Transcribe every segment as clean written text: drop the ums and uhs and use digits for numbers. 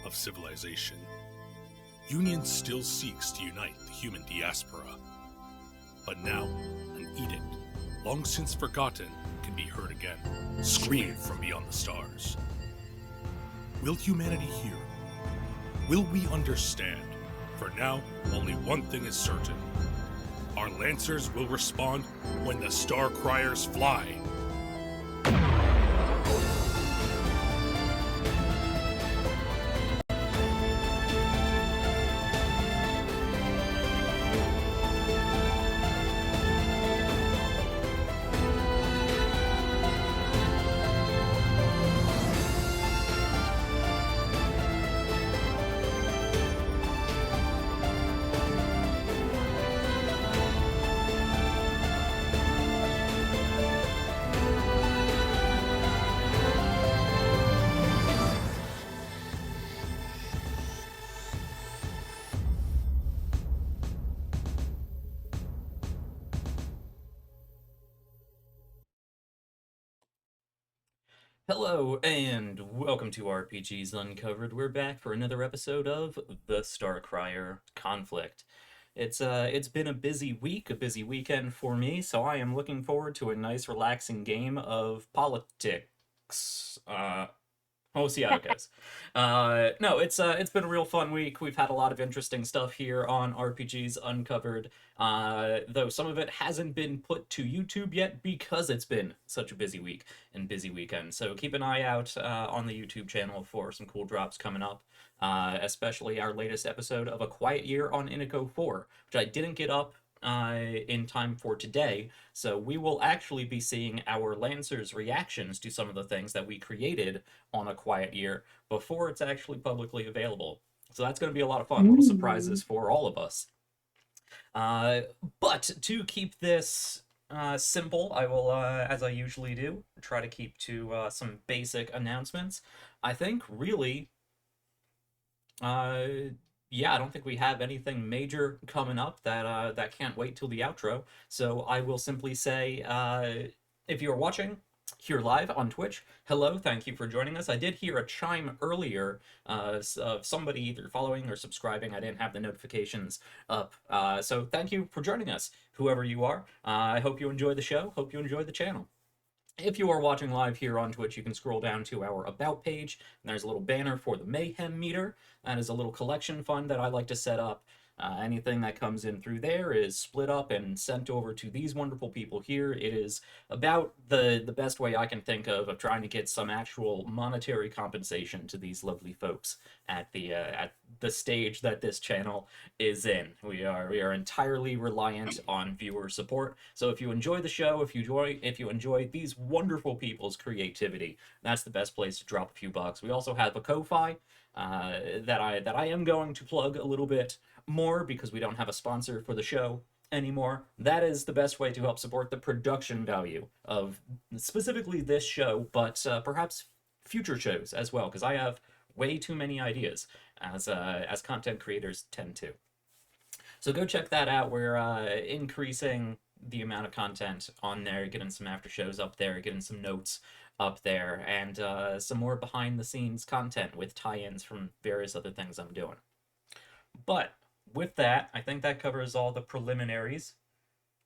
of civilization, Union still seeks to unite the human diaspora. But now, an edict, long since forgotten, can be heard again, scream from beyond the stars. Will humanity hear? Will we understand? For now, only one thing is certain. Our Lancers will respond when the Starcriers fly. Hello, and welcome to RPGs Uncovered. We're back for another episode of the Starcrier Conflict. It's been a busy week, a busy weekend for me, so I am looking forward to a nice, relaxing game of politics. We'll see how it goes. No, it's been a real fun week. We've had a lot of interesting stuff here on RPGs Uncovered, though some of it hasn't been put to YouTube yet because it's been such a busy week and busy weekend. So keep an eye out on the YouTube channel for some cool drops coming up, especially our latest episode of A Quiet Year on Iniko 4, which I didn't get up in time for today, so we will actually be seeing our Lancers' reactions to some of the things that we created on A Quiet Year before it's actually publicly available. So that's going to be a lot of fun, little surprises for all of us. But to keep this simple, I will, as I usually do, try to keep to some basic announcements. I think, really, yeah, I don't think we have anything major coming up that can't wait till the outro. So I will simply say, if you're watching here live on Twitch, hello, thank you for joining us. I did hear a chime earlier of somebody either following or subscribing. I didn't have the notifications up. So thank you for joining us, whoever you are. I hope you enjoy the show. Hope you enjoy the channel. If you are watching live here on Twitch, you can scroll down to our About page, and there's a little banner for the Mayhem Meter. That is a little collection fund that I like to set up. Anything that comes in through there is split up and sent over to these wonderful people here. It is about the best way I can think of trying to get some actual monetary compensation to these lovely folks at the stage that this channel is in. We are entirely reliant on viewer support. So if you enjoy the show, if you enjoy these wonderful people's creativity, that's the best place to drop a few bucks. We also have a Ko-Fi that I am going to plug a little bit more because we don't have a sponsor for the show anymore. That is the best way to help support the production value of specifically this show, but perhaps future shows as well, because I have way too many ideas, as content creators tend to. So go check that out. We're increasing the amount of content on there, getting some after shows up there, getting some notes up there, and some more behind the scenes content with tie-ins from various other things I'm doing. But with that, I think that covers all the preliminaries.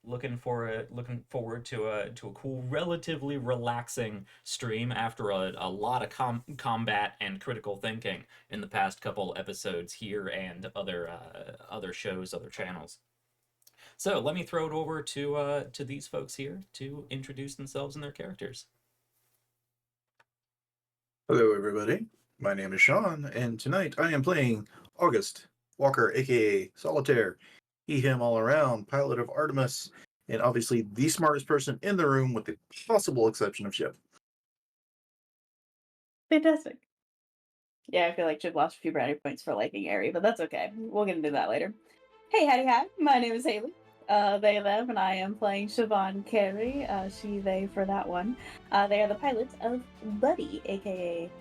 Looking forward to a cool, relatively relaxing stream after a lot of combat and critical thinking in the past couple episodes here and other shows, other channels. So let me throw it over to these folks here to introduce themselves and their characters. Hello, everybody. My name is Sean, and tonight I am playing August Walker, aka Solitaire, he, him, all around, pilot of Artemis, and obviously the smartest person in the room with the possible exception of Ship. Fantastic. Yeah, I feel like Chip lost a few brownie points for liking Aerie, but that's okay. We'll get into that later. Hey, howdy hi. My name is Haley. They, them, and I am playing Siobhan Carey, she, they for that one. They are the pilots of Buddy, aka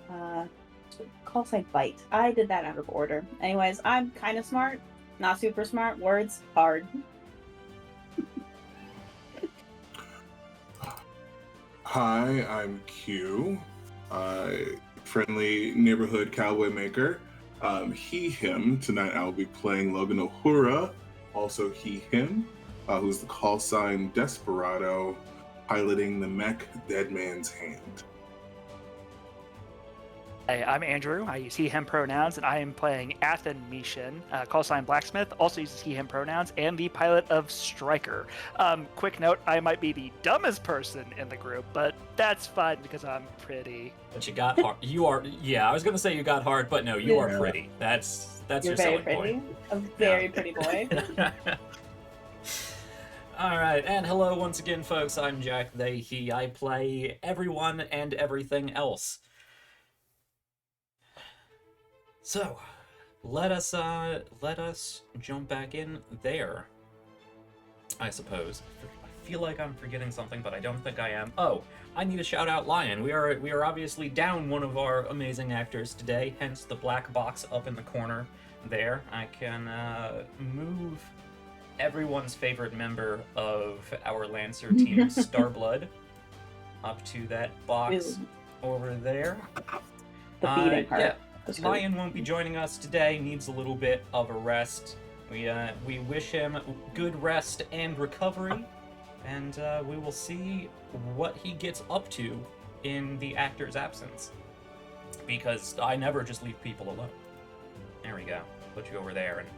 call sign Bite. I did that out of order. Anyways, I'm kind of smart, not super smart. Words, hard. Hi, I'm Q, friendly neighborhood cowboy maker. He, him. Tonight I'll be playing Logan Uhura, also he, him, who's the call sign Desperado, piloting the mech Dead Man's Hand. Hey, I'm Andrew. I use he, him pronouns, and I am playing Anomalies, call sign Blacksmith, also uses he, him pronouns, and the pilot of Striker. Quick note, I might be the dumbest person in the group, but that's fine because I'm pretty. But you got hard. You are, yeah, I was going to say you got hard, but no, you are Yeah. pretty. That's You're your very selling pretty. point. A very pretty boy. All right, and hello once again, folks. I'm Jack, they, he. I play everyone and everything else. So, let us jump back in there, I suppose. I feel like I'm forgetting something, but I don't think I am. Oh, I need to shout out Lion. We are obviously down one of our amazing actors today, hence the black box up in the corner there. I can move everyone's favorite member of our Lancer team, Starblood, up to that box over there. The beating heart. Yeah. That's good. Lion won't be joining us today, needs a little bit of a rest. We wish him good rest and recovery, and we will see what he gets up to in the actor's absence. Because I never just leave people alone. There we go. Put you over there and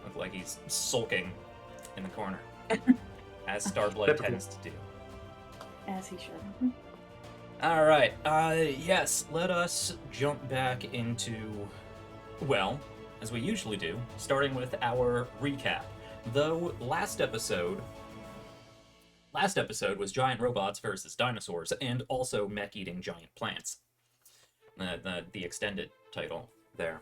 look like he's sulking in the corner. As Starblood tends to do. As he should. Alright, yes, let us jump back into, well, as we usually do, starting with our recap. Though last episode was giant robots versus dinosaurs, and also mech-eating giant plants. The extended title there.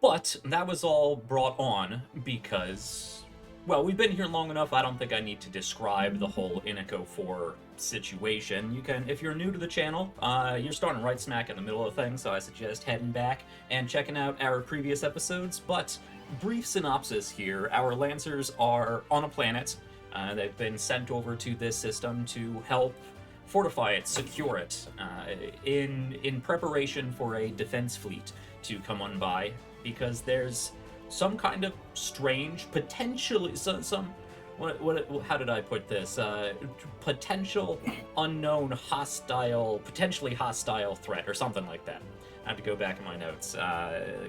But that was all brought on because, well, we've been here long enough, I don't think I need to describe the whole Iniko 4 situation. You can, if you're new to the channel, you're starting right smack in the middle of things, so I suggest heading back and checking out our previous episodes. But brief synopsis here, our Lancers are on a planet. They've been sent over to this system to help fortify it, secure it, in preparation for a defense fleet to come on by, because there's some kind of strange, potentially how did I put this? Potential unknown potentially hostile threat, or something like that. I have to go back in my notes.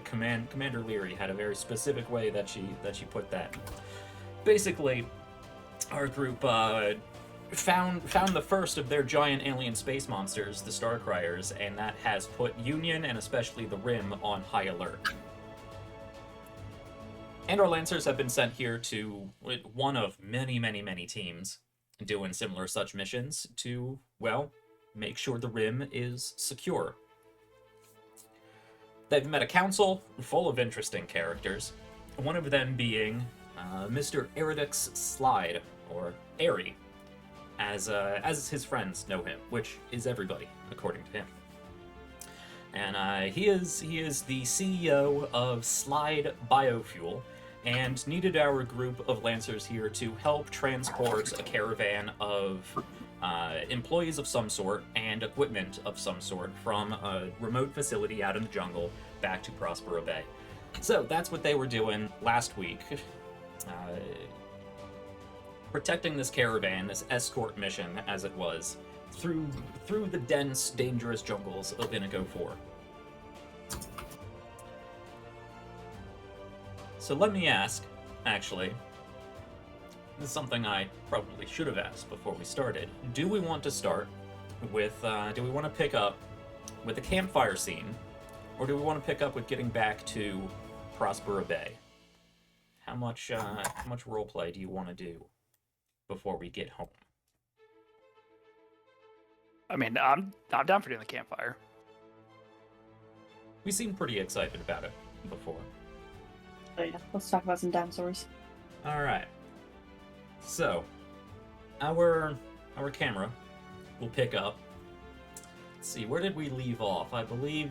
Commander Leary had a very specific way that she put that. Basically, our group found the first of their giant alien space monsters, the Starcriers, and that has put Union and especially the Rim on high alert. And our Lancers have been sent here to one of many, many, many teams doing similar such missions to, well, make sure the Rim is secure. They've met a council full of interesting characters, one of them being Mr. Eridix Slide, or Airy, as his friends know him, which is everybody, according to him. And he is the CEO of Slide Biofuel, and needed our group of Lancers here to help transport a caravan of employees of some sort and equipment of some sort from a remote facility out in the jungle back to Prospero Bay. So that's what they were doing last week. Protecting this caravan, this escort mission as it was, through the dense, dangerous jungles of Iniko 4. So let me ask, actually, this is something I probably should have asked before we started. Do we want to start with, do we want to pick up with the campfire scene, or do we want to pick up with getting back to Prospero Bay? How much roleplay do you want to do before we get home? I mean, I'm down for doing the campfire. We seemed pretty excited about it before. Oh yeah, let's talk about some dinosaurs. All right. So, our camera will pick up. Let's see, where did we leave off? I believe,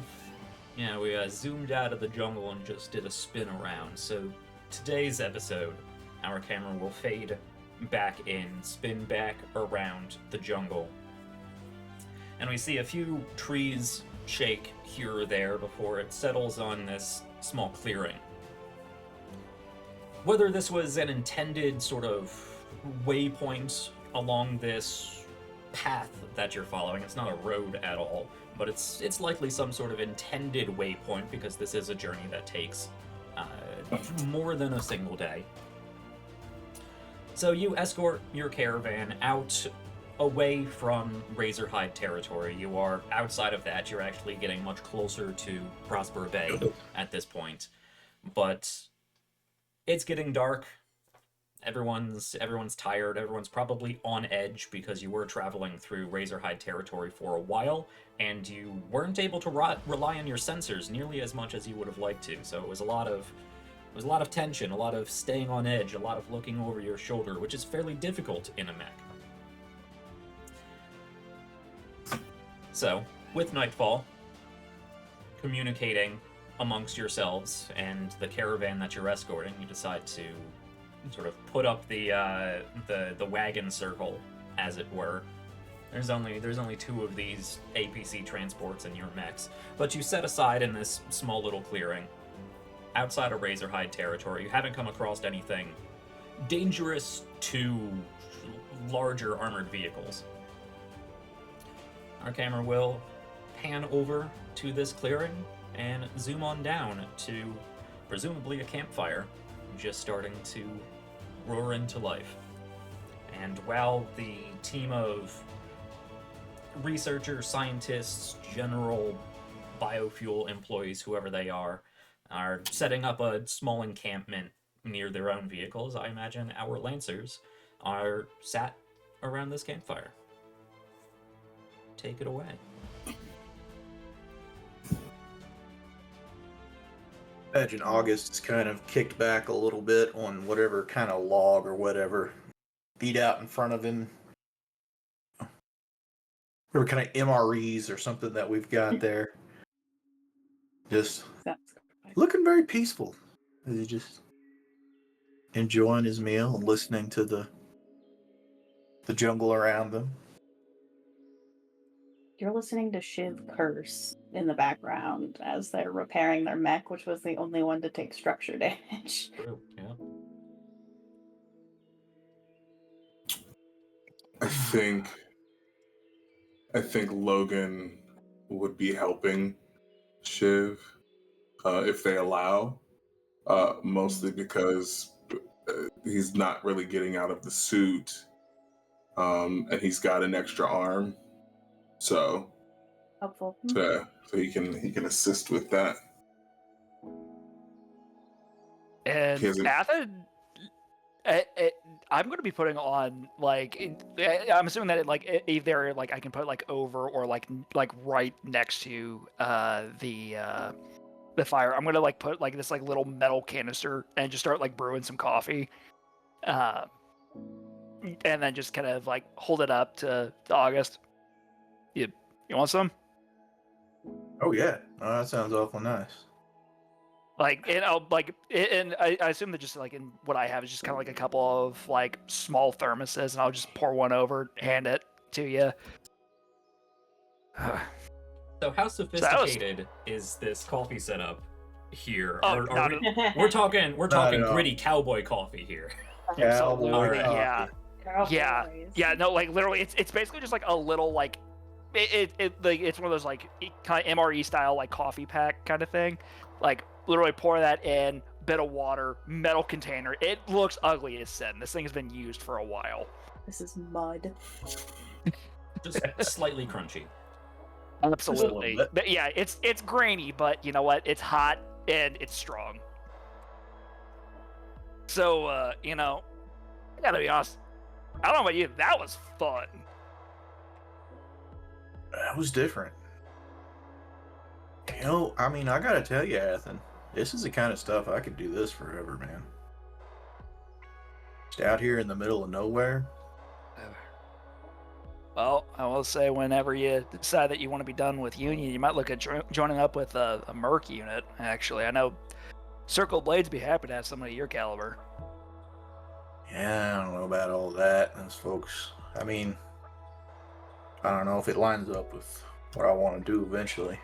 yeah, we zoomed out of the jungle and just did a spin around. So, today's episode, our camera will fade back in, spin back around the jungle. And we see a few trees shake here or there before it settles on this small clearing. Whether this was an intended sort of waypoint along this path that you're following, it's not a road at all, but it's likely some sort of intended waypoint because this is a journey that takes more than a single day. So you escort your caravan out away from Razorhide territory. You are outside of that. You're actually getting much closer to Prosper Bay at this point. But it's getting dark. Everyone's tired. Everyone's probably on edge because you were traveling through Razorhide territory for a while, and you weren't able to rely on your sensors nearly as much as you would have liked to. So it was a lot of tension, a lot of staying on edge, a lot of looking over your shoulder, which is fairly difficult in a mech. So, with nightfall, communicating amongst yourselves and the caravan that you're escorting, you decide to sort of put up the wagon circle, as it were. There's only 2 of these APC transports in your mechs, but you set aside in this small little clearing outside of Razorhide territory. You haven't come across anything dangerous to larger armored vehicles. Our camera will pan over to this clearing and zoom on down to presumably a campfire just starting to roar into life. And while the team of researchers, scientists, general biofuel employees, whoever they are setting up a small encampment near their own vehicles, I imagine our Lancers are sat around this campfire. Take it away. Imagine August is kind of kicked back a little bit on whatever kind of log or whatever beat out in front of him. Whatever kind of MREs or something that we've got there. Just looking very peaceful. He's just enjoying his meal and listening to the jungle around them. You're listening to Shiv curse in the background as they're repairing their mech, which was the only one to take structure damage. True, yeah. I think Logan would be helping Shiv if they allow, mostly because he's not really getting out of the suit, and he's got an extra arm, so Helpful. so he can assist with that. And He hasn't- Athen, I'm going to be putting on I'm assuming that either I can put over or like right next to the fire. I'm going to put this little metal canister and just start brewing some coffee, and then just kind of hold it up to August. You want some? Oh yeah, that sounds awful nice. And I assume that just in what I have is just kind of a couple of small thermoses, and I'll just pour one over, hand it to you. So how sophisticated is this coffee setup here? Oh, We're talking gritty cowboy coffee here. Absolutely, All right. yeah. Cowboys. Yeah, no, literally, it's basically just a little it's one of those kind of MRE style coffee pack kind of thing. Literally pour that in, bit of water, metal container. It looks ugly as sin. This thing has been used for a while. This is mud. Just slightly crunchy. Absolutely. But yeah, it's grainy, but you know what? It's hot and it's strong. So I gotta be honest. I don't know about you, that was fun. That was different. I gotta tell you, Athen, this is the kind of stuff I could do this forever, man. Just out here in the middle of nowhere. Well, I will say, whenever you decide that you want to be done with Union, you might look at joining up with a Merc unit, actually. I know Circle Blades would be happy to have somebody your caliber. Yeah, I don't know about all that. Those folks, I don't know if it lines up with what I want to do eventually.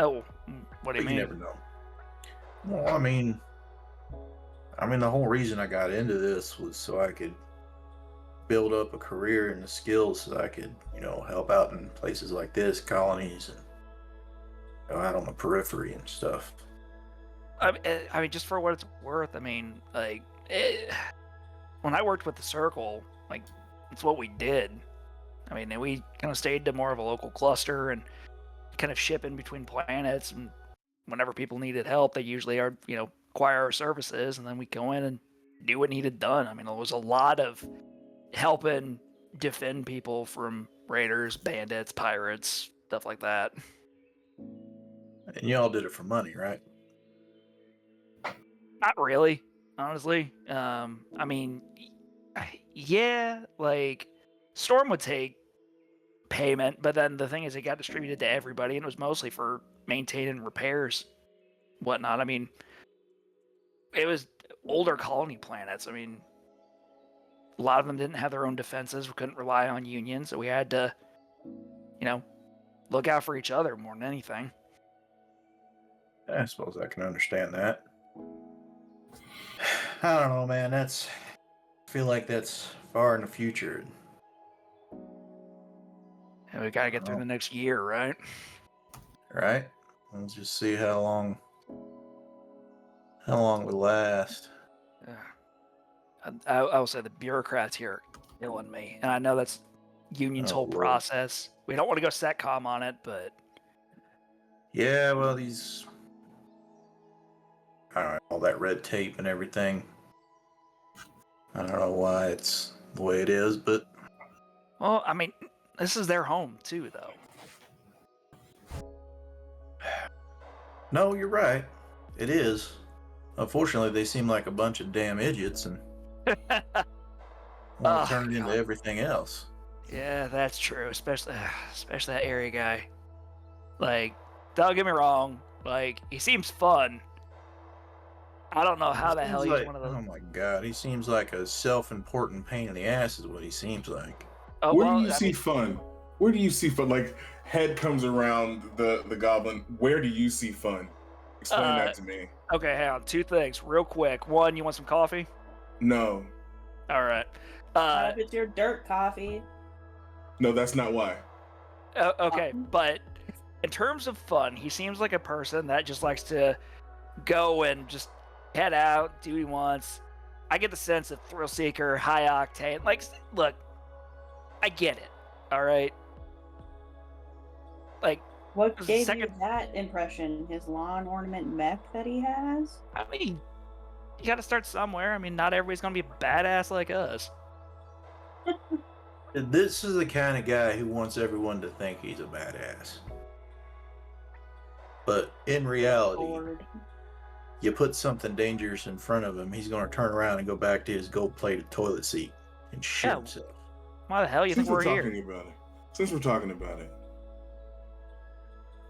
Oh, what do you But mean? you never know. Well, I mean, the whole reason I got into this was so I could build up a career and the skills so I could, help out in places like this, colonies, and out on the periphery and stuff. I mean, just for what it's worth, I mean, like, when I worked with the Circle, like, it's what we did. I mean, we kind of stayed to more of a local cluster and kind of ship in between planets, and whenever people needed help, they usually are, acquire our services, and then we go in and do what needed done. I mean, it was a lot of helping defend people from raiders, bandits, pirates, stuff like that. And y'all did it for money, right? Not really, honestly. I mean, yeah, like Storm would take payment, but then the thing is, it got distributed to everybody, and it was mostly for maintaining repairs, whatnot. I mean, it was older colony planets. I mean, a lot of them didn't have their own defenses. We couldn't rely on unions, so we had to, look out for each other more than anything. I suppose I can understand that. I don't know, man. I feel like that's far in the future. And we gotta get through the next year, right? Right? Let's just see how long we last. I will say the bureaucrats here are killing me, and I know that's union's whole Lord. process. We don't want to go SETCOM on it, but Yeah, well, I don't know, all that red tape and everything. I don't know why it's the way it is, but well, I mean, this is their home too, though. no, you're right. It is. Unfortunately, they seem like a bunch of damn idiots and want to turn it into everything else. Yeah, that's true. Especially that area guy. Like, don't get me wrong. Like, he seems fun. I don't know how the hell he's one of those. Oh my god, he seems like a self-important pain in the ass is what he seems like. Oh, Where well, do you see fun? Where do you see fun? Like, head comes around the goblin. Where do you see fun? Explain that to me. Okay, hang on. Two things, real quick. One, you want some coffee? No. All right. If it's your dirt coffee. No, that's not why. Okay, but in terms of fun, he seems like a person that just likes to go and just head out, do what he wants. I get the sense of thrill seeker, high octane. Like, look, I get it. All right. Like, What gave you that impression? His lawn ornament mech that he has? I mean, you got to start somewhere. I mean, not everybody's gonna be badass like us. This is the kind of guy who wants everyone to think he's a badass. But in reality, you put something dangerous in front of him, he's going to turn around and go back to his gold-plated toilet seat and shit himself. Why the hell you think we're here? Since we're talking about it,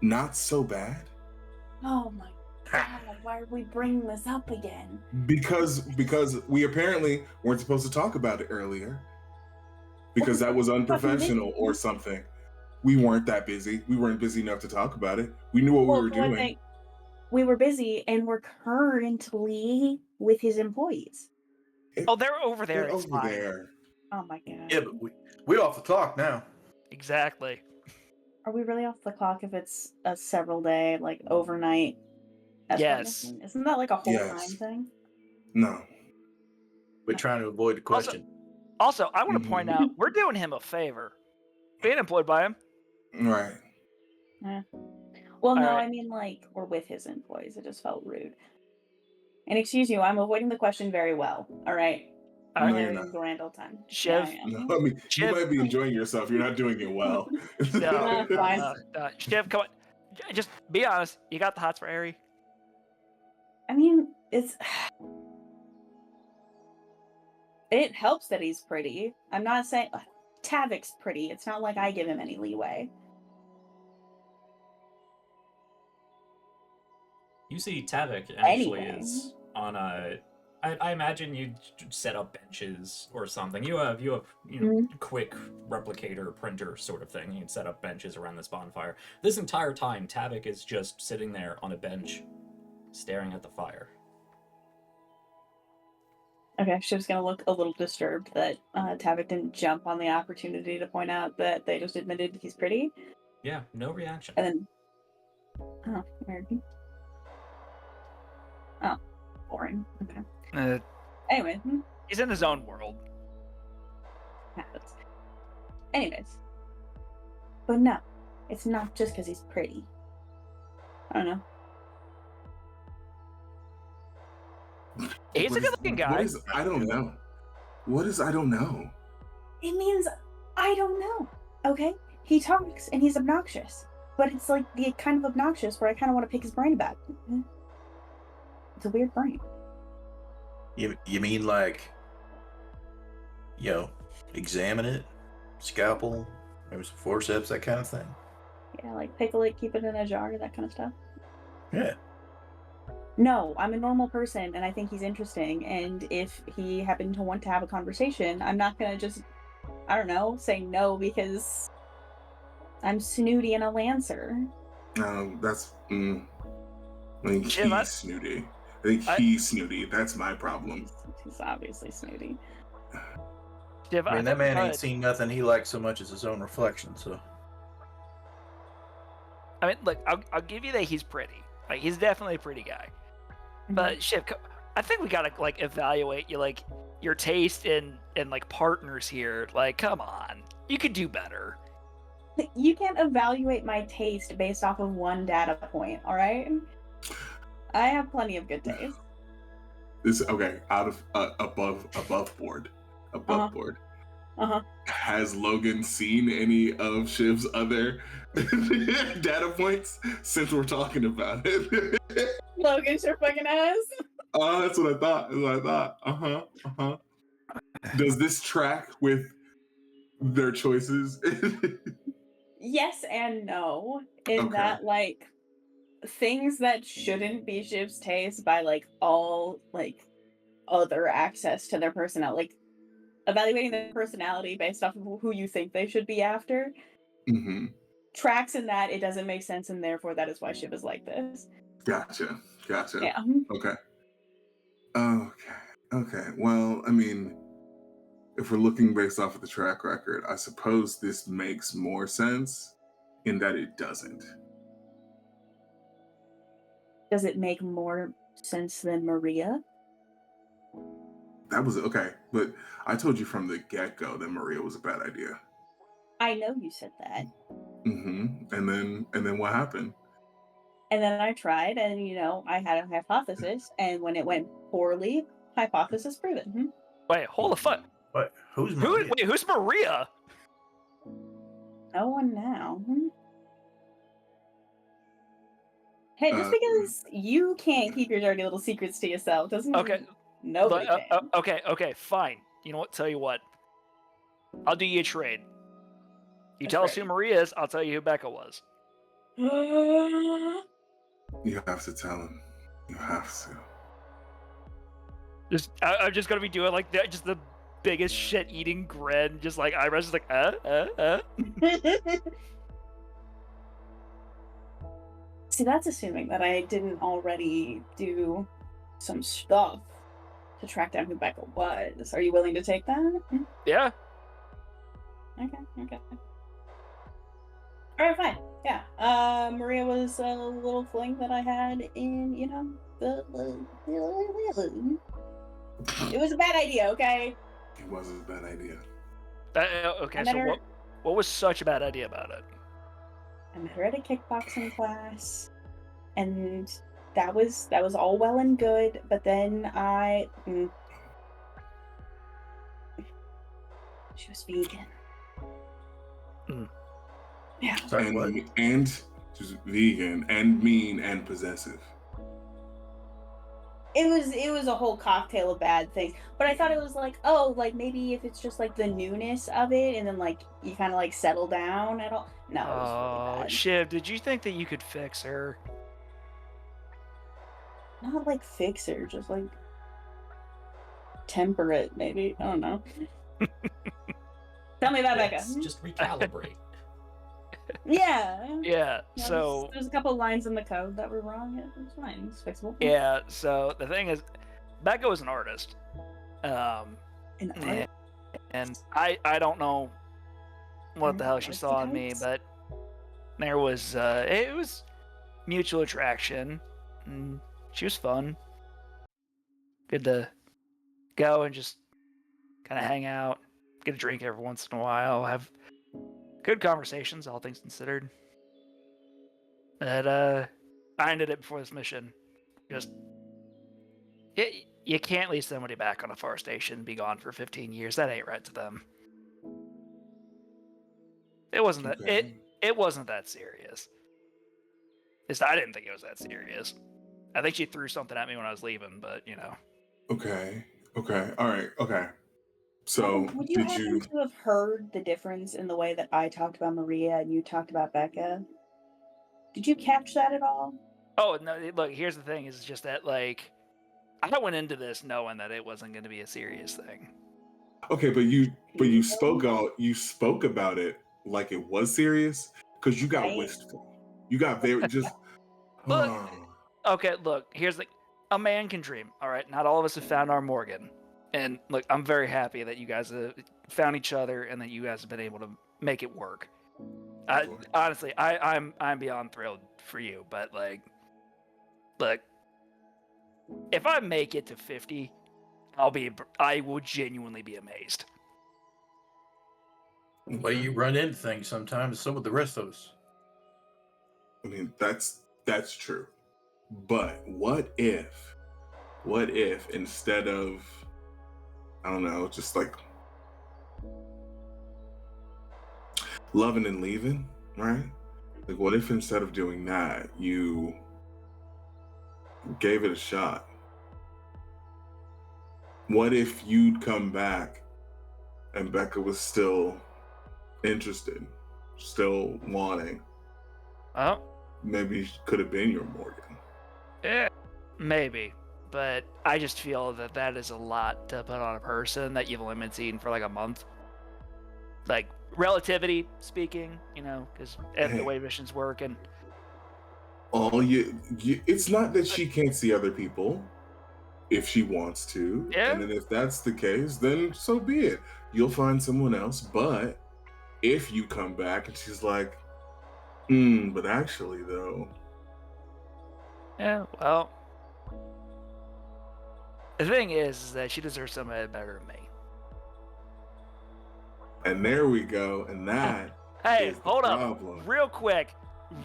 not so bad. Oh my god! Why are we bringing this up again? Because we apparently weren't supposed to talk about it earlier. Because that was unprofessional or something. We weren't that busy. We weren't busy enough to talk about it. We knew what we were doing. We were busy and we're currently with his employees. Oh, they're over there. They're over there. Oh my god. Yeah, but we're off the clock now. Exactly. Are we really off the clock if it's a several day, like overnight? Yes. Isn't that like a whole time thing? No. We're trying to avoid the question. Also, I want to point out, we're doing him a favor. Being employed by him. Right. Yeah. Well, no, right. I mean, like, we're with his employees. It just felt rude. And excuse you, I'm avoiding the question very well. All right? No, you're not. Grand old time. Chev. No, I mean, you might be enjoying yourself. You're not doing it well. No, fine. Chev, come on. Just be honest. You got the hots for Ari? I mean, it helps that he's pretty. I'm not saying Tavik's pretty. It's not like I give him any leeway. You see, Tavik actually is on I imagine you'd set up benches or something. You have quick replicator printer sort of thing. You'd set up benches around this bonfire. This entire time, Tavik is just sitting there on a bench, staring at the fire. Okay, she was gonna look a little disturbed that Tavik didn't jump on the opportunity to point out that they just admitted he's pretty. Yeah, no reaction. And then, oh, weird. Oh, boring. Okay. Anyway, He's in his own world. happens. Anyways, but no, it's not just because he's pretty. I don't know. He's a good-looking guy. What is I don't know? What is I don't know? It means I don't know. Okay, he talks and he's obnoxious, but it's like the kind of obnoxious where I kind of want to pick his brain about. It's a weird brain. You mean like, examine it, scalpel, maybe some forceps, that kind of thing? Yeah, like pickle it, keep it in a jar, that kind of stuff. Yeah. No, I'm a normal person and I think he's interesting. And if he happened to want to have a conversation, I'm not going to just, I don't know, say no because I'm snooty and a lancer. That's. I think Jim, he's snooty. I think he's snooty. That's my problem. He's obviously snooty. Div, I mean, that man ain't seen nothing he likes so much as his own reflection, so. I mean, look, I'll give you that he's pretty. Like, he's definitely a pretty guy. But Shiv, I think we gotta like evaluate your taste in like partners here. Like, come on, you could do better. You can't evaluate my taste based off of one data point, all right? I have plenty of good taste. This okay. Out of above board. Has Logan seen any of Shiv's other data points since we're talking about it? Logan sure fucking ass. Oh, that's what I thought. Does this track with their choices? Yes and no. In that, like, things that shouldn't be Shiv's taste by, like, all, like, other access to their personality. Like, evaluating their personality based off of who you think they should be after. Mm-hmm. Tracks in that it doesn't make sense, and therefore that is why Shiv is like this. Gotcha. Yeah. Okay. Well, I mean, if we're looking based off of the track record, I suppose this makes more sense in that it doesn't. Does it make more sense than Maria? That was okay, but I told you from the get-go that Maria was a bad idea. I know you said that. Mm-hmm. And then what happened? And then I tried, and I had a hypothesis, and when it went poorly, hypothesis proven. Wait, hold the fuck. What? Who's Maria? Who's Maria? No one now. Hey, just because you can't keep your dirty little secrets to yourself doesn't mean nobody can. Okay, fine. You know what? Tell you what. I'll do you a trade. You tell us who Maria is, I'll tell you who Becca was. You have to tell him. You have to. I'm just gonna be doing like that, just the biggest shit-eating grin, just like eyebrows, just like See, that's assuming that I didn't already do some stuff to track down who Becca was. Are you willing to take that? Yeah. Okay. Alright, fine. Yeah. Maria was a little fling that I had in, it was a bad idea, okay? It wasn't a bad idea. Okay, so what was such a bad idea about it? I met her at a kickboxing class, and that was all well and good, but then she was vegan. Yeah. Sorry, what? And she's vegan and mean and possessive. It was a whole cocktail of bad things, but I thought it was like, maybe if it's just like the newness of it, and then like you kind of like settle down at all. No, it was really bad. Shiv, did you think that you could fix her? Not like fix her, just like temperate, maybe. I don't know. Tell me about Becca. Let's just recalibrate. Yeah. Yeah, No, so there's a couple lines in the code that were wrong. It's fine. It's fixable. yeah, so the thing is, Becca was an artist. An Yeah, and I don't know what the hell she Artsy saw in me, types? but there was it was mutual attraction. And she was fun. Good to go and just kind of hang out, get a drink every once in a while, have good conversations, all things considered. But I ended it before this mission. Just you can't leave somebody back on a far station and be gone for 15 years. That ain't right to them. It wasn't that Okay. it wasn't that serious. At least I didn't think it was that serious. I think she threw something at me when I was leaving, but you know. Okay. Okay. All right. Okay. So Would you did happen you? to have heard the difference in the way that I talked about Maria and you talked about Becca? Did you catch that at all? Oh no! Look, here's the thing: is just that like I went into this knowing that it wasn't going to be a serious thing. Okay, but you spoke Iniko? out. You spoke about it like it was serious because you got Right. wistful. You got very just. Look, okay, look. Here's the a man can dream. All right, not all of us have found our Morgan, and look, I'm very happy that you guys have found each other and that you guys have been able to make it work. Honestly, I'm beyond thrilled for you, but like, look, if I make it to 50, I will genuinely be amazed. Well, you run into things sometimes, so would the rest of us. I mean, that's true. But what if instead of, I don't know, just like loving and leaving, right? Like, what if instead of doing that, you gave it a shot? What if you'd come back and Becca was still interested, still wanting? Oh, Maybe could have been your Morgan. yeah, maybe. But I just feel that that is a lot to put on a person that you've only been seeing for like a month. Like, relativity speaking, you know, because the way missions work and All you, it's not that she can't see other people if she wants to. Yeah. And then if that's the case, then so be it. You'll find someone else. But if you come back and she's like, but actually though. yeah, well, the thing is that she deserves somebody better than me. And there we go. And that Hey, is the hold up, problem. real quick,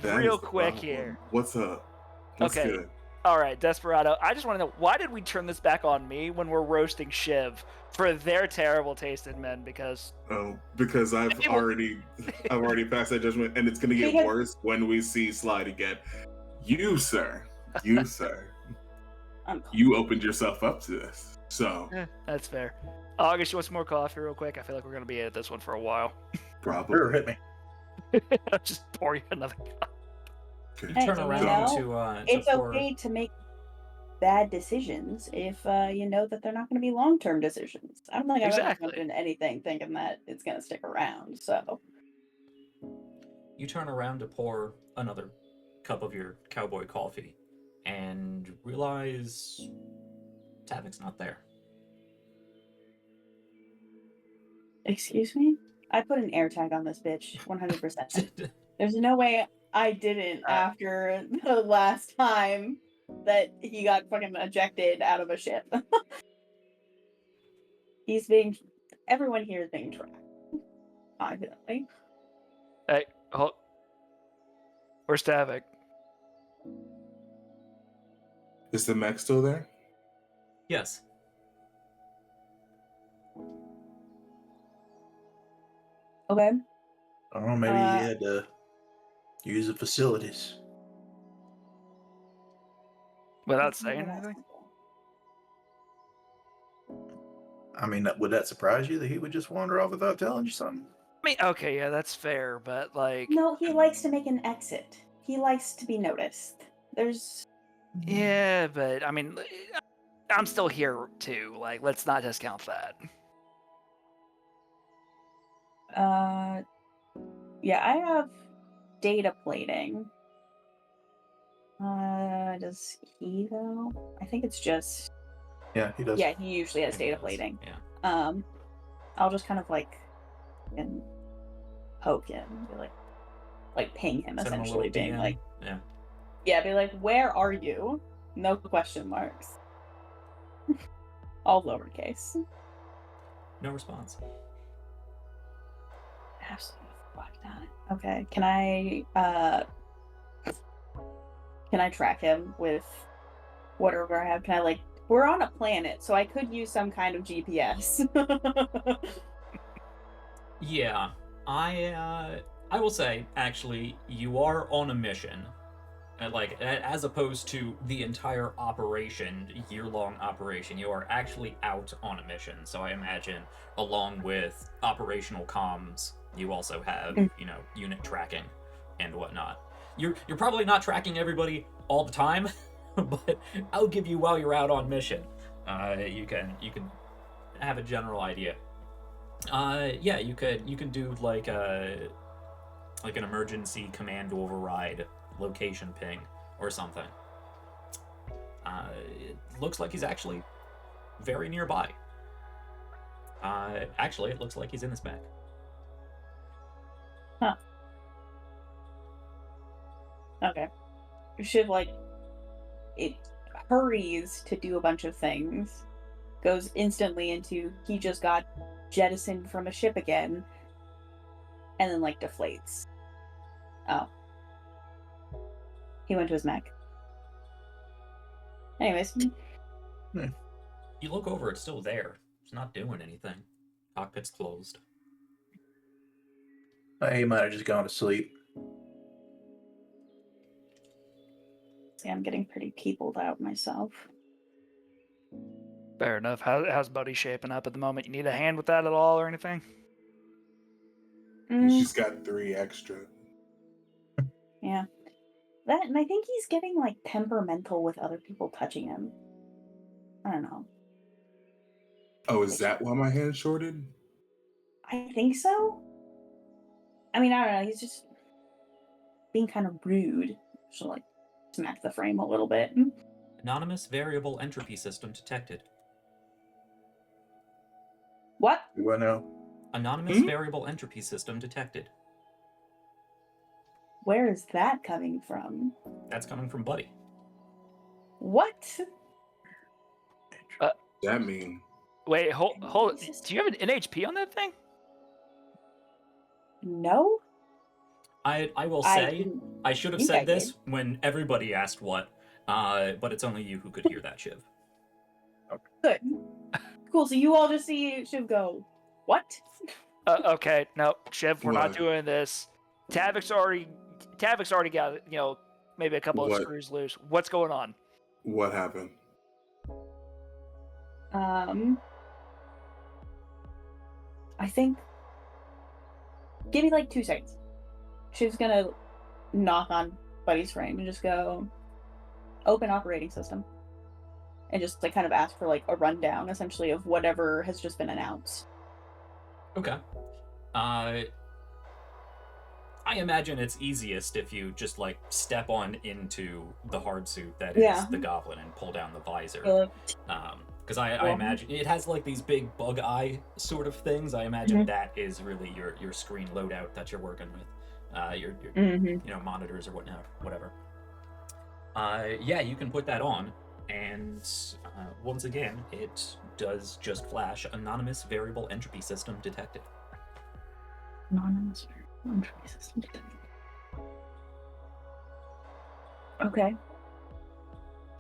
That real is the quick problem. here. What's up? What's Okay. good? All right, Desperado. I just want to know, why did we turn this back on me when we're roasting Shiv for their terrible taste in men? Because Oh, because I've already passed that judgment, and it's gonna get worse when we see Slide again. You sir, you opened yourself up to this. So that's fair. August, you want some more coffee real quick? I feel like we're gonna be at this one for a while. probably. Sure, hit me. I'll just pour you another cup. Okay. Hey, Turn you around know, to it's pour- okay to make bad decisions if you know that they're not going to be long-term decisions. I don't think I've ever Exactly. jumped into anything thinking that it's going to stick around. So You turn around to pour another cup of your cowboy coffee and realize Tavik's not there. excuse me, I put an air tag on this bitch 100%. There's no way I didn't after the last time that he got fucking ejected out of a ship. Everyone here is being tracked. Confidently. Hey, hold. Where's Tavik? Is the mech still there? Yes. Okay. I don't know, maybe he had to use the facilities. Without saying anything? I mean, would that surprise you that he would just wander off without telling you something? I mean, okay, yeah, that's fair, but like, No, he likes to make an exit. He likes to be noticed. There's yeah, but I mean, I'm still here too. Like, let's not discount that. Yeah, I have data plating. Does he though? I think it's just. Yeah, he does. Yeah, he usually has I think data it does, plating. Yeah. I'll just kind of like and poke him, be like ping him, Send him a essentially, little being DM. like, Yeah. yeah, be like, where are you? No question marks. All lowercase. No response. Absolutely fuck that. Okay, can I track him with whatever I have? Can I like? We're on a planet, so I could use some kind of GPS. Yeah. I will say, actually, you are on a mission. Like, as opposed to the entire operation, year-long operation, you are actually out on a mission. So I imagine, along with operational comms, you also have, unit tracking and whatnot. You're probably not tracking everybody all the time, but I'll give you while you're out on mission. You can have a general idea. Yeah, you can do like an emergency command override location ping or something. It looks like he's actually very nearby. Actually, it looks like he's in his mech. Huh. Okay. Should like it hurries to do a bunch of things, goes instantly into he just got jettisoned from a ship again, and then like deflates. Oh. He went to his mech. Anyways. You look over, it's still there. It's not doing anything. Cockpit's closed. He might have just gone to sleep. See, I'm getting pretty peopled out myself. Fair enough. How's Buddy shaping up at the moment? You need a hand with that at all or anything? She's got 3 extra. Yeah. That, and I think he's getting like temperamental with other people touching him. I don't know. Oh, is that why my hand's shorted? I think so. I mean, I don't know. He's just being kind of rude. So like smack the frame a little bit. Anonymous variable entropy system detected. What? Do I know? Anonymous variable entropy system detected. Where is that coming from? That's coming from Buddy. What? That mean? Wait, hold. Do you have an NHP on that thing? No. I will say, I should have said this when everybody asked what, but it's only you who could hear that, Shiv. Good. Cool. So you all just see Shiv go, what? Okay, no, Shiv, we're not What? doing this. Tavik's already got, maybe a couple of What? screws loose. What's going on? What happened? I think. Give me like 2 seconds. Shiv's gonna knock on Buddy's frame and just go, open operating system. And just like kind of ask for like a rundown essentially of whatever has just been announced. Okay. I imagine it's easiest if you just like step on into the hard suit that is the goblin and pull down the visor. Because I imagine it has like these big bug eye sort of things. I imagine that is really your screen loadout that you're working with, your monitors or whatever. Yeah, you can put that on, and once again, it does just flash anonymous variable entropy system detected. Anonymous variable entropy system detected. Okay.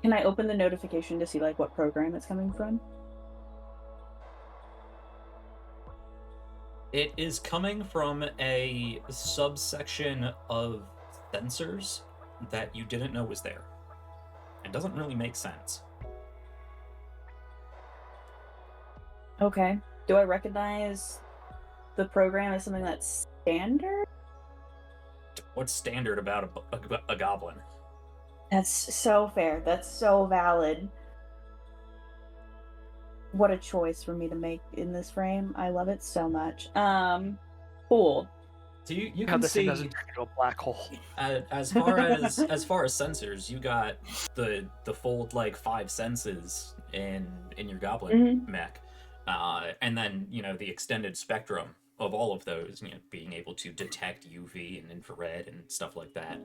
Can I open the notification to see like what program it's coming from? It is coming from a subsection of sensors that you didn't know was there. It doesn't really make sense. Okay. Do I recognize the program as something that's standard? What's standard about a goblin? That's so fair. That's so valid. What a choice for me to make in this frame. I love it so much. Cool. So you How can this thing see doesn't turn into a black hole. as far as sensors, you got the full like 5 senses in your goblin mech, and then the extended spectrum of all of those, being able to detect UV and infrared and stuff like that.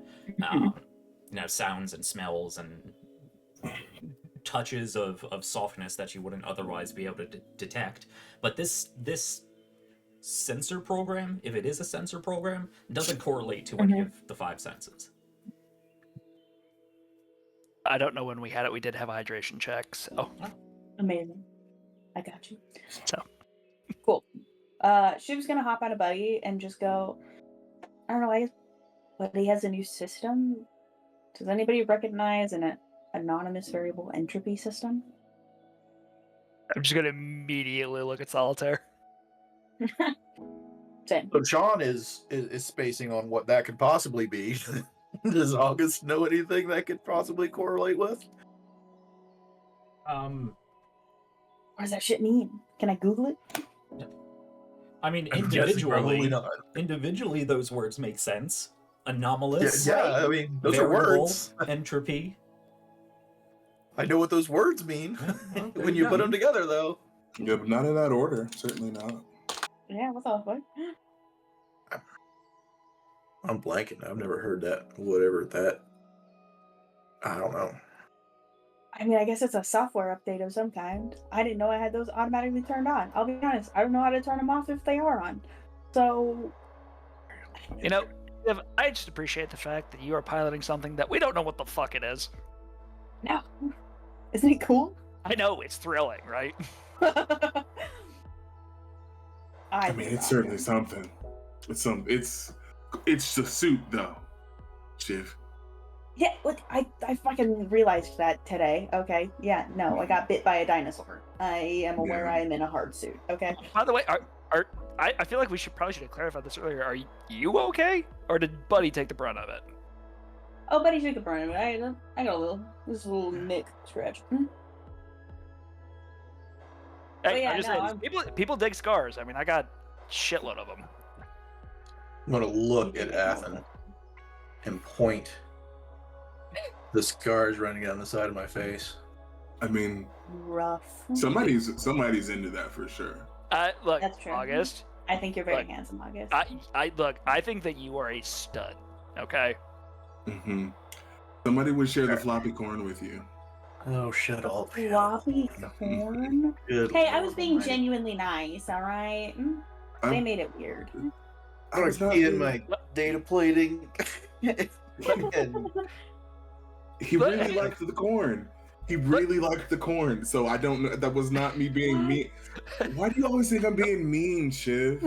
Sounds and smells and touches of softness that you wouldn't otherwise be able to detect. But this sensor program, if it is a sensor program, doesn't correlate to any of the 5 senses. I don't know when we had it. We did have hydration checks. So. Amazing. I got you. So. Cool. She was gonna hop on a buggy and just go. I don't know. I guess Buddy has a new system. Does anybody recognize an anonymous variable entropy system? I'm just gonna immediately look at Solitaire. Same. So Sean is spacing on what that could possibly be. Does August know anything that could possibly correlate with? What does that shit mean? Can I Google it? I mean, I'm guessing probably not. individually, those words make sense. Anomalous. Yeah, I mean, those variable, are words. Entropy. I know what those words mean when you put them together, though. Yeah, but not in that order. Certainly not. Yeah, what the fuck? I'm blanking. I've never heard that. Whatever that. I don't know. I mean, I guess it's a software update of some kind. I didn't know I had those automatically turned on. I'll be honest, I don't know how to turn them off if they are on. So, I just appreciate the fact that you are piloting something that we don't know what the fuck it is. no. Isn't it cool? I know, it's thrilling, right? I mean, it's certainly something. It's the suit, though, Shiv. Yeah, look, I fucking realized that today, okay? Yeah, no, I got bit by a dinosaur. I am aware I am in a hard suit, okay? By the way, I feel like we should have clarified this earlier. Are you okay? Or did Buddy take the brunt of it? Oh, buddy took the burn of it. I got a little nick scratch. Hey, yeah, I'm just no, saying, people dig scars. I mean, I got shitload of them. I'm going to look at Athen and point the scars running down the side of my face. I mean, Rough. somebody's into that for sure. Look, That's true. August. I think you're very handsome, August. I think that you are a stud. Okay. Mm-hmm. Somebody would share the floppy corn with you. Oh, shut up. Floppy corn? Good Hey, I Lord was being Almighty. genuinely nice, alright? They made it weird. I was not in being- my data plating. He really liked the corn. He really liked the corn. So I don't know. That was not me being mean. Why do you always think I'm being mean, Shiv?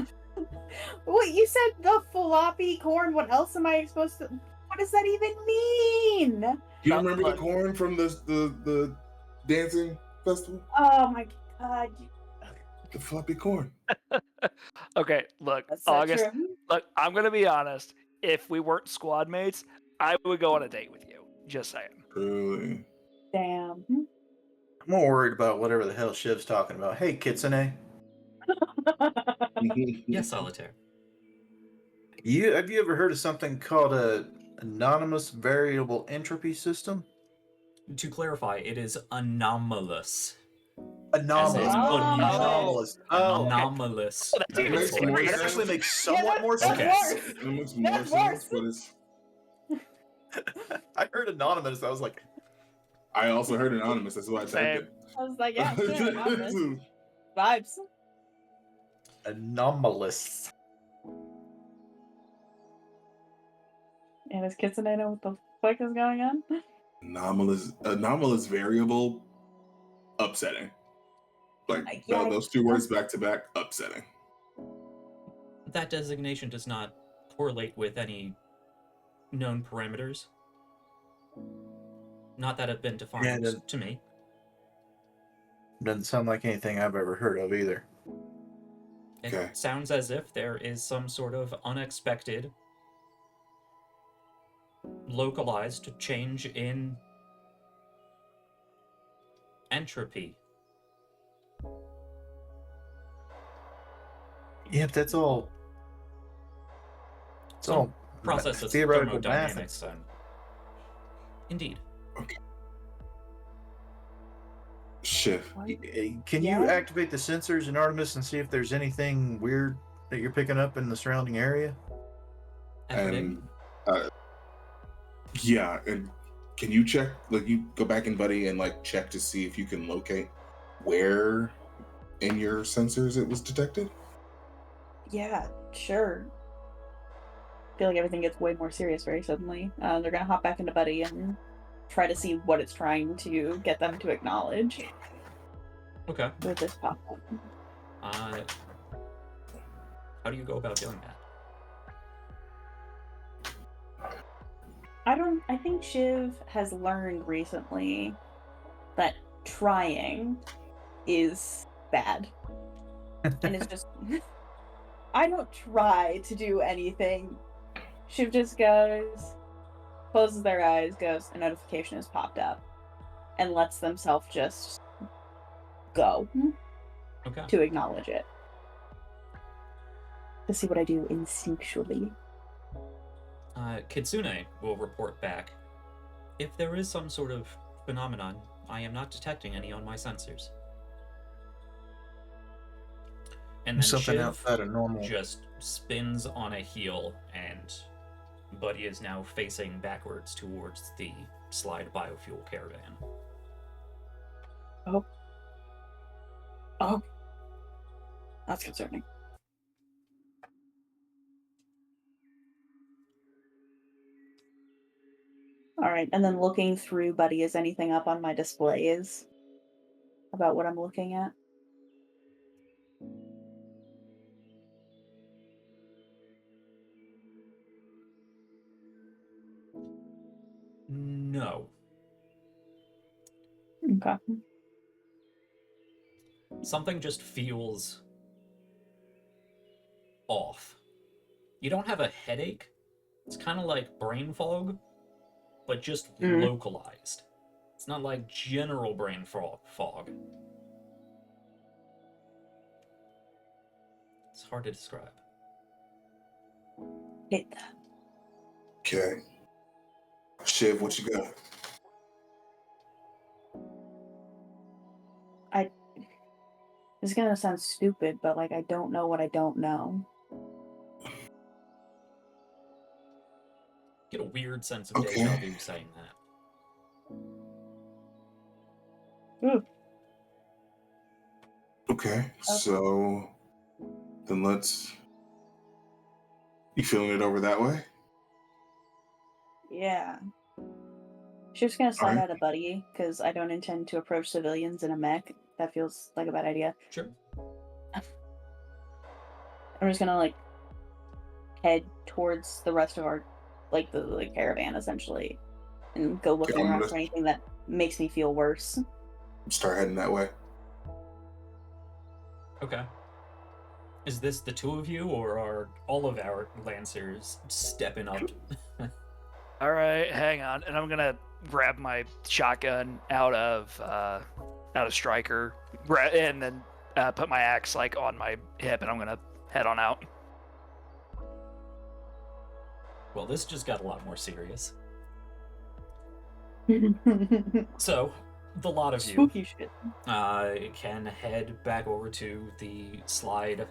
Wait, you said the floppy corn. What else am I supposed to... What does that even mean? You remember the corn from the dancing festival? Oh my god. The floppy corn. Okay, look, That's so August. true. Look, I'm gonna be honest. If we weren't squad mates, I would go on a date with you. Just saying. Really? Damn. I'm more worried about whatever the hell Shiv's talking about. Hey, Kitsune. Yes, Solitaire. Have you ever heard of something called a anonymous variable entropy system? To clarify, it is anomalous. Anomalous. As in Anomalous. Oh, okay. Anomalous. Oh, that's even That makes scarier. more It sense. actually makes somewhat more sense. That's It makes more That's sense, worse. but it's. I heard anonymous. I was like, I also heard anonymous. That's why I Same. typed I was like, yeah, it. sure, anonymous. Vibes. anomalous. And does Kitsune know what the fuck is going on? Anomalous variable, upsetting. Like Yeah, those two words back to back, upsetting. That designation does not correlate with any known parameters. Not that have been defined to me. Doesn't sound like anything I've ever heard of either. It Okay. sounds as if there is some sort of unexpected, localized change in entropy. Yep, that's all. It's Some all process of theoretical math. thermodynamics and indeed. Shiv. Can Yeah? you activate the sensors in Artemis and see if there's anything weird that you're picking up in the surrounding area? And yeah, and can you check, like, you go back in Buddy and like check to see if you can locate where in your sensors it was detected? Yeah, sure. I feel like everything gets way more serious very suddenly. They're gonna hop back into Buddy and try to see what it's trying to get them to acknowledge Okay. with this pop-up. How do you go about doing that? I think Shiv has learned recently that trying is bad. And it's just I don't try to do anything. Shiv just goes, closes their eyes, goes, a notification has popped up, and lets themselves just go Okay. to acknowledge it. To see what I do instinctually. Kitsune will report back. If there is some sort of phenomenon, I am not detecting any on my sensors. And then Something Shiv outside of normal. just spins on a heel, and Buddy is now facing backwards towards the slide biofuel caravan. Oh. That's concerning. Alright, and then looking through Buddy, is anything up on my displays about what I'm looking at? No. Okay. Something just feels off. You don't have a headache. It's kind of like brain fog, but just localized. It's not like general brain fog. It's hard to describe. Hate that. Okay. Shiv, what you got? This is gonna sound stupid, but like I don't know what I don't know. Get a weird sense of Okay. deja vu saying that. Ooh. Okay, so then let's. You feeling it over that way? Yeah. She's just gonna slide Alright. out of Buddy, because I don't intend to approach civilians in a mech. That feels like a bad idea. Sure. I'm just gonna like head towards the rest of our the caravan essentially. And go looking I'm around gonna- for anything that makes me feel worse. Start heading that way. Okay. Is this the two of you, or are all of our Lancers stepping up? All right, hang on, and I'm gonna grab my shotgun out of Striker, and then put my axe like on my hip, and I'm gonna head on out. Well, this just got a lot more serious. So, the lot of you Spooky shit. can head back over to the slide.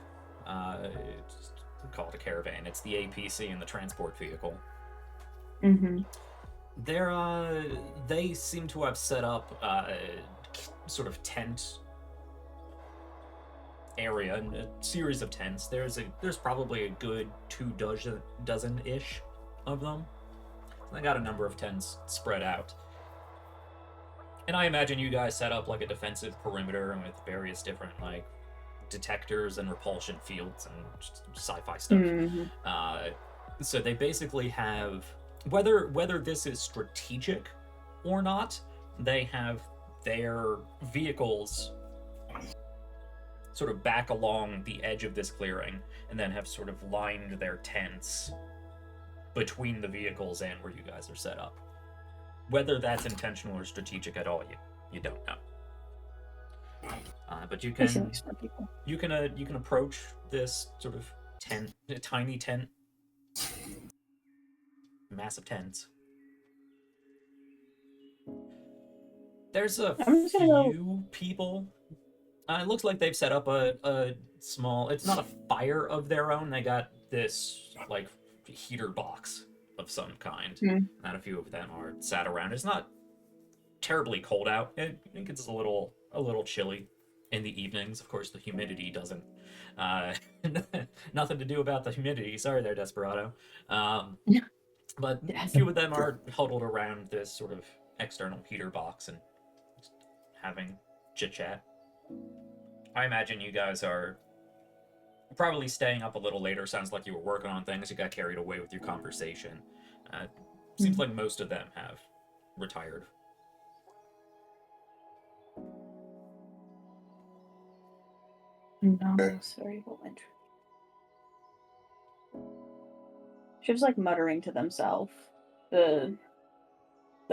Call it a caravan. It's the APC in the transport vehicle. Mm-hmm. They seem to have set up sort of tent area, and a series of tents. There's probably a good 24 dozen-ish of them. They got a number of tents spread out. And I imagine you guys set up like a defensive perimeter with various different like detectors and repulsion fields and just sci-fi stuff. Mm-hmm. So they basically have, whether this is strategic or not, they have their vehicles sort of back along the edge of this clearing, and then have sort of lined their tents between the vehicles and where you guys are set up. Whether that's intentional or strategic at all, you don't know. But you They seem can like smart people. you can approach this sort of tent, a tiny tent, massive tents. There's a I'm just gonna go. few people. It looks like they've set up a small. It's not a fire of their own. They got this like heater box of some kind. Hmm. Not a few of them are sat around. It's not terribly cold out. I think it's a little chilly in the evenings. Of course, the humidity doesn't. Nothing to do about the humidity. Sorry there, Desperado. But a few of them are huddled around this sort of external heater box and having chit chat. I imagine you guys are probably staying up a little later. Sounds like you were working on things. You got carried away with your conversation. Seems like most of them have retired. No, sorry, what went? She was like muttering to themselves the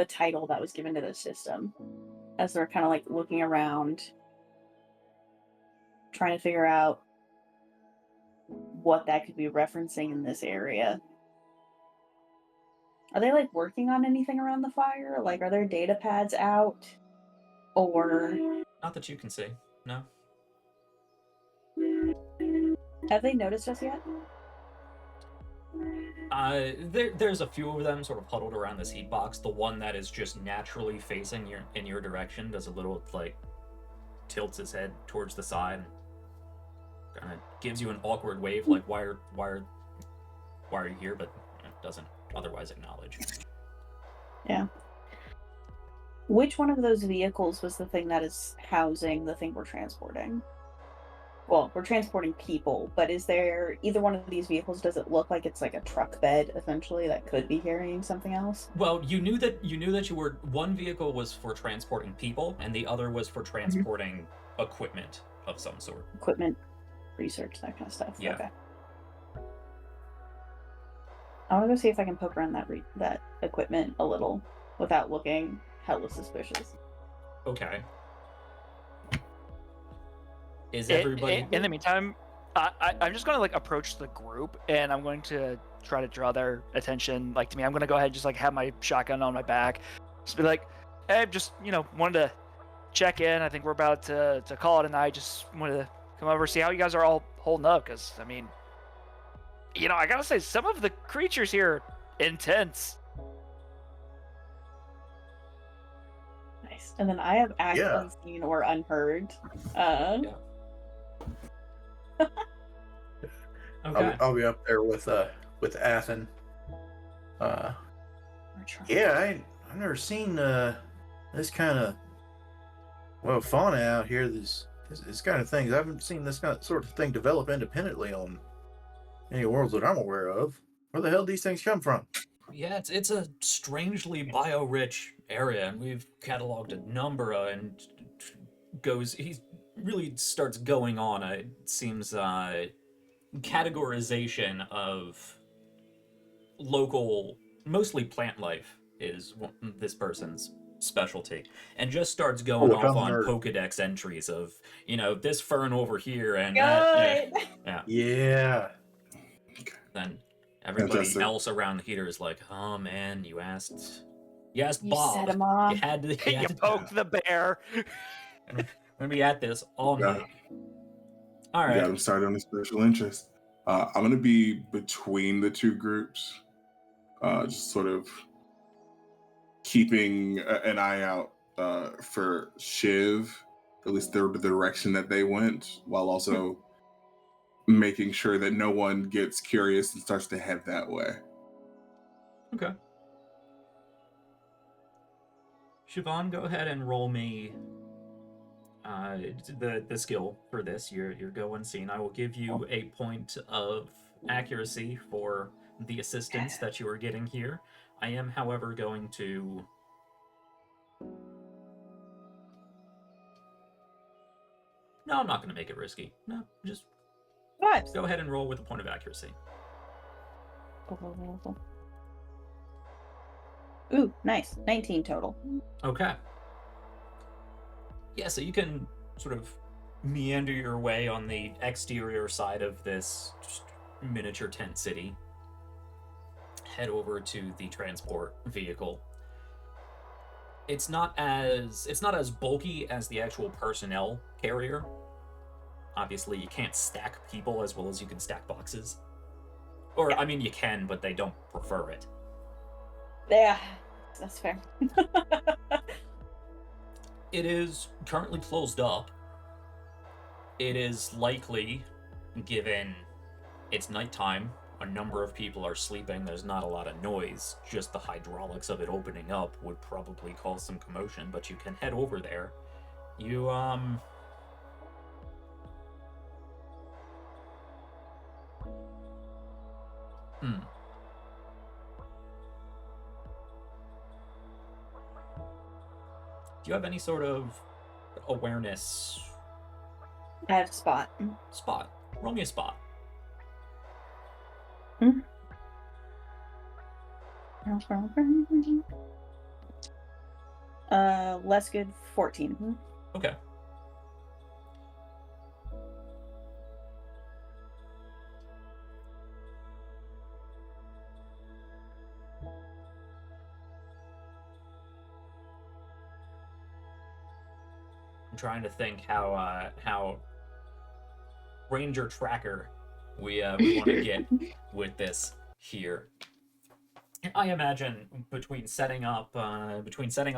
title that was given to the system as they're kind of like looking around, trying to figure out what that could be referencing in this area. Are they like working on anything around the fire? Like, are there data pads out? Or Not that you can see. No. have they noticed us yet? There's a few of them sort of huddled around this heat box. The one that is just naturally facing in your direction does a little like tilts his head towards the side, kind of gives you an awkward wave, like why are you here? But doesn't otherwise acknowledge. Yeah. Which one of those vehicles was the thing that is housing the thing we're transporting? Well, we're transporting people, but is there either one of these vehicles? Does it look like it's like a truck bed essentially that could be carrying something else? Well, you knew that you were one vehicle was for transporting people, and the other was for transporting equipment of some sort. Equipment, research, that kind of stuff. Yeah. Okay. I want to go see if I can poke around that equipment a little without looking hella suspicious. Okay. Is everybody in the meantime, I'm just going to like approach the group and I'm going to try to draw their attention like to me. I'm going to go ahead and just like have my shotgun on my back, just be like, hey, just wanted to check in. I think we're about to call it a night. Just wanted to come over, see how you guys are all holding up, because I mean, I gotta say, some of the creatures here are intense. Nice. And then I have act Yeah. unseen or unheard. Okay. I'll be up there with Athen. Yeah, I've never seen this kind of fauna out here. This kind of things. I haven't seen this kind of sort of thing develop independently on any worlds that I'm aware of. Where the hell do these things come from? Yeah, it's a strangely bio-rich area, and we've cataloged a number and he really starts going on. It seems categorization of local, mostly plant life is this person's specialty, and just starts going Look, off I'm on nerd. Pokedex entries of this fern over here and that. Yeah. Yeah. Then everybody Fantastic. else around the heater is like, "Oh man, you asked You Bob. set him off. You had to. You poke the bear. I'm gonna be at this all Yeah. night." All Got right. him started on a special interest. I'm going to be between the two groups, just sort of keeping an eye out for Shiv, at least the direction that they went, while also making sure that no one gets curious and starts to head that way. Okay. Siobhan, go ahead and roll me the skill for this. Your go unseen. I will give you a point of accuracy for the assistance that you are getting here. I am, however, going to No, I'm not going to make it risky. No, just What? go ahead and roll with a point of accuracy. Ooh, nice. 19 total. Okay. Yeah, so you can sort of meander your way on the exterior side of this just miniature tent city. Head over to the transport vehicle. It's not as bulky as the actual personnel carrier. Obviously, you can't stack people as well as you can stack boxes. Or, I mean, you can, but they don't prefer it. Yeah, that's fair. It is currently closed up. It is likely, given it's nighttime, a number of people are sleeping, there's not a lot of noise. Just the hydraulics of it opening up would probably cause some commotion, but you can head over there. You, Do you have any sort of awareness I have spot. spot? Roll me a spot. Less good 14. Okay. I'm trying to think how Ranger Tracker we want to get with this here. I imagine between setting up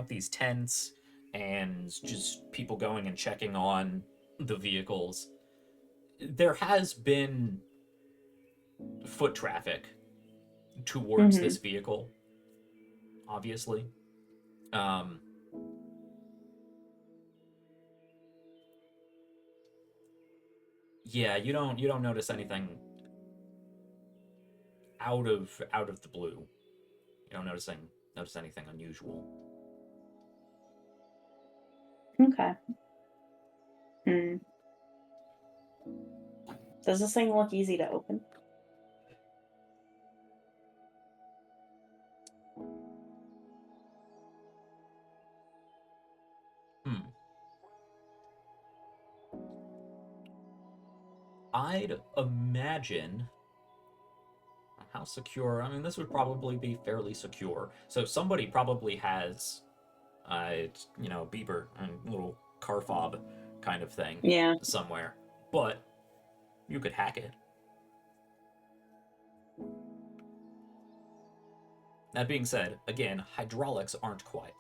these tents and just people going and checking on the vehicles, there has been foot traffic towards this vehicle, obviously. Yeah, you don't notice anything out of the blue. You don't notice anything unusual. Okay. Does this thing look easy to open? I'd imagine how secure. I mean, this would probably be fairly secure. So somebody probably has, beeper and little car fob kind of thing, Yeah. somewhere. But you could hack it. That being said, again, hydraulics aren't quiet.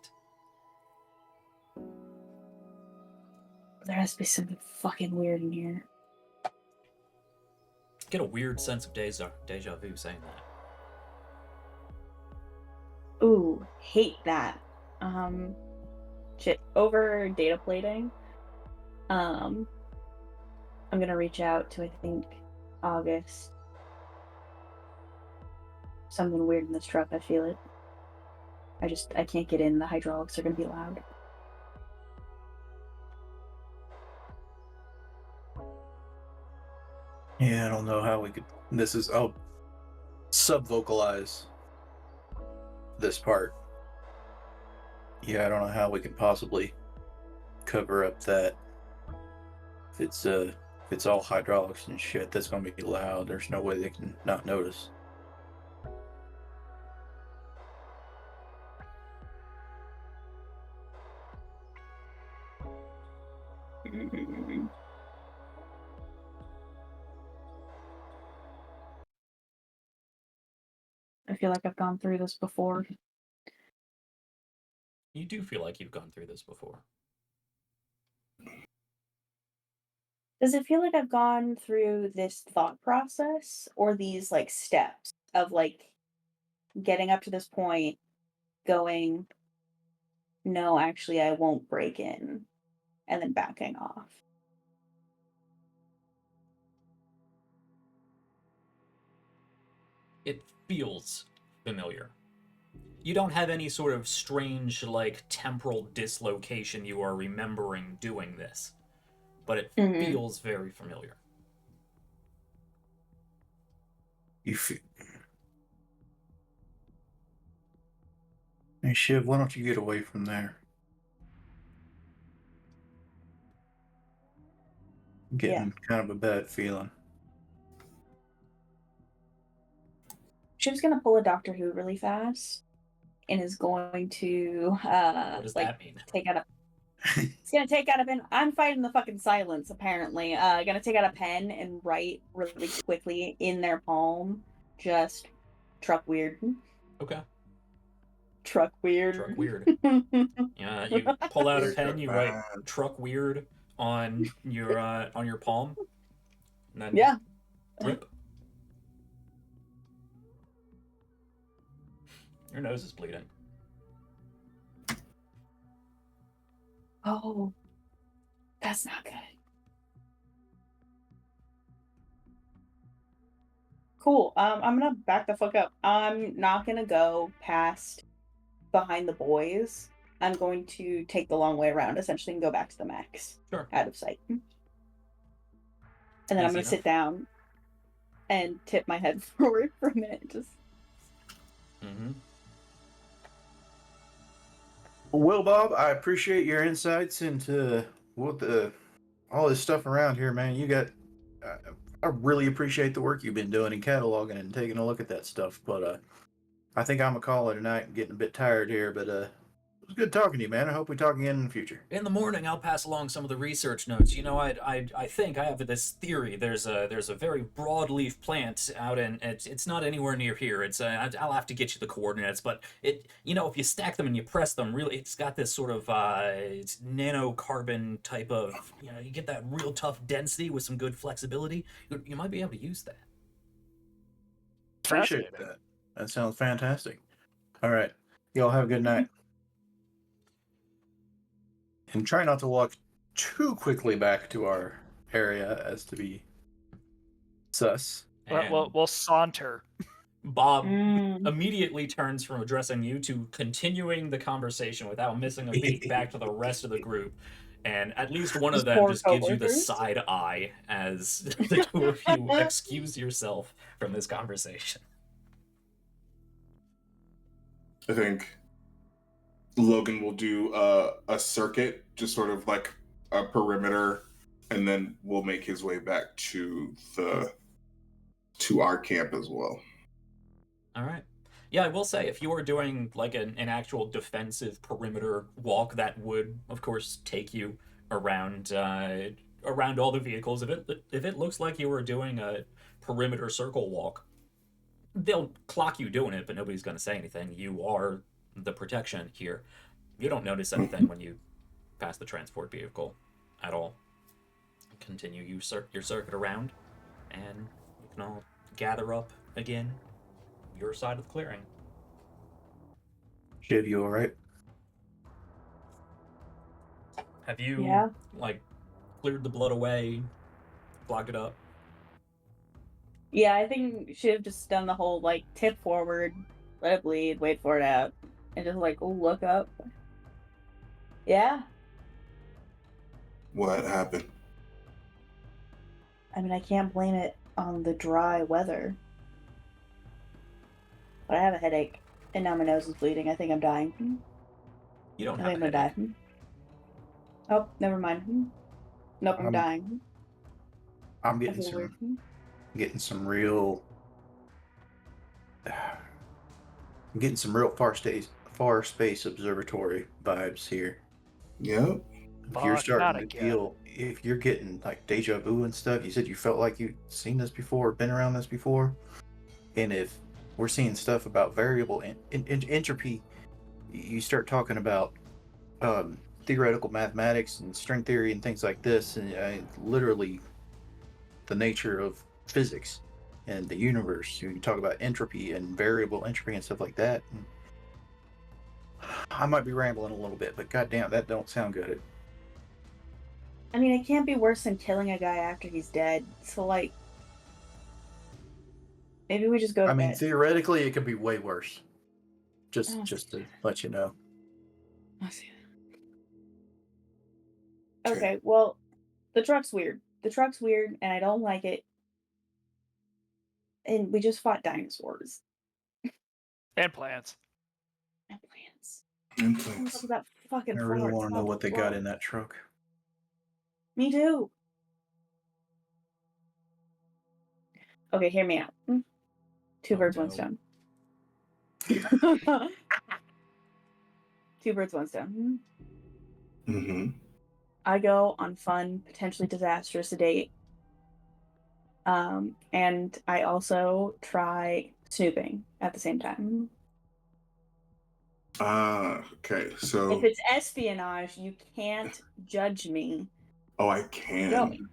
There has to be something fucking weird in here. Get a weird sense of deja vu saying that. Ooh, hate that. Shit. Over data plating. I'm gonna reach out to, I think, August. Something weird in this truck, I feel it. I can't get in. The hydraulics are gonna be loud. Yeah, I don't know how we could. I'll sub-vocalize this part. Yeah, I don't know how we could possibly cover up that. If it's all hydraulics and shit, that's gonna be loud. There's no way they can not notice. I feel like I've gone through this before. You do feel like you've gone through this before. Does it feel like I've gone through this thought process or these like steps of like getting up to this point, going, no, actually, I won't break in, and then backing off? It feels familiar. You don't have any sort of strange, like, temporal dislocation you are remembering doing this, but it feels very familiar. Hey, Shiv, why don't you get away from there? Getting kind of a bad feeling. Shiv's gonna pull a Doctor Who really fast and is going to What does that mean? take out a It's gonna take out a pen. I'm fighting the fucking silence, apparently. Gonna take out a pen and write really quickly in their palm. Just truck weird. Okay. Truck weird. Truck weird. You pull out a pen, you write truck weird on your palm. And then Yeah. rip. Your nose is bleeding. Oh. That's not good. Cool. I'm gonna back the fuck up. I'm not gonna go past behind the boys. I'm going to take the long way around, essentially, and go back to the mechs. Sure. Out of sight. And then I'm Easy gonna enough. sit down and tip my head forward for a minute. Just Mm-hmm. Well, Bob, I appreciate your insights into all this stuff around here, man. I really appreciate the work you've been doing in cataloging and taking a look at that stuff. But I think I'm gonna call it a night. I'm getting a bit tired here, but it was good talking to you, man. I hope we talk again in the future. In the morning, I'll pass along some of the research notes. You know, I think I have this theory. There's a very broadleaf plant out in it's not anywhere near here. It's I'll have to get you the coordinates, but if you stack them and you press them, really, it's got this sort of it's nanocarbon type of you get that real tough density with some good flexibility. You might be able to use that. Appreciate that. That sounds fantastic. All right, y'all have a good night. And try not to walk too quickly back to our area as to be sus. We'll saunter. Bob immediately turns from addressing you to continuing the conversation without missing a beat back to the rest of the group. And at least one of them just gives you the side eye as the two of you excuse yourself from this conversation. I think Logan will do a circuit, just sort of like a perimeter, and then will make his way back to our camp as well. All right. Yeah, I will say, if you were doing like an actual defensive perimeter walk, that would, of course, take you around all the vehicles. If it looks like you were doing a perimeter circle walk, they'll clock you doing it, but nobody's going to say anything. You are the protection here. You don't notice anything when you pass the transport vehicle at all. Continue your circuit around, and you can all gather up again your side of the clearing. Shiv, you all right? Have you cleared the blood away, clogged it up? Yeah, I think Shiv just done the whole tip forward, let it bleed, wait for it out, and just look up. Yeah. What happened? I mean, I can't blame it on the dry weather. But I have a headache, and now my nose is bleeding. I think I'm dying. You don't I have think a I'm gonna headache. die. Oh, never mind. Nope, I'm dying. I'm I feel weird. getting some real far space observatory vibes here. Yep. If you're Fuck, starting not to again. feel, if you're getting deja vu and stuff, you said you felt like you'd seen this before, been around this before, and if we're seeing stuff about variable entropy, you start talking about theoretical mathematics and string theory and things like this, and literally the nature of physics and the universe. You talk about entropy and variable entropy and stuff like that. And I might be rambling a little bit, but goddamn, that don't sound good. I mean, it can't be worse than killing a guy after he's dead. So, maybe we just go to bed. Theoretically, it could be way worse. Just to let you know. I see. Okay, well, the truck's weird. The truck's weird, and I don't like it. And we just fought dinosaurs. And plants. And plants. And What's plants. up with that fucking I really fart? want to know Stop what they the got fart. in that truck. Me too. Okay, hear me out. Two Oh, birds, no. one stone. Two birds, one stone. Mm-hmm. I go on fun, potentially disastrous date. And I also try snooping at the same time. Okay. If So, it's espionage, you can't judge me. oh, I Go. can.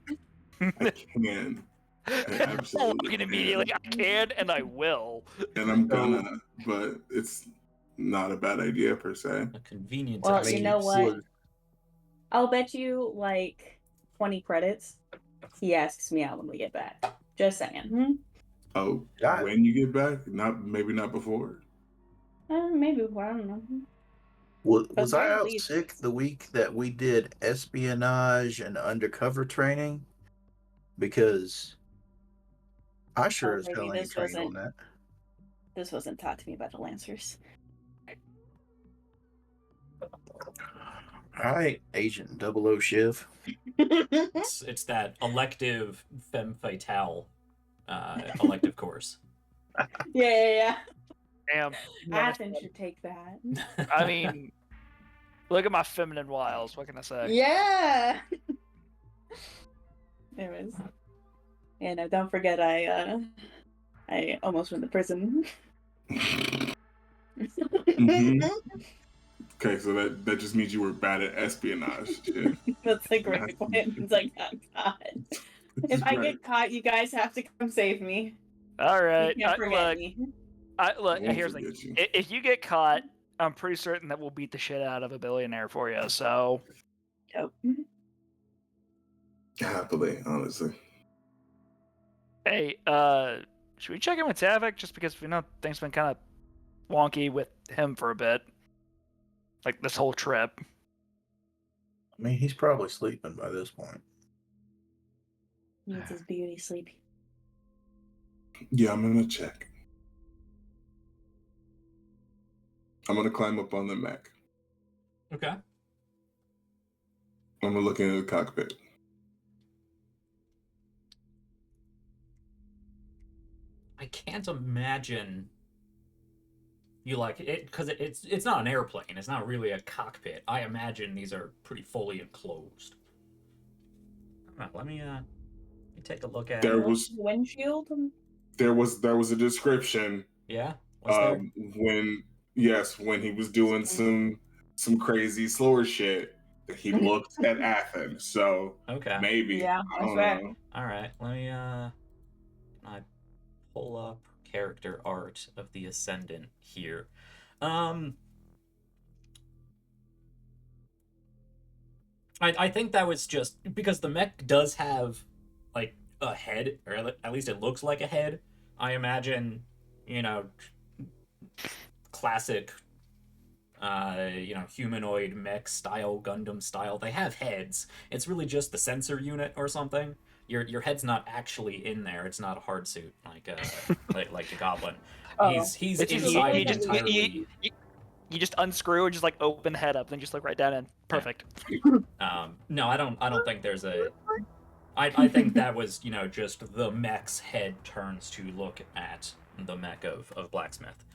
I can. I absolutely Logan immediately, can. I can and I will. And I'm So- gonna, but it's not a bad idea per se. A convenient Well, excuse. you know what? Would- I'll bet you like 20 credits. He asks me out when we get back. Just saying. Oh, God. when you get back? Maybe not before. Maybe before, I don't know. Was I trying to out leave. sick the week that we did espionage and undercover training? Because I sure Oh, as maybe hell ain't this trained on wasn't that. this wasn't taught to me by the Lancers. All right, Agent 00 Shiv. It's that elective femme fatale elective course. Yeah. Damn. Athens should take that. I mean, look at my feminine wiles. What can I say? Yeah. Anyways. Yeah, no, don't forget I almost went to prison. Mhm. Okay, so that just means you were bad at espionage. Shit. That's the great point. It's like, oh god. If I get caught, you guys have to come save me. All right. You can't forget Look, me. look. won't Here's the thing. forget you. If you get caught, I'm pretty certain that we'll beat the shit out of a billionaire for you. So, Oh. Happily, honestly. hey, should we check in with Tavik just because we know things been kind of wonky with him for a bit, like this whole trip. I mean, he's probably sleeping by this point. Needs his beauty sleep. Yeah, I'm gonna check. I'm gonna climb up on the mech. Okay. I'm gonna look into the cockpit. I can't imagine you like it because it's not an airplane. It's not really a cockpit. I imagine these are pretty fully enclosed. Let me take a look at. There was windshield. there was a description Yeah. What's there? when he was doing some crazy slower shit that he looked at Athens. So Okay. maybe Yeah, I that's don't fair. know. All right. Let me can I pull up character art of the Ascendant here. I think that was just because the mech does have like a head, or at least it looks like a head. I imagine, classic humanoid mech style, Gundam style. They have heads. It's really just the sensor unit or something. Your head's not actually in there. It's not a hard suit like like the Goblin. Oh. He's It's just inside you it entirely. you just unscrew and just like open the head up, then just look right down in. Perfect. No, I don't think there's a. I think that was just the mech's head turns to look at the mech of Blacksmith.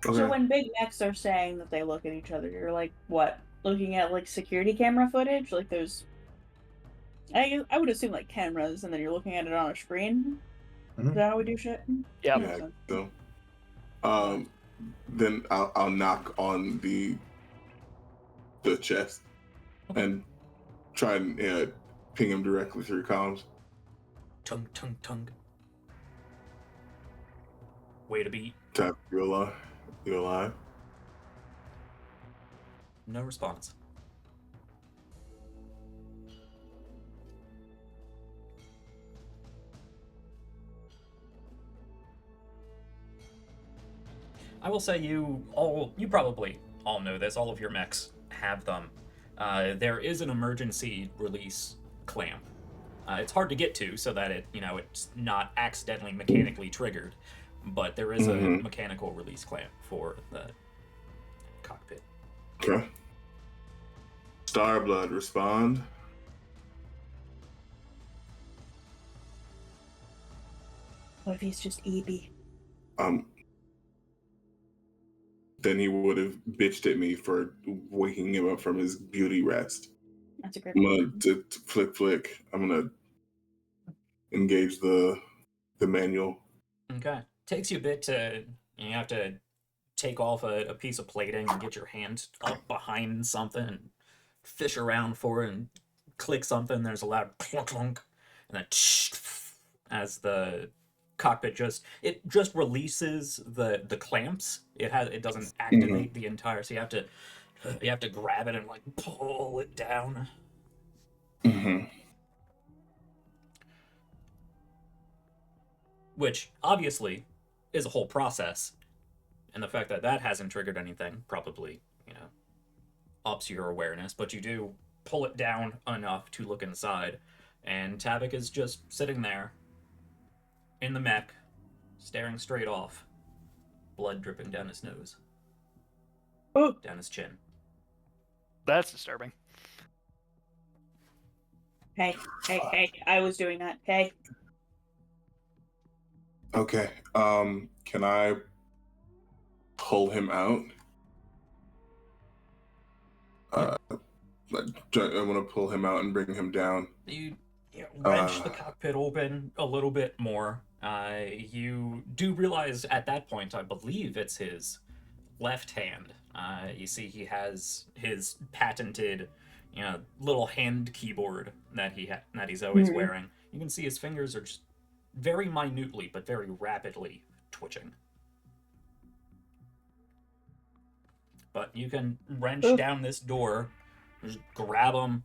Okay. So when big mechs are saying that they look at each other, you're like, what? Looking at like security camera footage? Like there's, I would assume like cameras, and then you're looking at it on a screen. Mhm. Is that how we do shit? Yeah. Yeah, so then I'll knock on the chest and try and ping him directly through comms. Tung. Way to beat. Tap, you alive? You alive? No response. I will say you probably all know this. All of your mechs have them. There is an emergency release clamp. It's hard to get to so that it's not accidentally mechanically triggered, but there is a mechanical release clamp for the cockpit. Okay. Starblood, respond. What if he's just EB? Then he would have bitched at me for waking him up from his beauty rest. That's a great I'm point. gonna flick. I'm gonna engage the manual. Okay. Takes you a bit to. You have to take off a piece of plating and get your hand up behind something and fish around for it and click something. There's a loud clunk clunk, and then as the cockpit just releases the clamps. It doesn't activate the entire. So you have to grab it and like pull it down. Mm-hmm. Which obviously is a whole process. And the fact that that hasn't triggered anything probably, ups your awareness. But you do pull it down enough to look inside. And Tavik is just sitting there in the mech, staring straight off, blood dripping down his nose, down his chin. That's disturbing. Hey, I was doing that. Hey. Okay. Can I pull him out? I want to pull him out and bring him down. You wrench the cockpit open a little bit more. You do realize at that point, I believe it's his left hand. You see he has his patented, little hand keyboard that he's always wearing. You can see his fingers are just very minutely but very rapidly twitching. But you can wrench down this door, just grab him,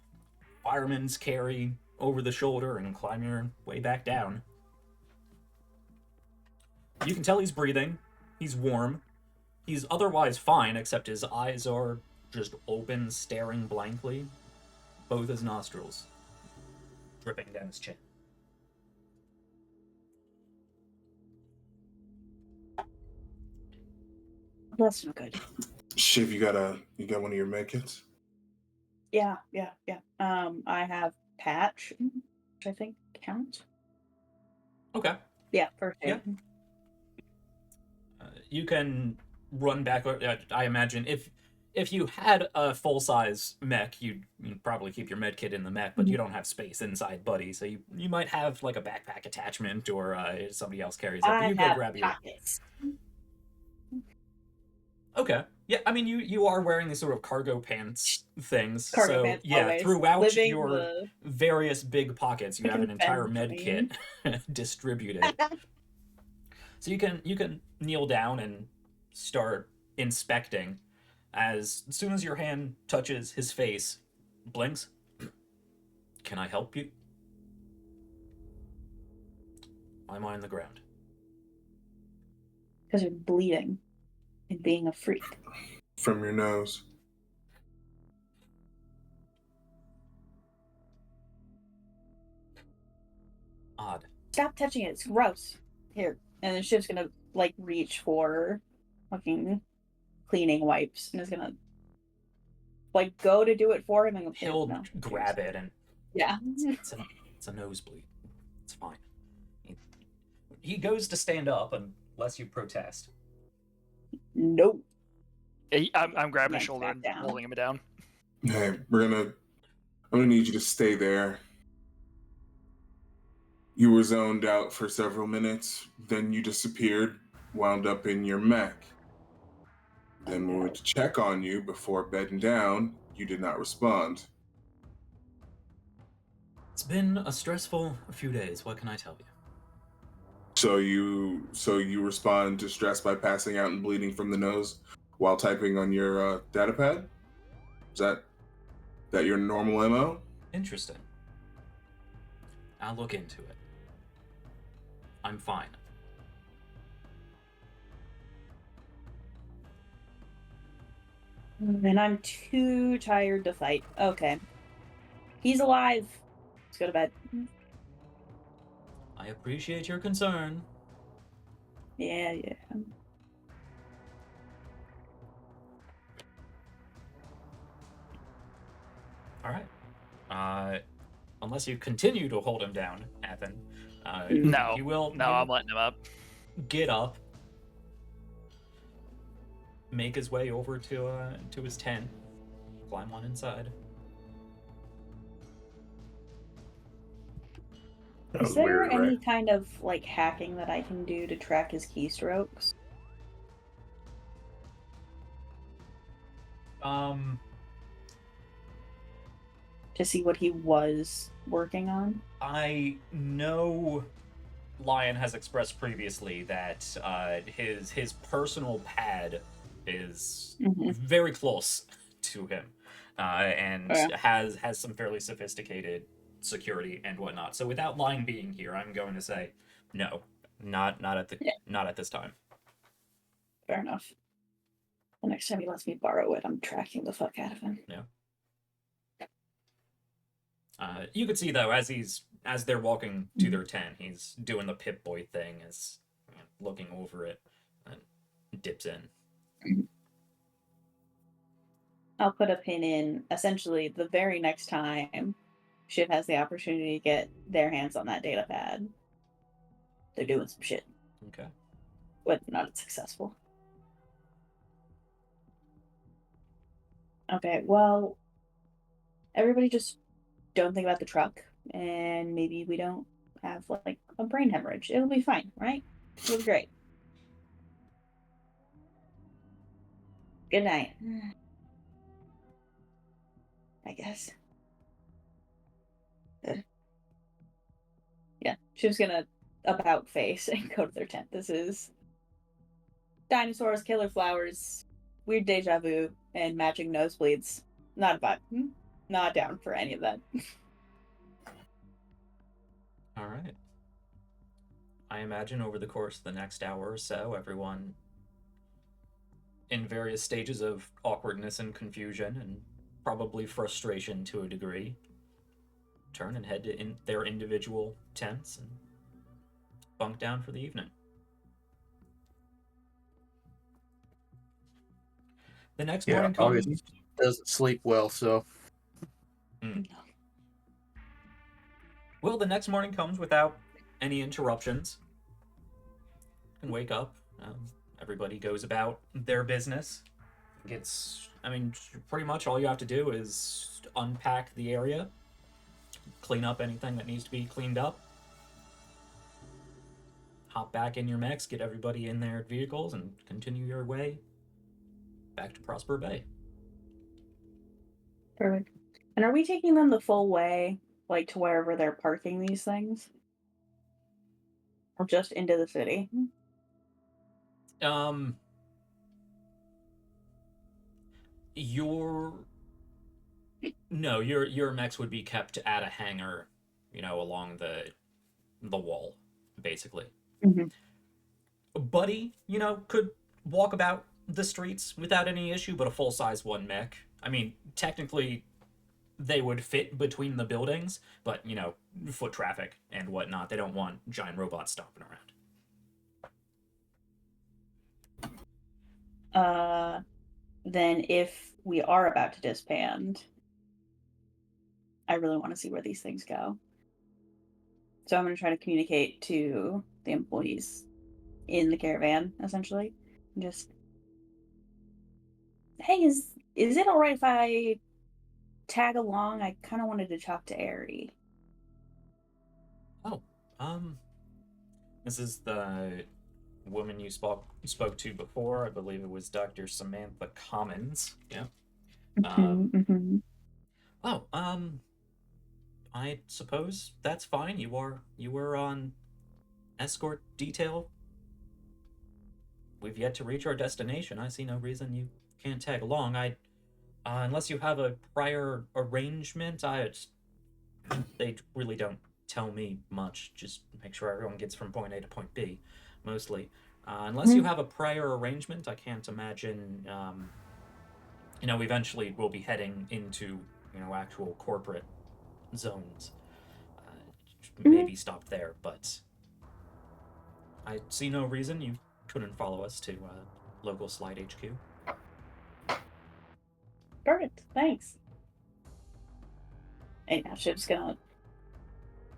fireman's carry over the shoulder, and climb your way back down. You can tell he's breathing. He's warm. He's otherwise fine, except his eyes are just open, staring blankly. Both his nostrils dripping down his chin. That's not good. Shiv, you got one of your med kits? Yeah. I have patch, which I think counts. Okay. Yeah, first aid. Yeah. You can run back. I imagine if you had a full-size mech, you'd probably keep your med kit in the mech, but you don't have space inside Buddy, so you might have like a backpack attachment, or somebody else carries it. But you go grab your pockets. Okay. Yeah, I mean, you are wearing these sort of cargo pants things. Cargo so, pants, yeah, always. throughout Living your the... various big pockets, you I have an can entire fend med between. kit distributed. So you can kneel down and start inspecting. As soon as your hand touches his face, blinks. Can I help you? Why am I on the ground? Because you're bleeding and being a freak. From your nose. Odd. Stop touching it. It's gross. Here. And then Shiv's gonna, like, reach for fucking cleaning wipes and is gonna, like, go to do it for him and He'll no. grab it and Yeah. it's a nosebleed. It's fine. He goes to stand up unless you protest. Nope. I'm grabbing his Yanks shoulder back and down. holding him down. Hey, I'm gonna need you to stay there. You were zoned out for several minutes, then you disappeared, wound up in your mech. Then we went to check on you before bedding down. You did not respond. It's been a stressful few days. What can I tell you? So you respond to stress by passing out and bleeding from the nose while typing on your data pad? Is that your normal MO? Interesting. I'll look into it. I'm fine. And I'm too tired to fight. Okay. He's alive. Let's go to bed. I appreciate your concern. Yeah. All right. Unless you continue to hold him down, Athen, No, You will. no, I'm letting him up. Get up. Make his way over to his tent. Climb on inside. That Is was there weird, any right? kind of like hacking that I can do to track his keystrokes? To see what he was working on? I know Lion has expressed previously that his personal pad is Mhm. very close to him, and Yeah. has some fairly sophisticated security and whatnot. So without Lion being here, I'm going to say no, not Yeah. not at this time. Fair enough. The next time he lets me borrow it, I'm tracking the fuck out of him. You could see though, as they're walking to their tent, he's doing the Pip Boy thing, is looking over it and dips in. I'll put a pin in essentially the very next time Shiv has the opportunity to get their hands on that data pad. They're doing some shit, Okay. but not successful. Okay, well, everybody just don't think about the truck, and maybe we don't have like a brain hemorrhage. It'll be fine, right? It'll be great. Good night. I guess. Yeah, she was gonna about face and go to their tent. This is dinosaurs, killer flowers, weird deja vu, and matching nosebleeds. Not a vibe. Not down for any of that. All right. I imagine over the course of the next hour or so, everyone in various stages of awkwardness and confusion and probably frustration to a degree turn and head to their individual tents and bunk down for the evening. The next Yeah, morning comes. August doesn't sleep well, so Well, the next morning comes without any interruptions. You can wake up. Everybody goes about their business. Pretty much all you have to do is unpack the area, clean up anything that needs to be cleaned up, hop back in your mechs, get everybody in their vehicles, and continue your way back to Prosper Bay. Perfect. And are we taking them the full way, like to wherever they're parking these things? Or just into the city? Your mechs would be kept at a hangar, along the wall, basically. Mhm. Buddy, could walk about the streets without any issue, but a full-size one mech. I mean, technically, they would fit between the buildings, but, foot traffic and whatnot. They don't want giant robots stomping around. Then if we are about to disband, I really want to see where these things go. So I'm going to try to communicate to the employees in the caravan, essentially. Just, hey, is it all right if I tag along? I kind of wanted to talk to Ari. Oh, this is the woman you spoke to before. I believe it was Dr. Samantha Commons. Yeah. Oh, I suppose that's fine. You were on escort detail. We've yet to reach our destination. I see no reason you can't tag along. Unless you have a prior arrangement, they really don't tell me much. Just make sure everyone gets from point A to point B, mostly. Unless you have a prior arrangement, I can't imagine. Eventually we'll be heading into actual corporate zones. Maybe stop there, but I see no reason you couldn't follow us to local Slide HQ. Perfect, thanks. And now Shiv's gonna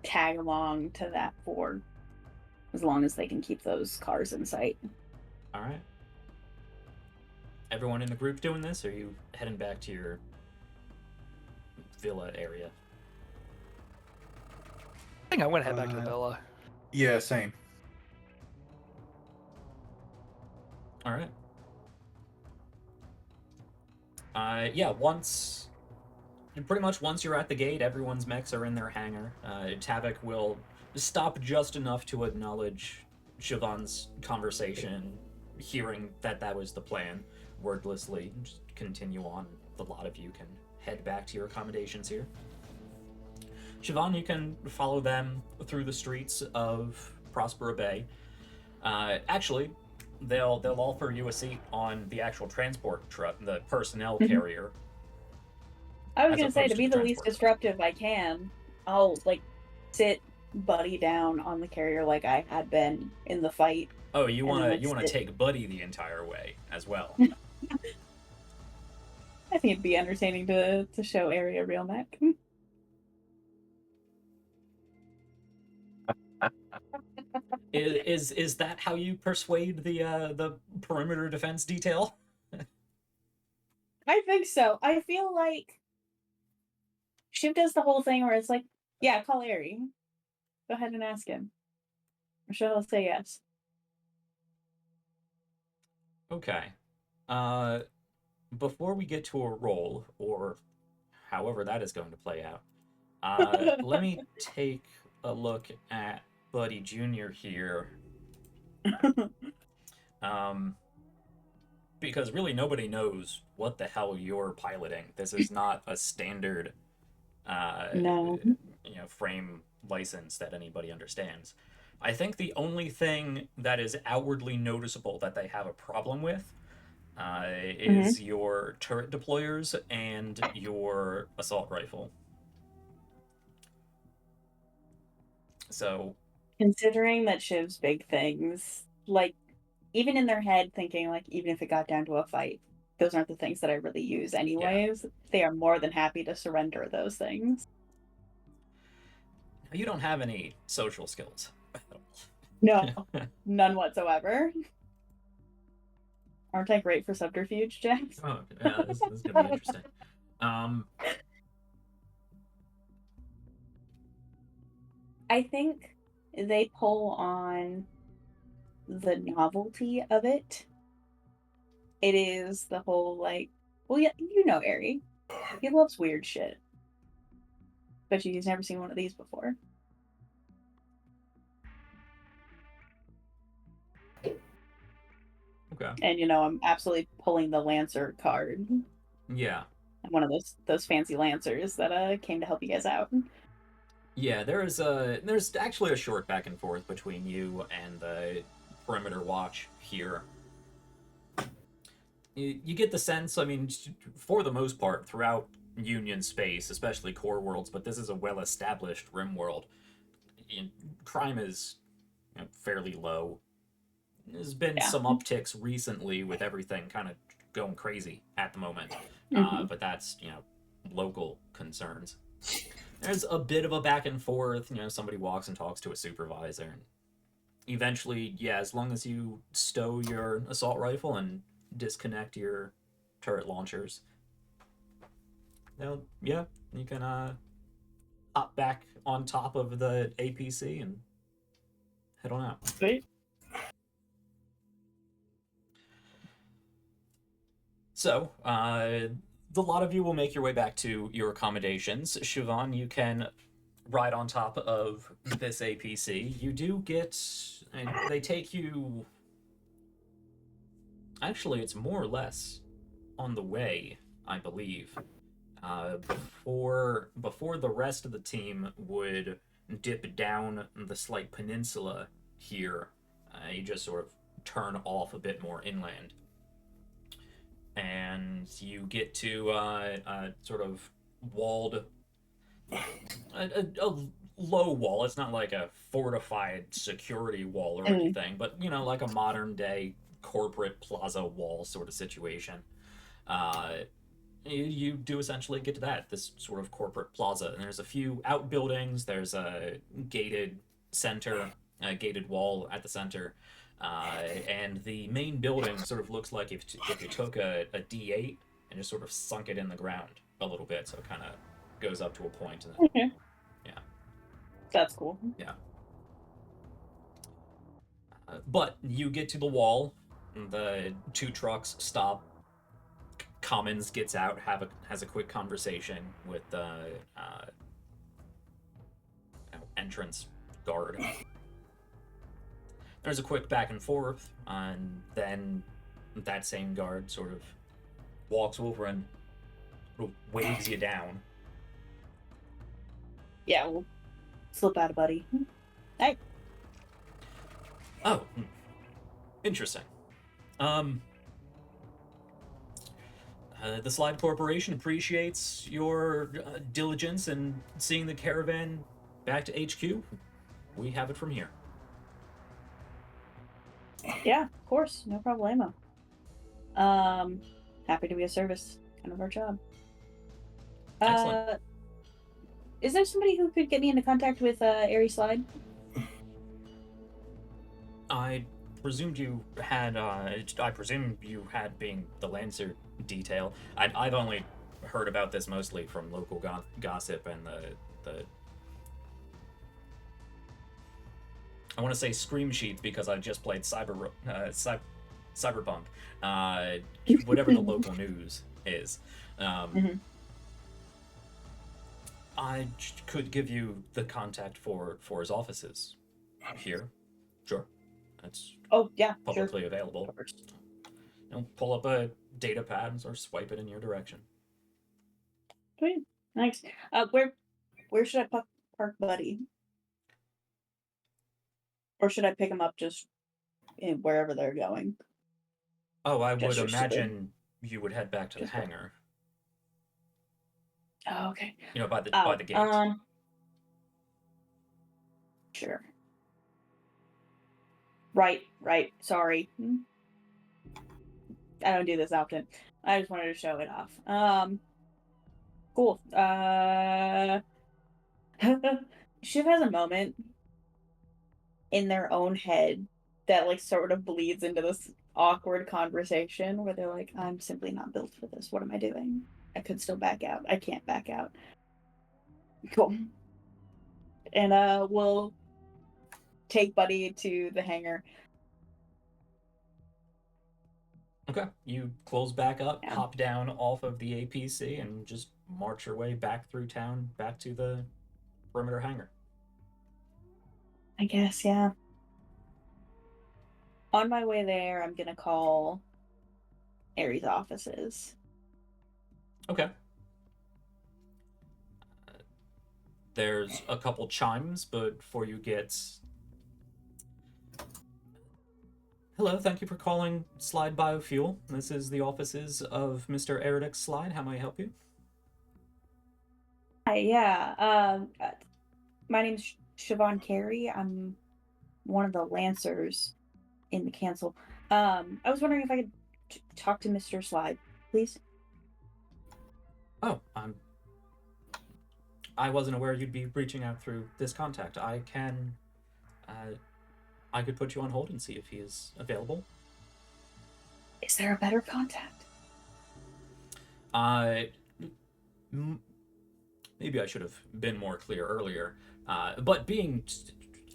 tag along to that for as long as they can keep those cars in sight. All right. Everyone in the group doing this, or are you heading back to your villa area? I think I'm gonna head back to the villa. Yeah, same. All right. Yeah, pretty much once you're at the gate, everyone's mechs are in their hangar. Tavik will stop just enough to acknowledge Siobhan's conversation, hearing that was the plan, wordlessly. Just continue on. The lot of you can head back to your accommodations here. Siobhan, you can follow them through the streets of Prospera Bay. Actually, they'll offer you a seat on the actual transport truck, the personnel carrier. I was as gonna say, opposed to be the the least transport. disruptive I can, I'll like sit Buddy down on the carrier like I had been in the fight. Oh, you And then wanna let's take Buddy the entire way as well. I think it'd be entertaining to show Area real mech. Is that how you persuade the perimeter defense detail? I think so. I feel like Shiv does the whole thing where it's like, yeah, call Ari. Go ahead and ask him. I'm sure he'll say yes. Okay. Before we get to a roll, or however that is going to play out, let me take a look at Buddy Jr. here. Because really nobody knows what the hell you're piloting. This is not a standard No. frame license that anybody understands. I think the only thing that is outwardly noticeable that they have a problem with is your turret deployers and your assault rifle. So, Considering that Shiv's big things, like, even in their head thinking, like, even if it got down to a fight, those aren't the things that I really use anyways. They are more than happy to surrender those things. you don't have any social skills. No, none whatsoever. Aren't I great for subterfuge, Jax? Oh, yeah, this is gonna be interesting. I think they pull on the novelty of it. It is the whole, like, well, yeah, you know Ari. He loves weird shit. But he's never seen one of these before. Okay. And I'm absolutely pulling the Lancer card. Yeah. I'm one of those fancy Lancers that came to help you guys out. Yeah, there's actually a short back and forth between you and the perimeter watch here. You get the sense, I mean, for the most part, throughout Union space, especially core worlds, but this is a well-established Rim world. Crime is fairly low. There's been some upticks recently with everything kind of going crazy at the moment, but that's local concerns. There's a bit of a back and forth. Somebody walks and talks to a supervisor, and eventually, yeah, as long as you stow your assault rifle and disconnect your turret launchers, yeah, you can hop back on top of the APC and head on out. Sweet. So, the lot of you will make your way back to your accommodations. Siobhan, you can ride on top of this APC. You do get... And they take you... Actually, it's more or less on the way, I believe. Before the rest of the team would dip down the slight peninsula here, you just sort of turn off a bit more inland. And you get to a sort of walled, a low wall. It's not like a fortified security wall or anything, but like a modern day corporate plaza wall sort of situation. you do essentially get to this sort of corporate plaza, and there's a few outbuildings. There's a gated center, a gated wall at the center, and the main building sort of looks like if you took a D8 and just sort of sunk it in the ground a little bit, so it kind of goes up to a point. And then, Okay. Yeah. That's cool. Yeah. But you get to the wall, the two trucks stop. Commons gets out, has a quick conversation with the entrance guard. There's a quick back and forth, and then that same guard sort of walks over and sort of waves you down. Yeah, we'll slip out, buddy. Hey. Oh, interesting. The Slide Corporation appreciates your diligence in seeing the caravan back to HQ. We have it from here. Yeah, of course, no problemo. Happy to be of service. Kind of our job. Excellent. Is there somebody who could get me into contact with Airy Slide? I presumed you had. I presume you had being the Lancer detail. I've only heard about this mostly from local gossip and the. I want to say scream sheets because I just played Cyberpunk. Whatever the local news is. I could give you the contact for his offices here. Sure. That's publicly available. Pull up a data pad and sort of swipe it in your direction. Sweet. Nice. Where should I park Buddy? Or should I pick him up just in wherever they're going? Oh, I would imagine you would head back to the hangar. Oh, okay. By the gate. Sure. Right. Sorry. I don't do this often. I just wanted to show it off. Cool. Shiv has a moment in their own head that like sort of bleeds into this awkward conversation where they're like, I'm simply not built for this. What am I doing? I could still back out. I can't back out. Cool. And we'll take Buddy to the hangar. Okay. You close back up, hop down off of the APC, and just march your way back through town, back to the perimeter hangar. I guess, yeah. On my way there, I'm gonna call Aries' offices. Okay. There's a couple chimes, but before you get... Hello, thank you for calling Slide Biofuel. This is the offices of Mr. Eredic Slide. How may I help you? Hi, yeah. My name's Siobhan Carey. I'm one of the Lancers in the council. I was wondering if I could talk to Mr. Slide, please. Oh, I wasn't aware you'd be reaching out through this contact. I could put you on hold and see if he is available. Is there a better contact? Maybe I should have been more clear earlier. But being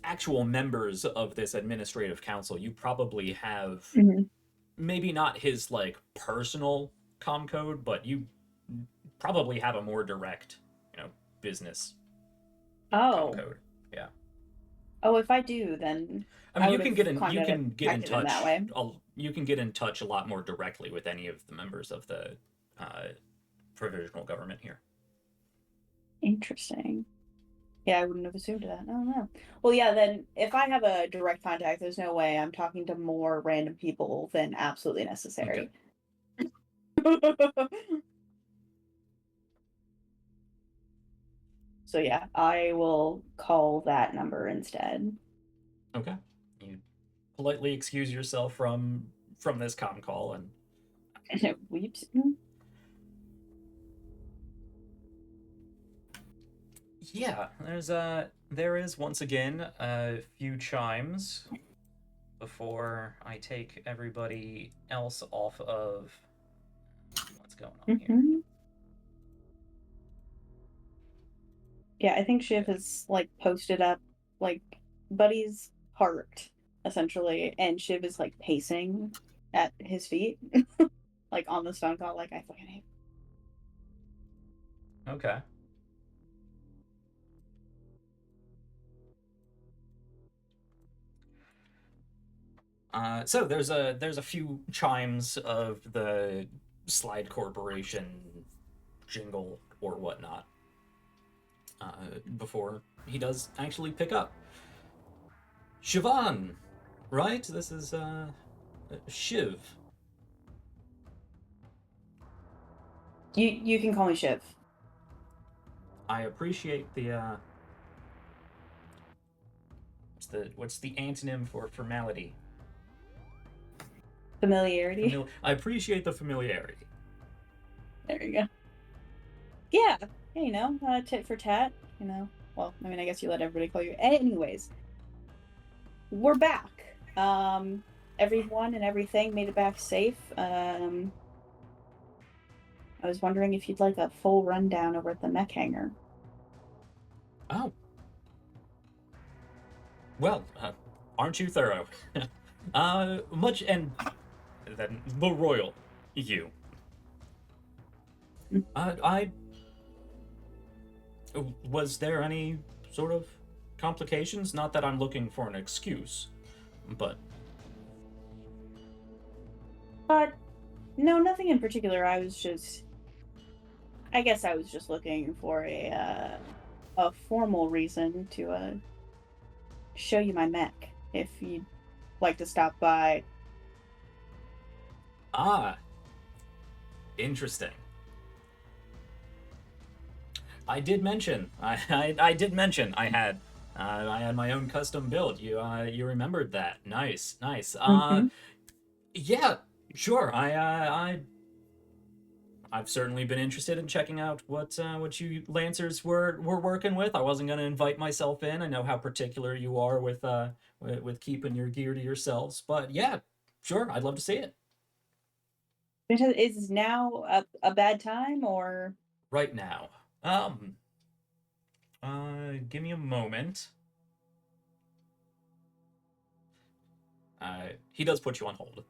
actual members of this administrative council, you probably have maybe not his like personal comm code, but you probably have a more direct, business comm code. Yeah. Oh, if I do, then I mean, you can get in touch that way. You can get in touch a lot more directly with any of the members of the provisional government here. Interesting. Yeah, I wouldn't have assumed that. I don't know. Well, yeah, then if I have a direct contact, there's no way I'm talking to more random people than absolutely necessary. Okay. So yeah, I will call that number instead. Okay. You politely excuse yourself from this comm call and Weeps. Yeah, there is once again a few chimes before I take everybody else off of what's going on here. Mm-hmm. Yeah, I think Shiv has like posted up like Buddy's parked essentially, and Shiv is like pacing at his feet, like on this phone call. Like I fucking hate. Okay. So there's a few chimes of the Slide Corporation jingle or whatnot before he does actually pick up. Siobhan, right? This is Shiv. You can call me Shiv. I appreciate the what's the antonym for formality? Familiarity. I appreciate the familiarity. There you go. Yeah, you know, tit for tat. You know, well, I mean, I guess you let everybody call you. Anyways, we're back. Everyone and everything made it back safe. I was wondering if you'd like a full rundown over at the mech hangar. Oh. Well, aren't you thorough? Much and then the royal you. Was there any sort of complications? Not that I'm looking for an excuse, but No, nothing in particular. I guess I was just looking for a formal reason to show you my mech. If you'd like to stop by. Interesting. I did mention I did mention I had my own custom build. You remembered that. Nice. Mm-hmm. Yeah, sure. I've certainly been interested in checking out what you Lancers were working with. I wasn't gonna invite myself in. I know how particular you are with keeping your gear to yourselves, but yeah, sure. I'd love to see it. Is now a bad time or? Right now. Give me a moment. He does put you on hold.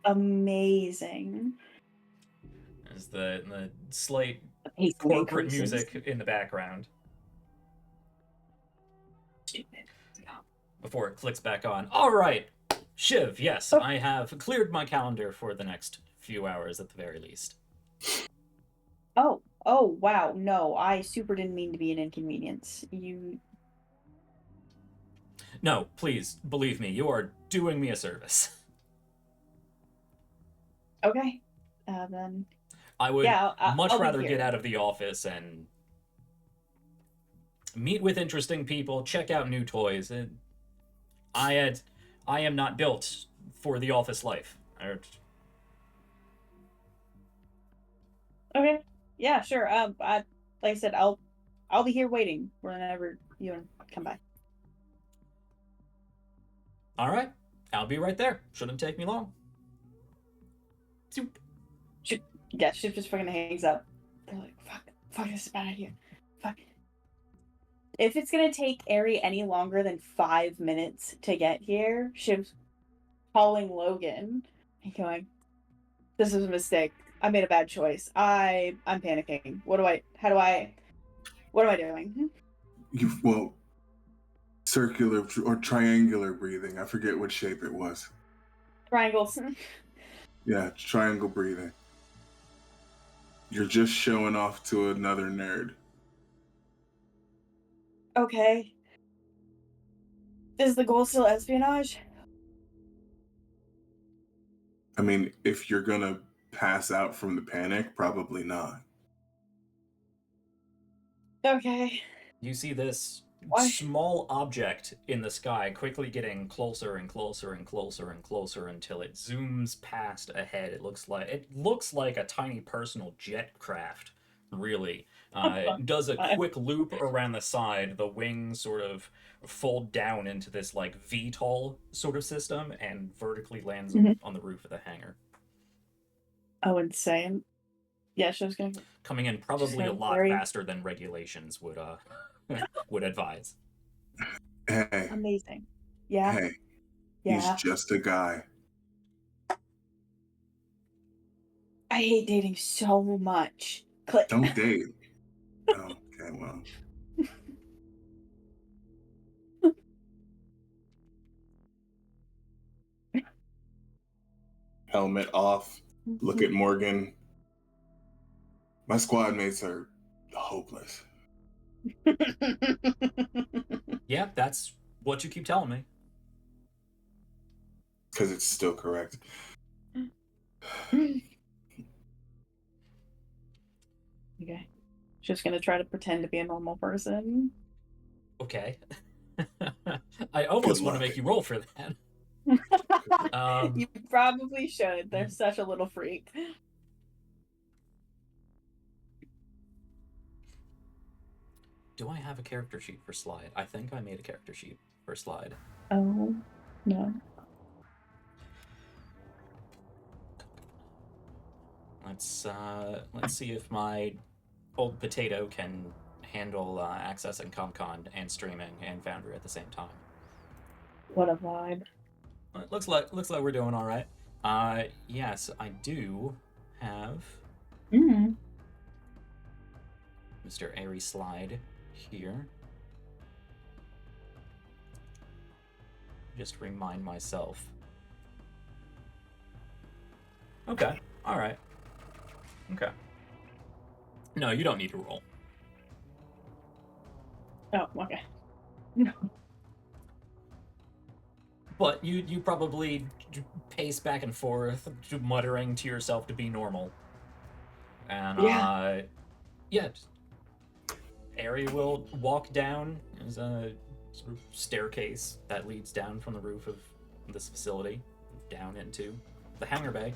Amazing. There's the slight The corporate increases. music in the background Stupid. before it clicks back on. All right, Shiv, yes, I have cleared my calendar for the next few hours at the very least. Oh, wow. No, I super didn't mean to be an inconvenience. No, please, believe me, you are doing me a service. Okay. Then. I would much I'll rather be get here. out of the office and meet with interesting people, check out new toys. I am not built for the office life. Okay. Yeah, sure. Like I said, I'll be here waiting whenever you come by. All right, I'll be right there. Shouldn't take me long. Zoop. Yeah, Shiv just fucking hangs up. They're like, fuck, this is a bad idea. Fuck. If it's gonna take Ari any longer than 5 minutes to get here, Shiv's calling Logan and going, "This is a mistake. I made a bad choice. I'm panicking. What am I doing?" Well, circular or triangular breathing. I forget what shape it was. Triangles. Yeah, triangle breathing. You're just showing off to another nerd. Okay. Is the goal still espionage? I mean, if you're gonna pass out from the panic, probably not. Okay. You see this Why? small object in the sky quickly getting closer and closer and closer and closer until it zooms past ahead. It looks like a tiny personal jet craft, really. Does a quick loop around the side. The wings sort of fold down into this like VTOL sort of system and vertically lands on the roof of the hangar. Oh, insane. Yeah, she was gonna. Coming in probably a lot faster than regulations would would advise. Hey. Amazing. Yeah. Hey. Yeah. He's just a guy. I hate dating so much. Click. Don't date. Oh, okay, well. Helmet off. Look at Morgan. My squad mates are hopeless. Yeah, that's what you keep telling me. Because it's still correct. Okay. Just gonna try to pretend to be a normal person. Okay. I almost want to make you roll for that. You probably should. They're such a little freak. Do I have a character sheet for Slide? I think I made a character sheet for Slide. Oh, no. Let's see if my old potato can handle accessing ComCon and streaming and Foundry at the same time. What a vibe. Looks like we're doing all right. Yes, I do have Mr. Airy Slide here. Just remind myself. Okay. All right. Okay. No, you don't need to roll. Oh, okay. But you probably pace back and forth, muttering to yourself to be normal. And yeah, Ari will walk down. There's a sort of staircase that leads down from the roof of this facility down into the hangar bay.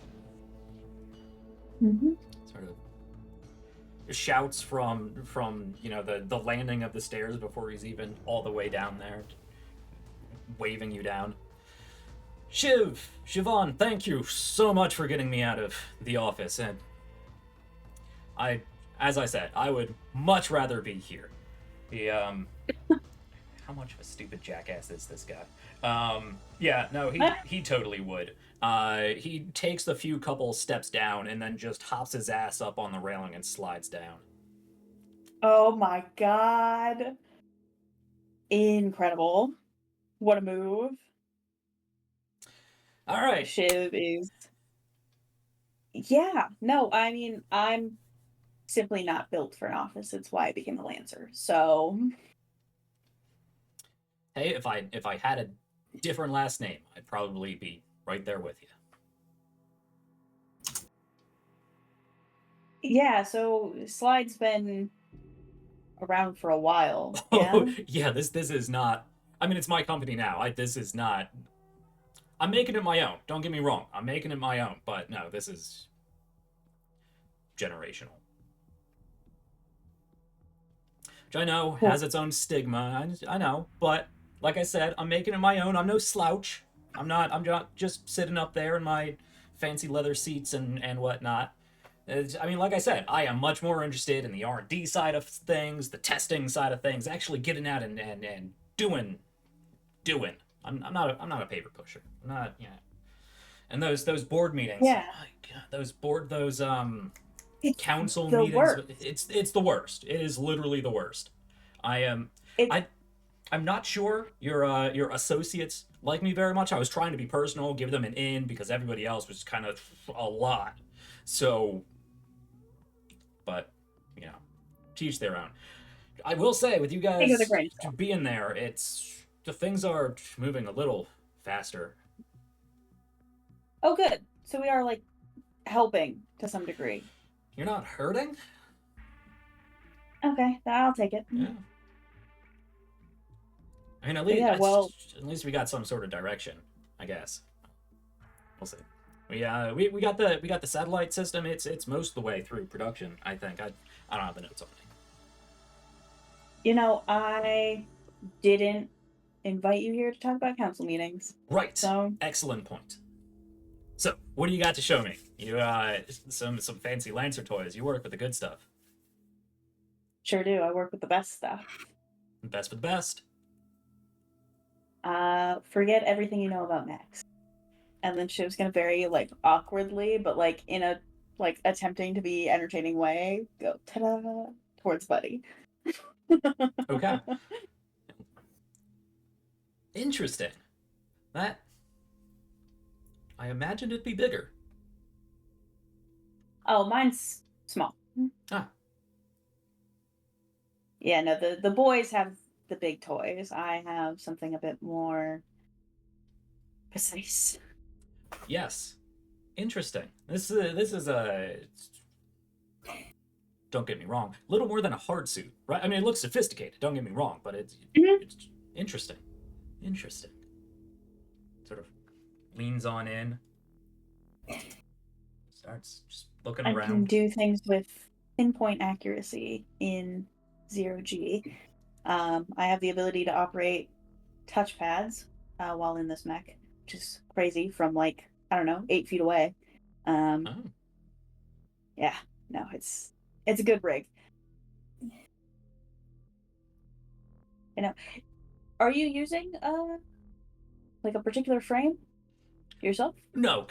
Sort of shouts from the landing of the stairs before he's even all the way down there, waving you down. Siobhan, thank you so much for getting me out of the office, and as I said, I would much rather be here. How much of a stupid jackass is this guy? Yeah, no, he totally would. He takes the few couple steps down and then just hops his ass up on the railing and slides down. Oh my god. Incredible. What a move. All right. Shiv is... Yeah, no, I mean, I'm simply not built for an office. It's why I became a Lancer, so... Hey, if I had a different last name, I'd probably be right there with you. Yeah, so Slide's been around for a while. Oh, Yeah? yeah, this is not... I mean, it's my company now. This is not... I'm making it my own. Don't get me wrong. I'm making it my own. But no, this is generational. Which I know has its own stigma. I know. But like I said, I'm making it my own. I'm no slouch. I'm not just sitting up there in my fancy leather seats and whatnot. I mean, like I said, I am much more interested in the R&D side of things, the testing side of things, actually getting out and doing. I'm not a paper pusher. I'm not, yeah. And those board meetings. Yeah. Oh my God, those council the meetings. worst. It's the worst. It is literally the worst. I'm not sure your associates like me very much. I was trying to be personal, give them an in because everybody else was kind of a lot. So, but you know, teach their own. I will say with you guys being there, the things are moving a little faster. Oh, good. So we are, like, helping to some degree. You're not hurting? Okay, I'll take it. Yeah. I mean, at least we got some sort of direction, I guess. We'll see. We got the satellite system. It's most of the way through production, I think. I don't have the notes on I didn't invite you here to talk about council meetings. Right. So Excellent point. So, what do you got to show me? You some fancy Lancer toys. You work with the good stuff. sure do. I work with the best stuff. Best with the best. Forget everything you know about Max. And then she was gonna very awkwardly, but in a attempting to be entertaining way, go ta-da towards Buddy. Okay. Interesting. That I imagined it'd be bigger. Oh, mine's small. Ah. Yeah, no, the boys have the big toys. I have something a bit more precise. Yes. Interesting. This is a don't get me wrong, a little more than a hard suit, right? I mean, it looks sophisticated. Don't get me wrong, but it's interesting. Interesting. Sort of leans on in. Starts just looking I around. can do things with pinpoint accuracy in 0G. I have the ability to operate touchpads while in this mech, which is crazy from 8 feet away. Oh. Yeah, no, it's a good rig. Are you using a particular frame yourself? No,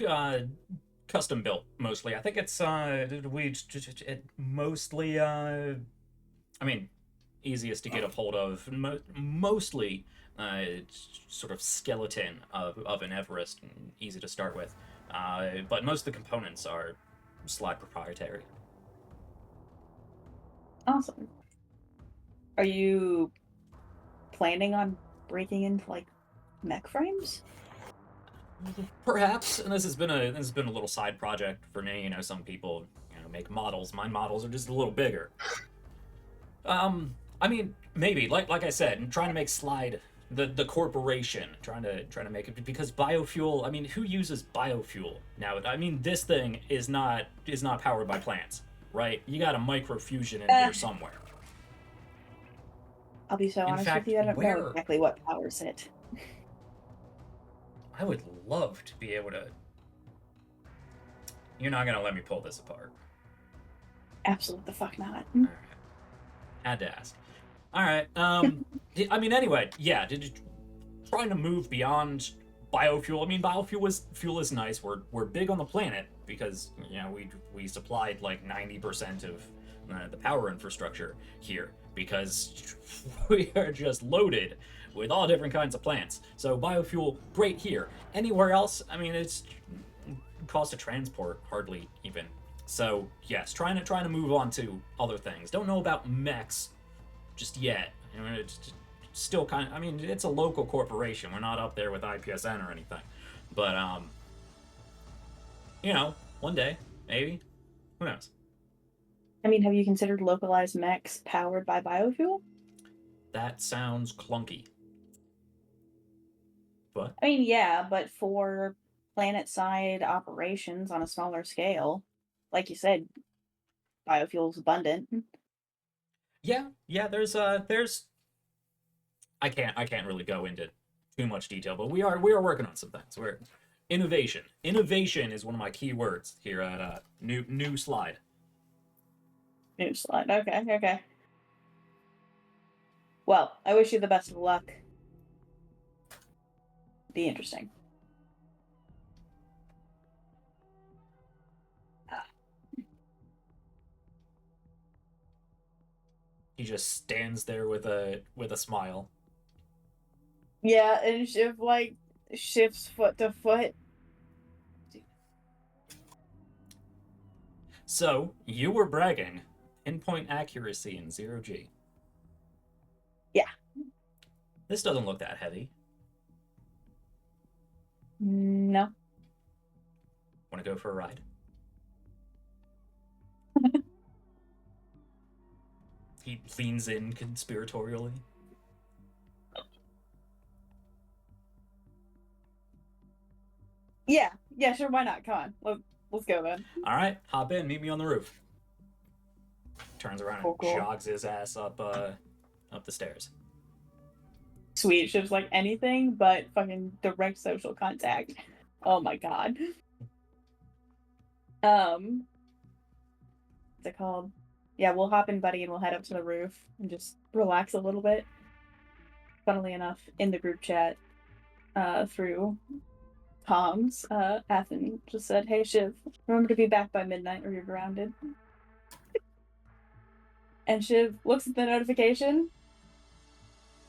custom built mostly. I think it's mostly I mean, easiest to get a hold of. Mostly sort of skeleton of an Everest, and easy to start with. But most of the components are slide proprietary. Awesome. Are you planning on breaking into mech frames? Perhaps, and this has been a little side project for me. Some people make models. My models are just a little bigger. I mean, maybe like I said, I'm trying to make slide the corporation, trying to make it, because biofuel. I mean, who uses biofuel now? I mean, this thing is not powered by plants, right? You got a microfusion in here somewhere. I'll be so honest fact, with you, I don't know exactly what powers it. I would love to be able to. You're not gonna let me pull this apart. Absolutely the fuck not. All right. Had to ask. All right. I mean, anyway, yeah. Did you trying to move beyond biofuel? I mean, fuel is nice. We're big on the planet because we supplied 90% of the power infrastructure here because we are just loaded with all different kinds of plants. So biofuel, great here. Anywhere else, I mean, it's cost of transport hardly even. So yes, trying to move on to other things. Don't know about mechs just yet. It's still kind of. I mean, it's a local corporation. We're not up there with IPSN or anything. But one day maybe. Who knows? I mean, have you considered localized mechs powered by biofuel? That sounds clunky. What? I mean, yeah, but for planet-side operations on a smaller scale, like you said, biofuel's abundant. Yeah. There's I can't really go into too much detail, but we are working on some things. We're innovation. Innovation is one of my key words here at new slide. New slide. Okay. Well, I wish you the best of luck. Be interesting. He just stands there with a smile. Yeah, and shifts foot to foot. So you were bragging pinpoint accuracy in 0G. Yeah. This doesn't look that heavy. No. Want to go for a ride? He leans in conspiratorially. Yeah, sure, why not? Come on. Let's go then. All right, hop in, meet me on the roof. Turns around and Cool. jogs his ass up up the stairs. Sweet. Shiv's like anything but fucking direct social contact. Oh my god. What's it called? Yeah, we'll hop in, buddy, and we'll head up to the roof and just relax a little bit. Funnily enough, in the group chat, through comms, Athen just said, "Hey Shiv, remember to be back by midnight or you're grounded." And Shiv looks at the notification,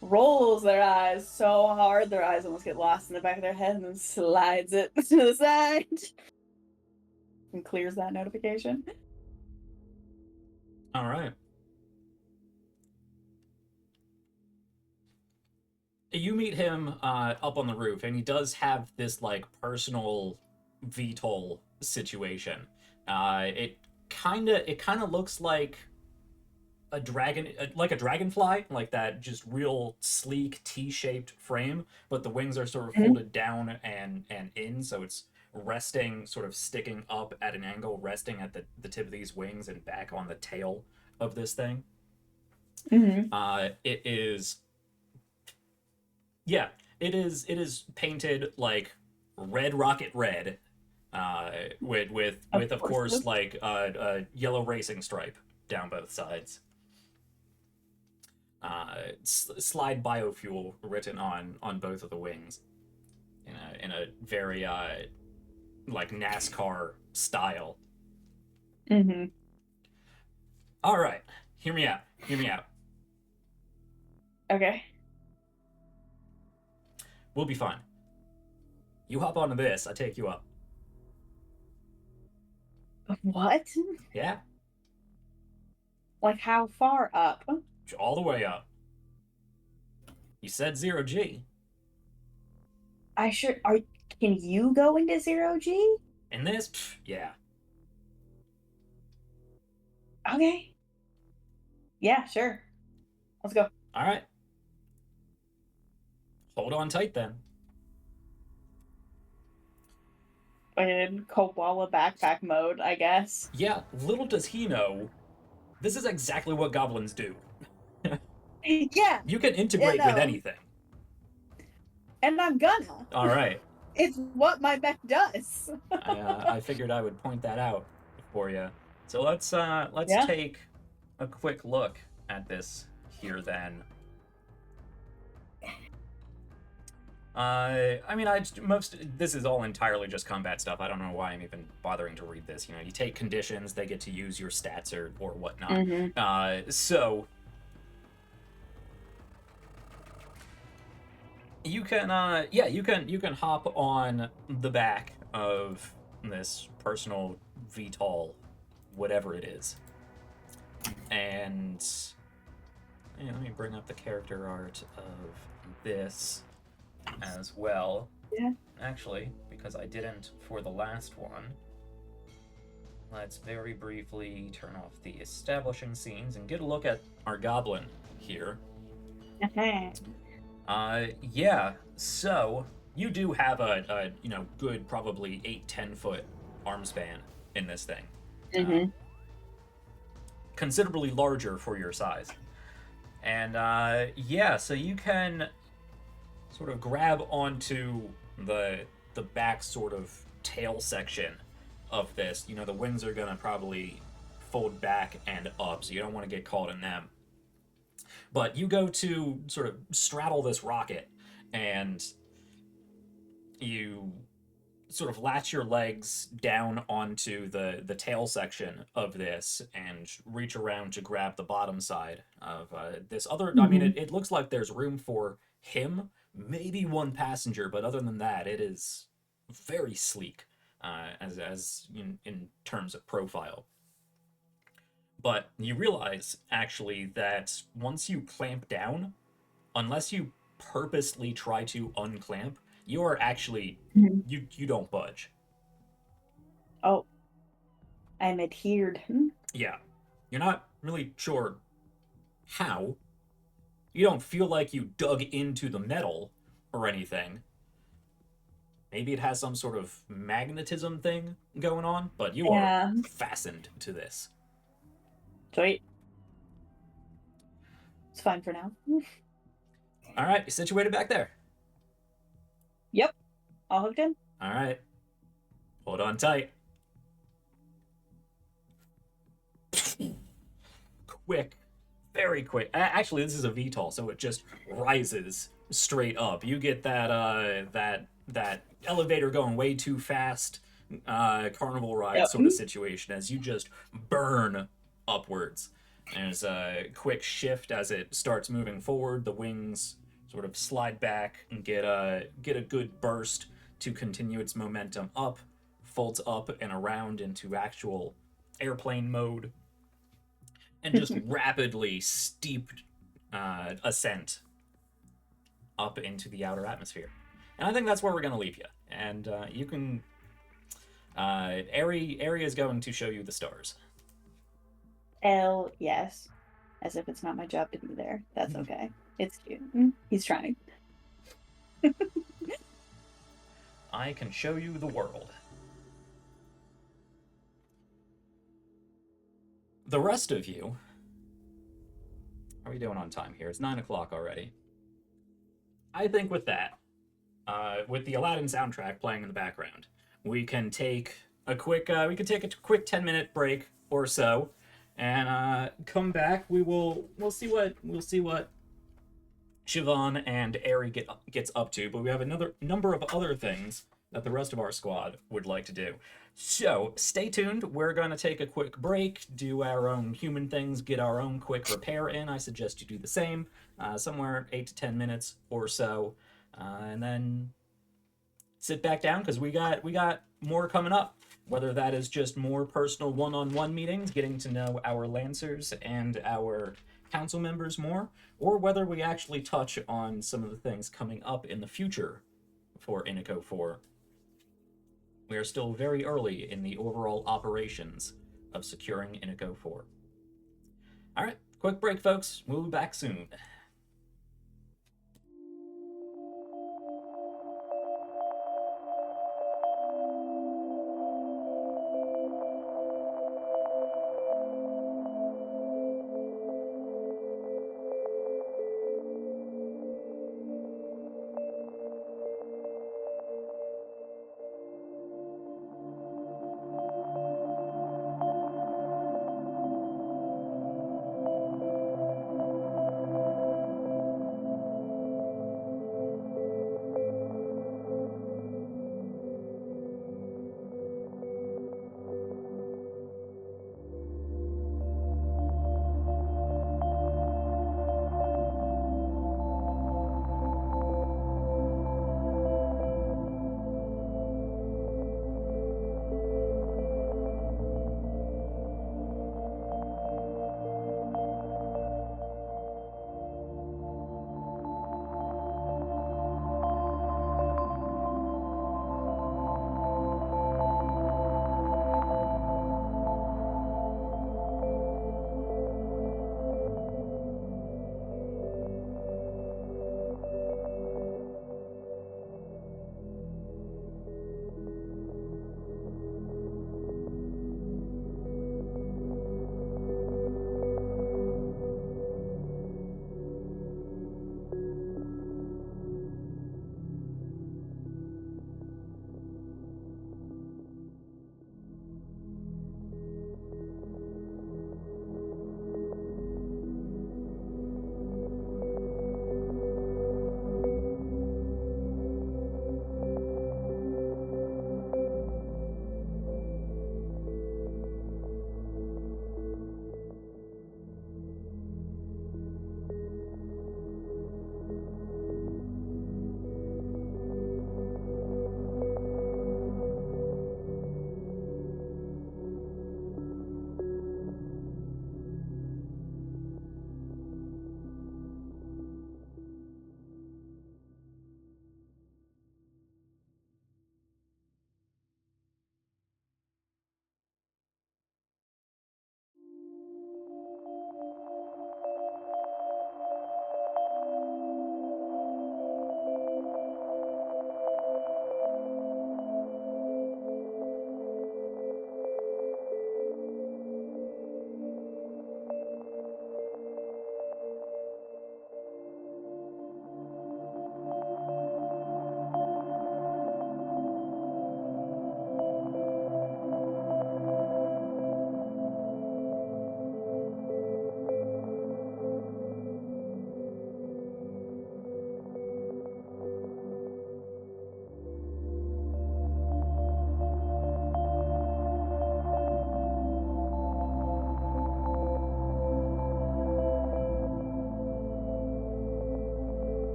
rolls their eyes so hard their eyes almost get lost in the back of their head, and then slides it to the side and clears that notification. All right. You meet him up on the roof, and he does have this like personal VTOL situation. It kind of looks like a dragonfly, like that, just real sleek T-shaped frame, but the wings are sort of folded down and in, so it's resting, sort of sticking up at an angle, resting at the tip of these wings and back on the tail of this thing. It is. Yeah, it is painted like red rocket red, with of course like a yellow racing stripe down both sides. Slide biofuel written on both of the wings, in a very like NASCAR style. All right, hear me out. Okay. We'll be fine. You hop onto this, I take you up. What? Yeah? Like how far up? All the way up. You said 0G. Can you go into 0G? In this? Pff, yeah. Okay. Yeah, sure. Let's go. All right. Hold on tight then. In koala backpack mode, I guess. Yeah, little does he know, this is exactly what goblins do. Yeah. You can integrate with anything. And I'm gonna. All right. It's what my mech does. I figured I would point that out for you. So let's take a quick look at this here then. This is all entirely just combat stuff. I don't know why I'm even bothering to read this. You know, you take conditions, they get to use your stats or whatnot. So you can you can hop on the back of this personal VTOL, whatever it is, and let me bring up the character art of this as well. Yeah. Actually, because I didn't for the last one, let's very briefly turn off the establishing scenes and get a look at our goblin here. Yeah, so you do have a good probably 8-10 foot arm span in this thing. Considerably larger for your size. And yeah, so you can sort of grab onto the back sort of tail section of this. You know, the wings are gonna probably fold back and up, so you don't want to get caught in them. But you go to sort of straddle this rocket, and you sort of latch your legs down onto the tail section of this and reach around to grab the bottom side of this other. I mean, it looks like there's room for him, maybe one passenger, but other than that, it is very sleek as in terms of profile. But you realize, actually, that once you clamp down, unless you purposely try to unclamp, you are actually, you don't budge. Oh. I'm adhered. Yeah. You're not really sure how. You don't feel like you dug into the metal or anything. Maybe it has some sort of magnetism thing going on, but you are fastened to this. Sweet. It's fine for now. All right, you're situated back there. Yep. All hooked in. All right. Hold on tight. Quick. Very quick. Actually, this is a VTOL, so it just rises straight up. You get that elevator going way too fast, carnival ride Yep. sort of situation as you just burn upwards. There's a quick shift as it starts moving forward. The wings sort of slide back and get a good burst to continue its momentum up, folds up and around into actual airplane mode, and just rapidly steep ascent up into the outer atmosphere. And I think that's where we're going to leave you. And you can... Ari is going to show you the stars. L, yes. As if it's not my job to be there. That's okay. It's cute. He's trying. I can show you the world. The rest of you... How are we doing on time here? It's 9 o'clock already. I think with that, with the Aladdin soundtrack playing in the background, we can take a quick 10-minute break or so, and come back. We'll see what Siobhan and Ari gets up to, but we have another number of other things that the rest of our squad would like to do. So stay tuned. We're going to take a quick break, do our own human things, get our own quick repair in. I suggest you do the same, somewhere 8 to 10 minutes or so, and then sit back down because we got more coming up. Whether that is just more personal one-on-one meetings, getting to know our Lancers and our council members more, or whether we actually touch on some of the things coming up in the future for Iniko 4. We are still very early in the overall operations of securing Iniko 4. All right, quick break, folks. We'll be back soon.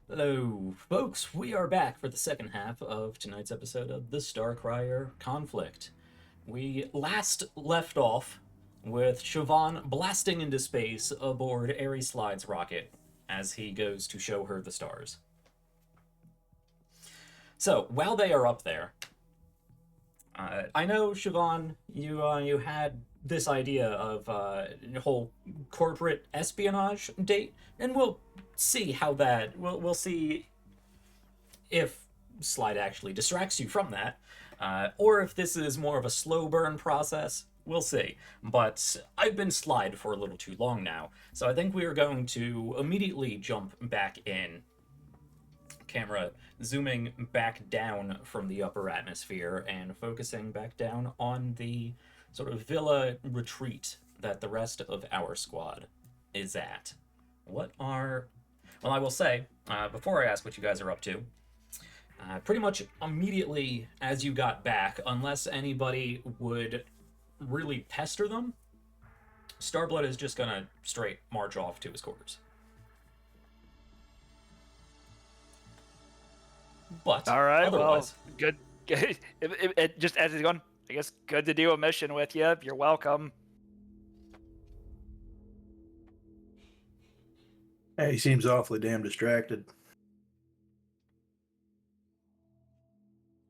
Hello, folks. We are back for the second half of tonight's episode of the Starcrier Conflict. We last left off with Siobhan blasting into space aboard Ares Slide's rocket as he goes to show her the stars. So, while they are up there, I know, Siobhan, you had this idea of a whole corporate espionage date, and we'll see how that. We'll see if Slide actually distracts you from that, or if this is more of a slow burn process. We'll see. But I've been Slide for a little too long now, so I think we are going to immediately jump back in. Camera zooming back down from the upper atmosphere and focusing back down on the sort of villa retreat that the rest of our squad is at. Well, I will say, before I ask what you guys are up to, pretty much immediately as you got back, unless anybody would really pester them, Starblood is just gonna straight march off to his quarters. But All right, otherwise, well, good. Just as he's going, I guess good to do a mission with you. You're welcome. Hey, he seems awfully damn distracted.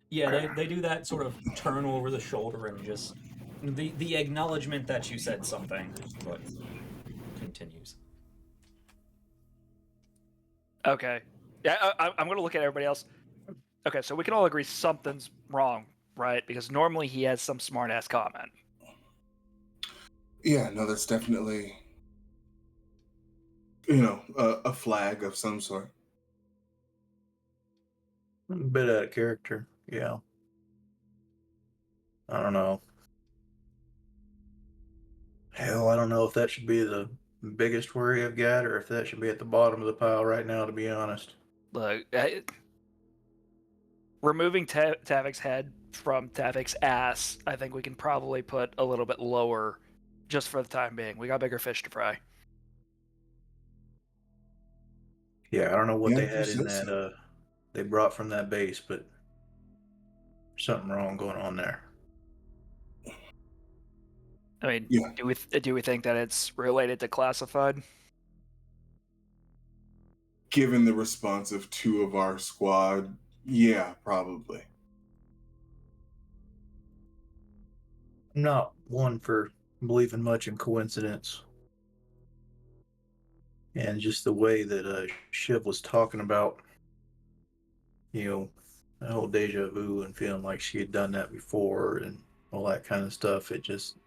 yeah, they do that sort of turn over the shoulder and just the acknowledgement that you said something, but continues. Okay. Yeah, I'm going to look at everybody else. Okay, so we can all agree something's wrong, right? Because normally he has some smart-ass comment. Yeah, no, that's definitely, a flag of some sort. A bit out of character, yeah. I don't know. Hell, I don't know if that should be the biggest worry I've got or if that should be at the bottom of the pile right now, to be honest. Look, removing Tavik's head from Tavik's ass, I think we can probably put a little bit lower just for the time being. We got bigger fish to fry. Yeah, I don't know what Yeah, they if you had in say that so. they brought from that base, but something wrong going on there. I mean, Yeah. do we think that it's related to classified? Given the response of two of our squad, yeah, probably. I'm not one for believing much in coincidence. And just the way that Shiv was talking about, the whole deja vu and feeling like she had done that before and all that kind of stuff, it just,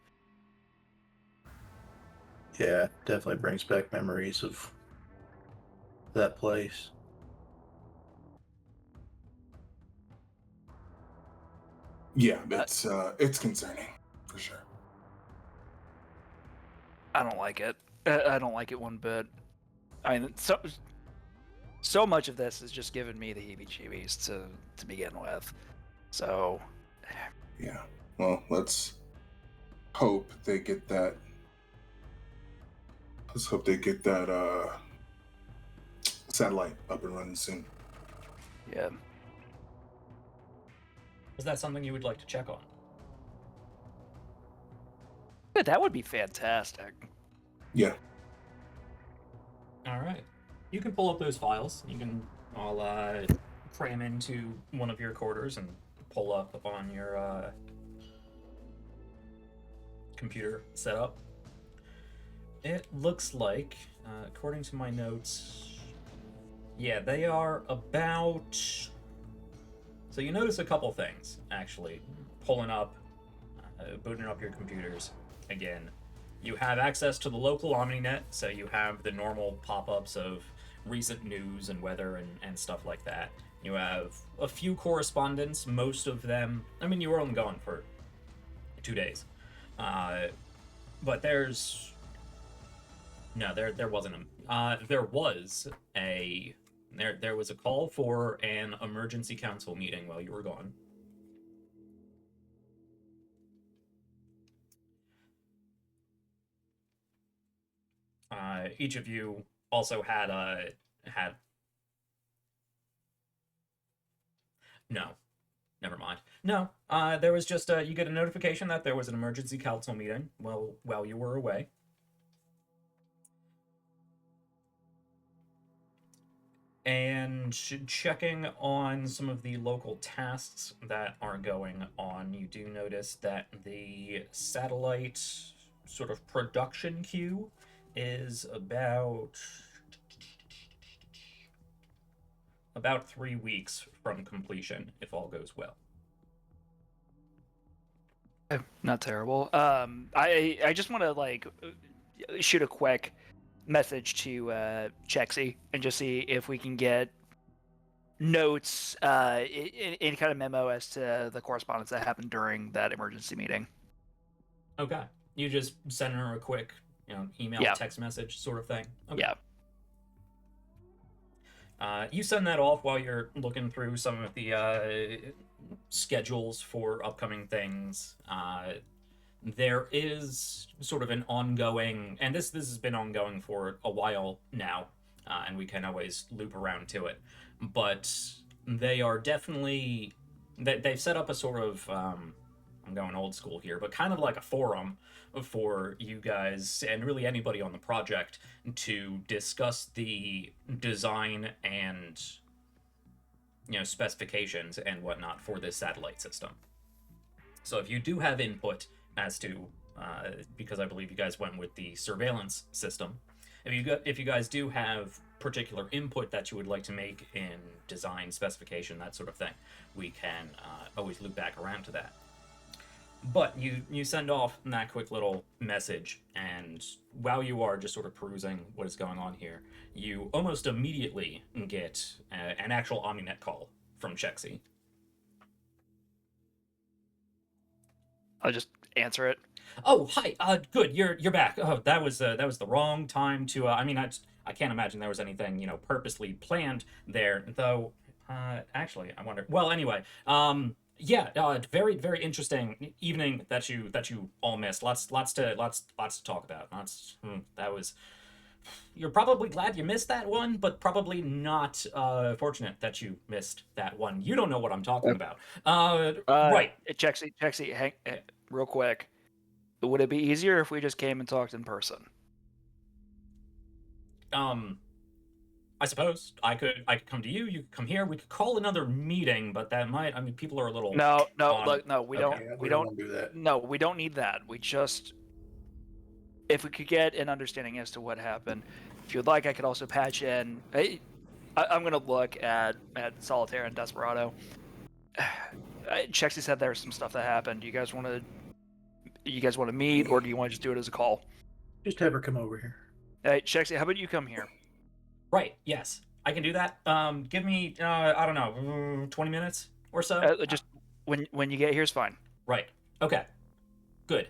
yeah, definitely brings back memories of that place. Yeah, it's concerning for sure. I don't like it. I don't like it one bit. I mean, so much of this is just giving me the heebie-jeebies to begin with. So, Yeah. Well, let's hope they get that. Let's hope they get that satellite up and running soon. yeah. Is that something you would like to check on? Yeah, that would be fantastic. Yeah. All right. You can pull up those files. I'll cram into one of your quarters and pull up on your computer setup. It looks like, according to my notes, yeah, they are about. So you notice a couple things, actually. Pulling up, booting up your computers again. You have access to the local OmniNet, so you have the normal pop-ups of recent news and weather and stuff like that. You have a few correspondents, most of them. I mean, you were only gone for 2 days, but there's no, there wasn't a. There was a call for an emergency council meeting while you were gone. Each of you also had No. Never mind. No, there was just you get a notification that there was an emergency council meeting while you were away. And checking on some of the local tasks that are going on, you do notice that the satellite sort of production queue is about 3 weeks from completion, if all goes well. Not terrible. I just want to like shoot a quick message to Chexy and just see if we can get notes, any kind of memo as to the correspondence that happened during that emergency meeting. Okay. You just send her a quick, email, Yeah. text message sort of thing. Okay. Yeah. You send that off while you're looking through some of the schedules for upcoming things. There is sort of an ongoing, and this has been ongoing for a while now, and we can always loop around to it. But they are definitely they've set up a sort of I'm going old school here, but kind of like a forum for you guys and really anybody on the project to discuss the design and specifications and whatnot for this satellite system. So if you do have input as to because I believe you guys went with the surveillance system, if you guys do have particular input that you would like to make in design, specification, that sort of thing, we can always loop back around to that. But you send off that quick little message, and while you are just sort of perusing what is going on here, you almost immediately get an actual Omninet call from Chexy. I'll just answer it. Oh, hi. Good. You're back. Oh, that was the wrong time to. I can't imagine there was anything purposely planned there, though. Actually, I wonder. Well, anyway. Very, very interesting evening that you all missed. Lots to talk about. That was. You're probably glad you missed that one, but probably not fortunate that you missed that one. You don't know what I'm talking about. Right. Chexy, hang real quick. Would it be easier if we just came and talked in person? I suppose I could come to you. You could come here. We could call another meeting, but that might. People are a little. No, we Okay. don't. We don't do that. No, we don't need that. We just, if we could get an understanding as to what happened. If you'd like, I could also patch in. I'm gonna look at Solitaire and Desperado. Chexy said there's some stuff that happened. Do you guys want to meet, or do you want to just do it as a call? Just have her come over here. Hey, Chexy, how about you come here? Right. Yes, I can do that. Give me I don't know, 20 minutes or so. Just when you get here is fine. Right. Okay. Good.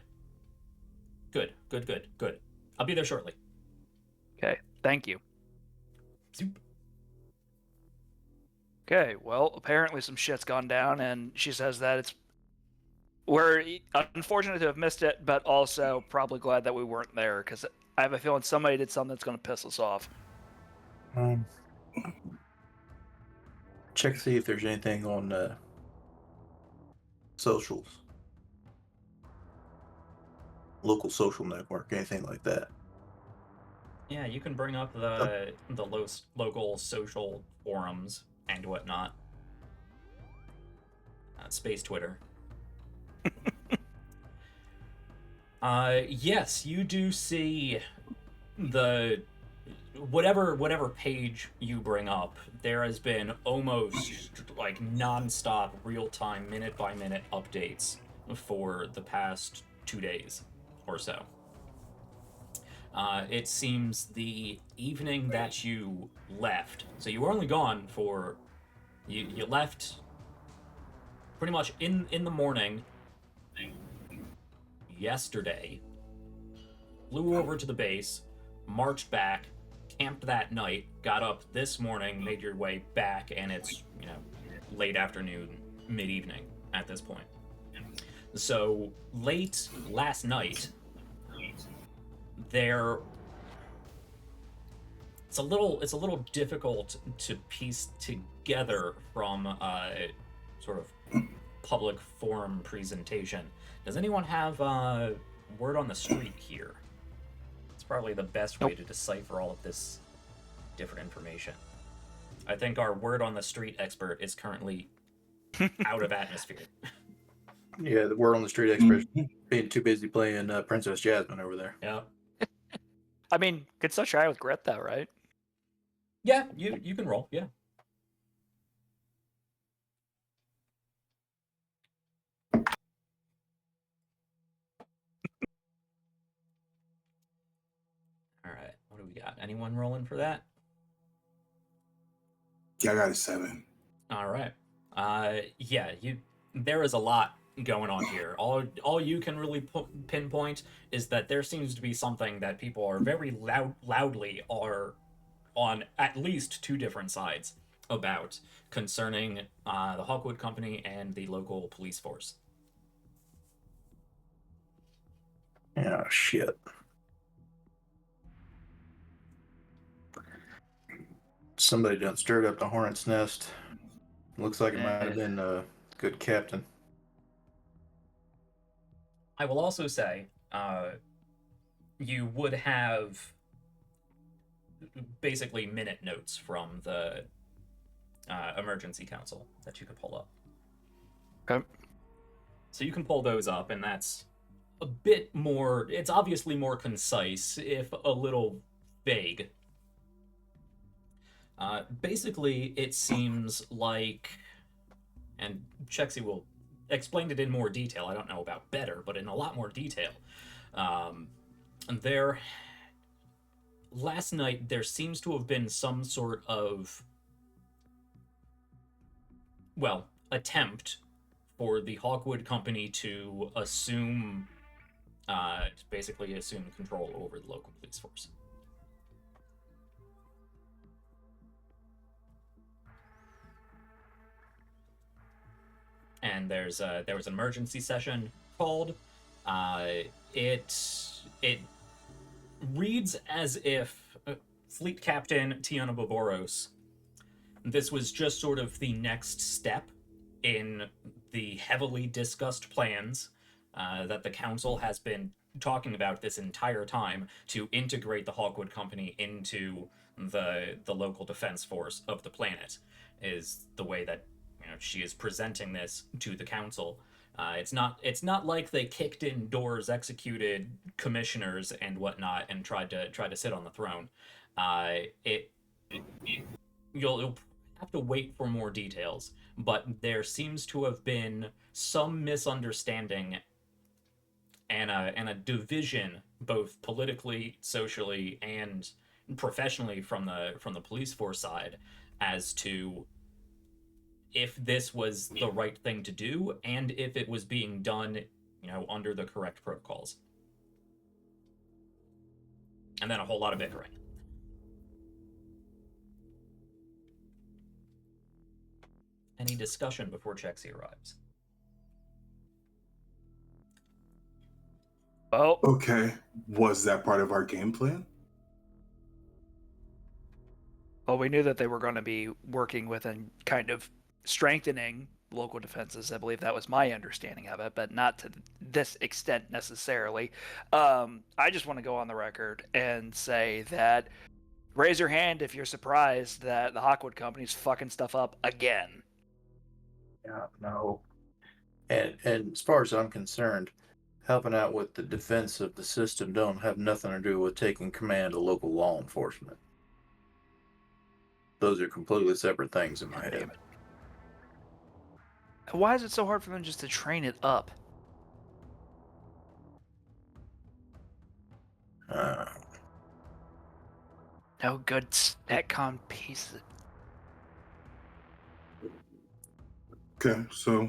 I'll be there shortly. Okay. Thank you. Zoop. Okay. Well, apparently some shit's gone down, and she says that we're unfortunate to have missed it, but also probably glad that we weren't there, because I have a feeling somebody did something that's going to piss us off. Check to see if there's anything on socials, local social network, anything like that. Yeah, you can bring up the local social forums and whatnot. Space Twitter. Yes, you do see the whatever page you bring up. There has been almost like non-stop, real-time, minute-by-minute updates for the past 2 days or so. It seems the evening that you left, so you were only gone for, you left pretty much in the morning yesterday, flew over to the base, marched back, camped that night, got up this morning, made your way back, and it's, late afternoon, mid-evening at this point. So late last night, it's a little difficult to piece together from sort of public forum presentation. Does anyone have word on the street here? It's probably the best way to decipher all of this different information. I think our word on the street expert is currently out of atmosphere. Yeah, the word on the street expert being too busy playing Princess Jasmine over there. Yeah. I mean, could still try with grit though, right? Yeah, you can roll, yeah. Alright, what do we got? Anyone rolling for that? Yeah, I got a 7. Alright. Yeah, there is a lot going on here. All you can really pinpoint is that there seems to be something that people are very loudly are on at least 2 different sides about concerning the Hawkwood Company and the local police force. Oh, shit. Somebody done stirred up the hornet's nest. Looks like it might have been a good captain. I will also say, you would have basically minute notes from the emergency council that you could pull up. Okay. So you can pull those up, and that's a bit more, it's obviously more concise, if a little vague. Basically, it seems like, and Chexy will explain it in more detail, I don't know about better, but in a lot more detail. Last night, there seems to have been some sort of, well, attempt for the Hawkwood Company to basically assume control over the local police force. And there was an emergency session called. It reads as if Fleet Captain Tiana Boboros, this was just sort of the next step in the heavily discussed plans that the council has been talking about this entire time to integrate the Hawkwood Company into the local defense force of the planet, is the way that she is presenting this to the council. It's not like they kicked in doors, executed commissioners and whatnot, and tried to sit on the throne. You'll have to wait for more details, but there seems to have been some misunderstanding and a division, both politically, socially, and professionally from the police force side, as to if this was the right thing to do and if it was being done, under the correct protocols. And then a whole lot of bickering. Any discussion before Chexy arrives? Well, Okay, was that part of our game plan? well, we knew that they were going to be working with and kind of strengthening local defenses. I believe that was my understanding of it, but not to this extent necessarily. I just want to go on the record and say that raise your hand if you're surprised that the Hawkwood Company's fucking stuff up again. Yeah, no. And as far as I'm concerned, helping out with the defense of the system don't have nothing to do with taking command of local law enforcement. Those are completely separate things in my head. Damn it. Why is it so hard for them just to train it up? No good StatCon pieces. Okay, so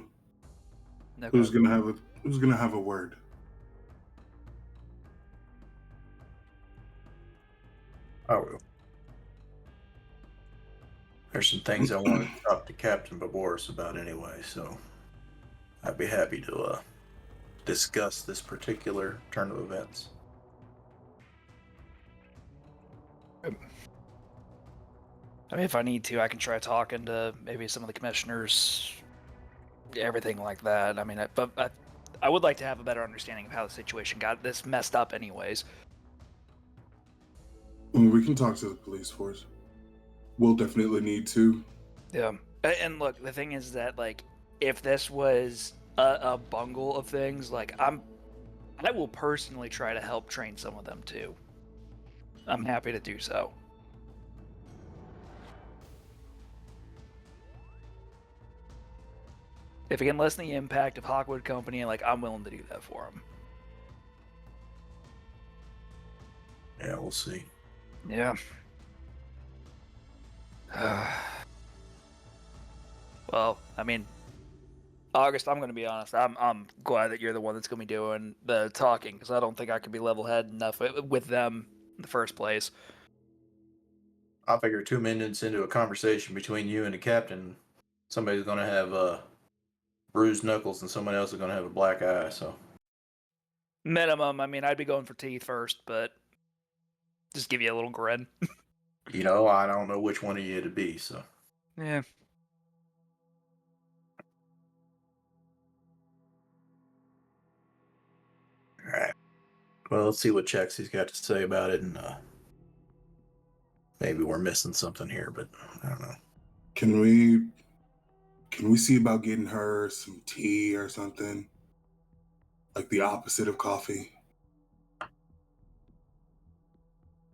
No who's good. gonna have a word? I will. There's some things I want to talk to Captain Baboris about anyway, so I'd be happy to discuss this particular turn of events. I mean, if I need to, I can try talking to maybe some of the commissioners everything like that. I mean, I would like to have a better understanding of how the situation got this messed up, anyways. We can talk to the police force. We'll definitely need to. Yeah. And look, the thing is that, like, if this was a bungle of things, like, I will personally try to help train some of them too. I'm happy to do so. If it can lessen the impact of Hawkwood Company, like, I'm willing to do that for them. Yeah, we'll see. Yeah. Well, I mean, August, I'm going to be honest. I'm glad that you're the one that's going to be doing the talking, because I don't think I could be level-headed enough with them in the first place. I figure 2 minutes into a conversation between you and the captain, somebody's going to have bruised knuckles and someone else is going to have a black eye. So Minimum, I mean, I'd be going for teeth first, but just give you a little grin. you know, I don't know which one of you it'd be. So Yeah. all right. Well, let's see what checks he's got to say about it, and maybe we're missing something here, but I don't know. Can we see about getting her some tea or something? Like the opposite of coffee?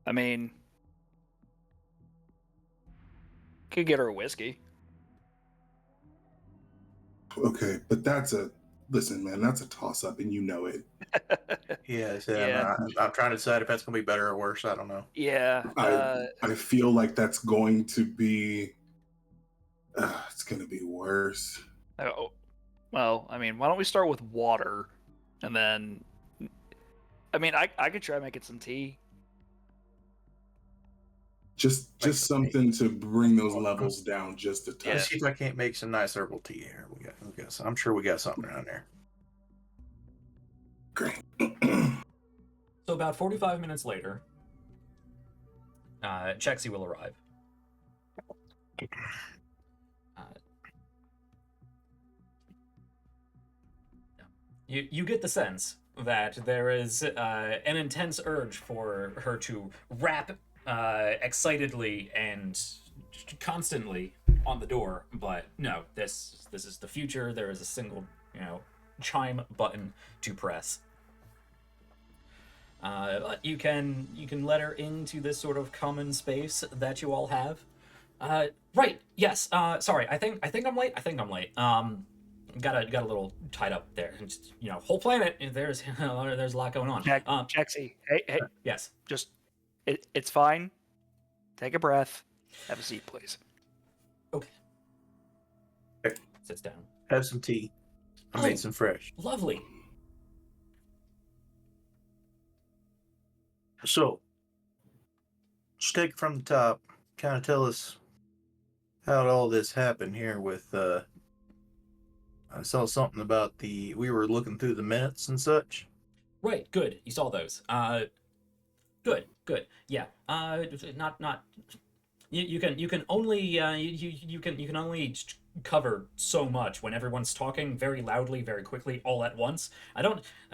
I mean, could get her a whiskey. Okay, but listen, man, that's a toss-up, and you know it. Yeah, Yeah. I'm trying to decide if that's going to be better or worse. I don't know. Yeah. I feel like that's going to be... it's going to be worse. Oh, well, I mean, why don't we start with water, and then... I mean, I could try making some tea. Just something to bring those levels down just a touch. Let's see if I can't make some nice herbal tea here. We got I'm sure we got something around there. Great. So about 45 minutes later, Chexy will arrive. You get the sense that there is an intense urge for her to rap excitedly and constantly on the door, but no, this is the future. There is a single, chime button to press. You can let her into this sort of common space that you all have. Right. Yes. Sorry. I think I'm late. Got a little tied up there. And just, whole planet. There's a lot going on. Jaxie, hey. Yes. Just, it's fine. Take a breath. Have a seat, please. Okay. Okay. Sits down. Have some tea. I made some fresh. Lovely. So, just take it from the top. Kind of tell us how all this happened here with, I saw something about we were looking through the minutes and such. Right, good. You saw those. Good. Yeah. Not. You can only you can only cover so much when everyone's talking very loudly, very quickly, all at once. I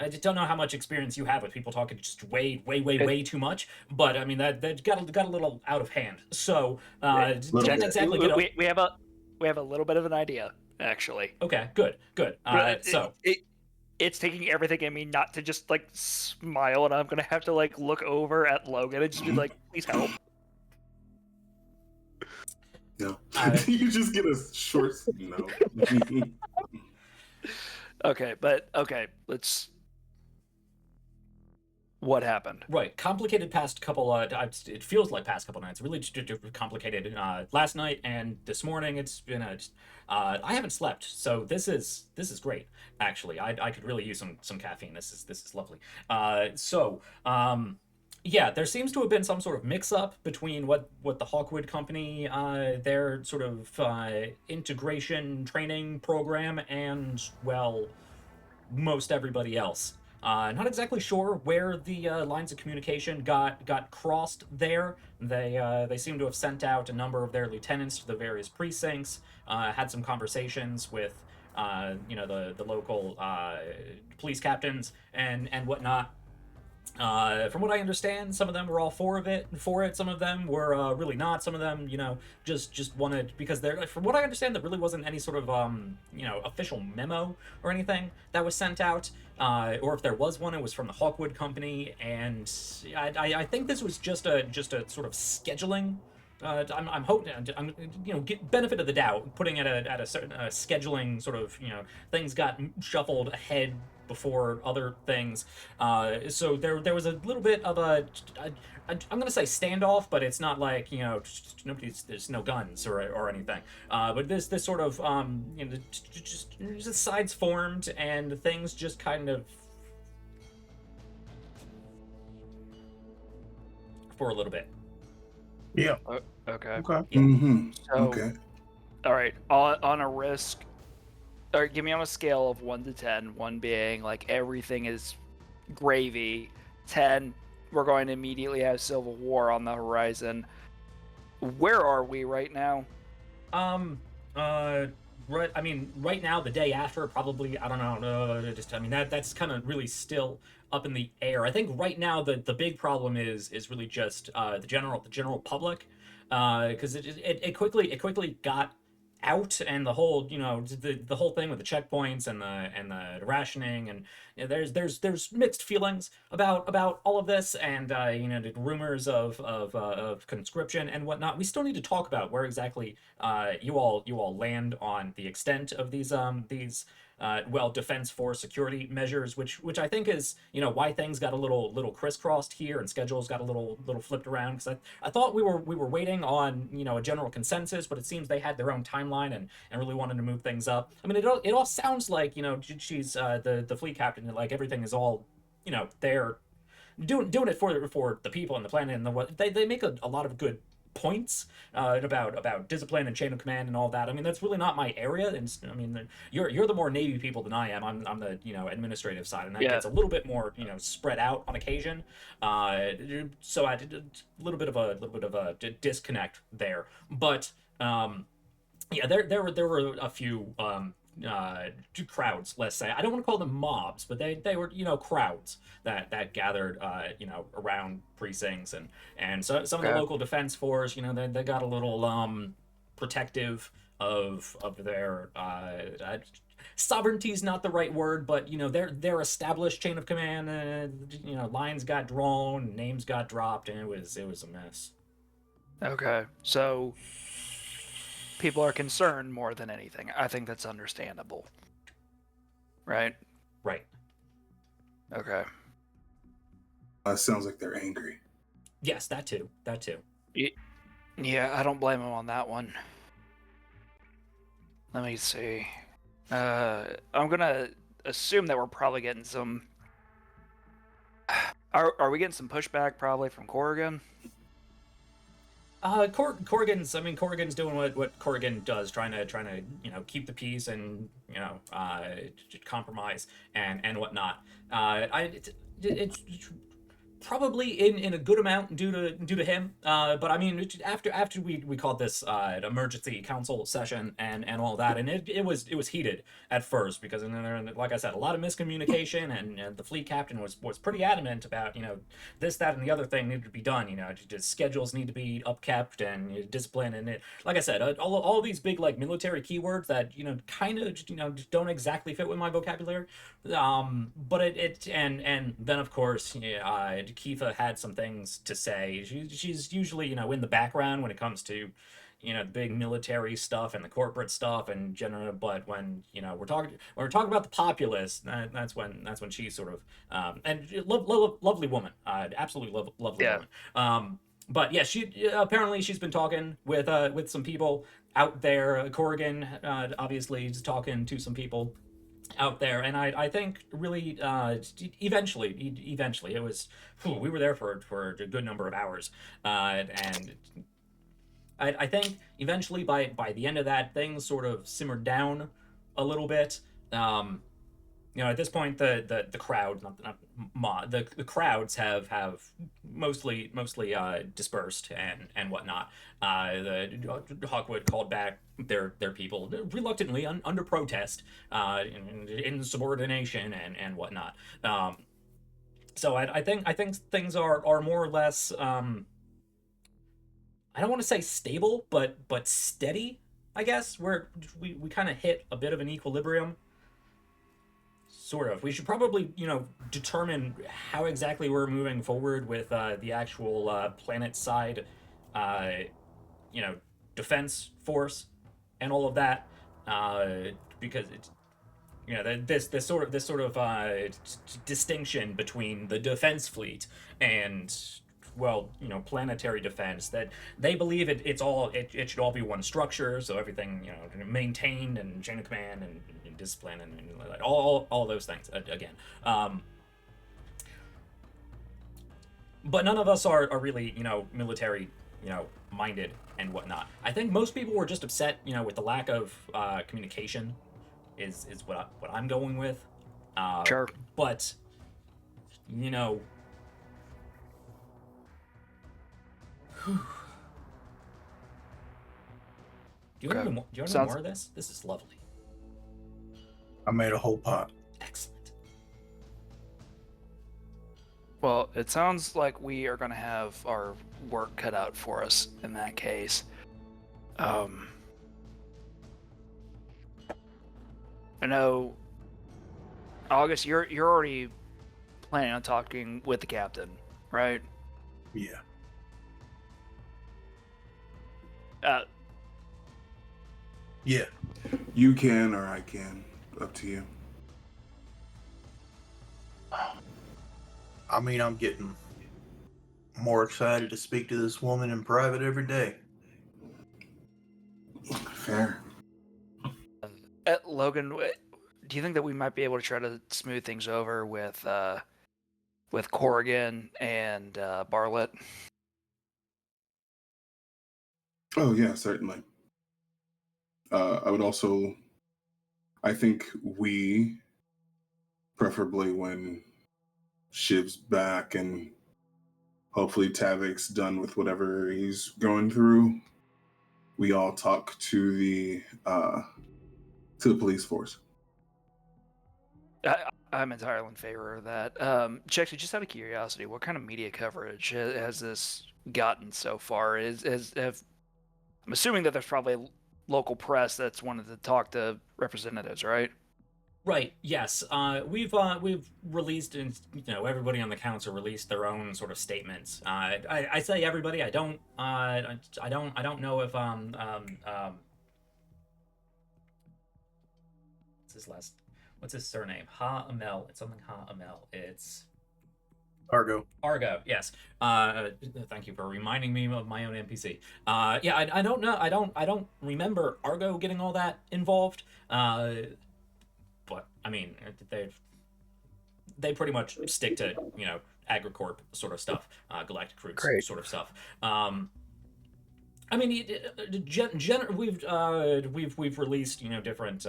just don't know how much experience you have with people talking just way too much. But I mean that got a little out of hand. So didn't exactly get. We have a little bit of an idea, actually. Okay, good. It's taking everything in me not to just smile, and I'm gonna have to look over at Logan and just be like, please help. No. You just get a short no. Okay, let's. What happened? Right, complicated past couple. It feels like past couple nights. Really complicated. Last night and this morning, it's been I haven't slept, so this is great. Actually, I could really use some caffeine. This is lovely. Yeah, there seems to have been some sort of mix-up between what the Hawkwood Company, their sort of integration training program, and, well, most everybody else. Not exactly sure where the lines of communication got crossed there. They seem to have sent out a number of their lieutenants to the various precincts, had some conversations with the local police captains and whatnot. From what I understand, some of them were all for it. Some of them were really not. Some of them, just wanted, because there. From what I understand, there really wasn't any sort of official memo or anything that was sent out. Or if there was one, it was from the Hawkwood Company, and I think this was just a sort of scheduling. I'm hoping, get benefit of the doubt, putting it at a certain scheduling sort of, things got shuffled ahead before other things. So there was a little bit of I'm gonna say standoff, but it's not like, there's no guns or anything. But this sort of just sides formed and things just kind of for a little bit. Yeah. Okay. Okay. Mm-hmm. So, Okay. all right, on a risk, or give me on a scale of 1 to 10, 1 being like everything is gravy, 10 we're going to immediately have civil war on the horizon. Where are we right now? Right. I mean, right now, the day after, probably. I don't know. That's kind of really still up in the air. I think right now the big problem is really just the general public, because it quickly got out, and the whole the whole thing with the checkpoints and the rationing, and there's mixed feelings about all of this, and the rumors of conscription and whatnot. We still need to talk about where exactly you all land on the extent of these defense force security measures, which I think is why things got a little crisscrossed here, and schedules got a little flipped around, because I thought we were waiting on a general consensus, but it seems they had their own timeline and really wanted to move things up. I mean, it all sounds like she's the fleet captain, like everything is all they're doing it for the people and the planet, and they make a lot of good points about discipline and chain of command and all that. I mean, that's really not my area, and I mean, you're the more Navy people than I am. I'm the administrative side, and that gets a little bit more spread out on occasion. So I did a little bit of a disconnect there, but yeah, there were a few crowds, let's say. I don't want to call them mobs, but they were crowds that gathered around precincts, and so some of the local defense force they got a little protective of their sovereignty's not the right word, but their established chain of command. Lines got drawn, names got dropped, and it was a mess. Okay, so people are concerned more than anything. I think that's understandable. Right? Right. Okay. Sounds like they're angry. Yes, that too. Yeah, I don't blame them on that one. Let me see. I'm gonna assume that we're probably getting some... Are we getting some pushback probably from Corrigan? Corrigan's doing what Corrigan does, trying to keep the peace and compromise and whatnot. It's probably in a good amount due to him. But I mean, after we called this an emergency council session and all that, and it was heated at first, because there, like I said, a lot of miscommunication, and the fleet captain was pretty adamant about this, that, and the other thing needed to be done. Just schedules need to be upkept, and discipline, and like I said, all these big military keywords that kind of don't exactly fit with my vocabulary. But it and then of course Kifa had some things to say. She's usually in the background when it comes to the big military stuff and the corporate stuff and general, but when we're talking about the populace, that's when she's sort of and lovely woman, absolutely lovely woman. But yeah, she apparently she's been talking with some people out there. Corrigan obviously is talking to some people out there, and I think really eventually it was we were there for a good number of hours, and I think eventually by the end of that, things sort of simmered down a little bit. At this point the crowd, the crowds have mostly dispersed and whatnot. The Hawkwood called back their people reluctantly under protest, in insubordination and whatnot. So I think things are more or less, I don't want to say stable, but steady, I guess. We kind of hit a bit of an equilibrium. Sort of. We should probably, determine how exactly we're moving forward with the actual planet side, defense force, and all of that, because it's, this sort of distinction between the defense fleet and, well, planetary defense, that they believe it should all be one structure, so everything, maintained, and chain of command and discipline and all those things again. But none of us are really, military, minded and whatnot. I think most people were just upset, with the lack of communication is what I'm going with. Sure. But, Do you want more of this? This is lovely. I made a whole pot. Excellent. Well, it sounds like we are going to have our work cut out for us in that case. I know, August, you're already planning on talking with the captain, right? Yeah. Yeah. You can, or I can. Up to you. I mean, I'm getting more excited to speak to this woman in private every day. Fair. Logan, do you think that we might be able to try to smooth things over with Corrigan and Bartlett? Oh yeah, certainly. I think we, preferably when Shiv's back and hopefully Tavik's done with whatever he's going through, we all talk to the police force. I'm entirely in favor of that. Chexy, just out of curiosity, what kind of media coverage has this gotten so far? I'm assuming that there's probably local press that's wanted to talk to representatives, right? Right. Yes. We've released, and everybody on the council released their own sort of statements. I say everybody. I don't know if what's his surname? Ha Amel. It's something Ha Amel. It's Argo. Yes. Thank you for reminding me of my own NPC. Yeah, I don't know. I don't remember Argo getting all that involved. But I mean, they pretty much stick to AgriCorp sort of stuff, Galactic Roots sort of stuff. I mean, we've released different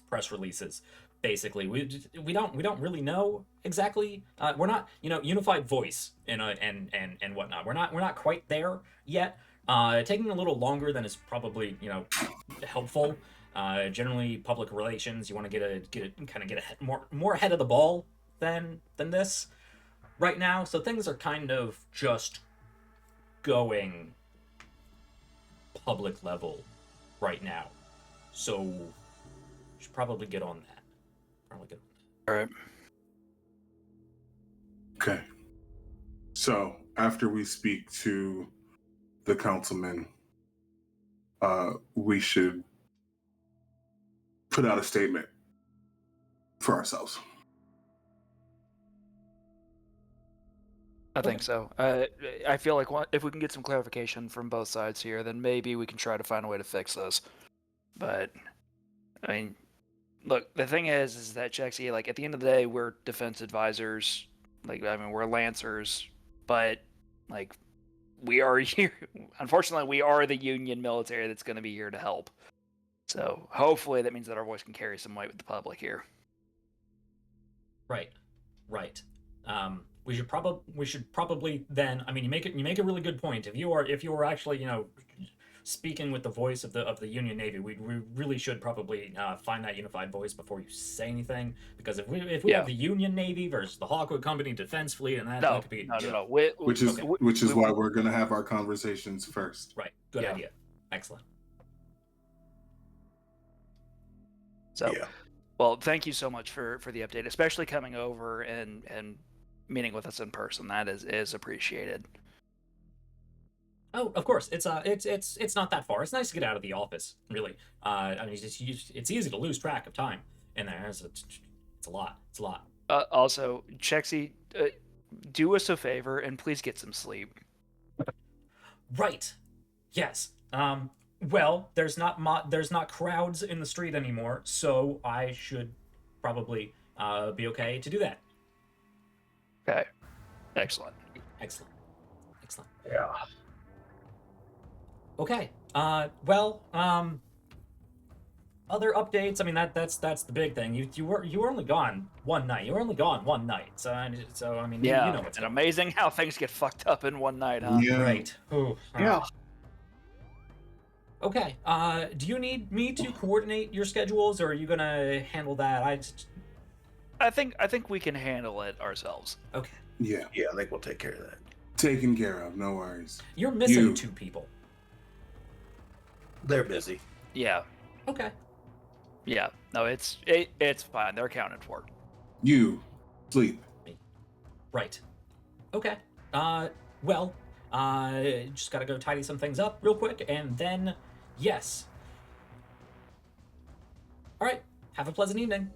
press releases. Basically, we don't really know exactly. We're not unified voice and whatnot. We're not quite there yet. Taking a little longer than is probably helpful. Generally, public relations, you want to get more ahead of the ball than this right now. So things are kind of just going public level right now. So we should probably get on that. All right. Okay. So after we speak to the councilman, we should put out a statement for ourselves. I think so. I feel like if we can get some clarification from both sides here, then maybe we can try to find a way to fix this. But I mean, look, the thing is that Chexy, like at the end of the day, we're defense advisors. Like, I mean, we're lancers, but like we are here. Unfortunately, we are the Union military that's going to be here to help. So hopefully that means that our voice can carry some weight with the public here. Right. we should probably then. I mean, you make a really good point. If you are actually speaking with the voice of the Union Navy, we really should probably find that unified voice before you say anything. Because if we have the Union Navy versus the Hawkwood Company Defense Fleet, and that could be no. Which is why we're gonna have our conversations first. Right. Good idea. Excellent. So, well, thank you so much for the update, especially coming over and meeting with us in person. That is appreciated. Oh, of course. It's not that far. It's nice to get out of the office, really. I mean, it's easy to lose track of time in there. It's a lot. It's a lot. Also, Chexy, do us a favor and please get some sleep. Right. Yes. Well, there's not crowds in the street anymore, so I should probably be okay to do that. Okay. Excellent. Yeah. Okay. Well, other updates. I mean, that's the big thing. You were only gone one night. So I mean, you know it's amazing how things get fucked up in one night, huh? Yeah. Right. Ooh, Yeah. Okay. Do you need me to coordinate your schedules, or are you gonna handle that? I think we can handle it ourselves. Okay. Yeah. Yeah, I think we'll take care of that. Taken care of. No worries. You're missing 2 people. They're busy. Yeah. Okay. Yeah. No, it's fine. They're accounted for. You sleep. Right. Okay. Well, just gotta go tidy some things up real quick, and then, yes. All right. Have a pleasant evening.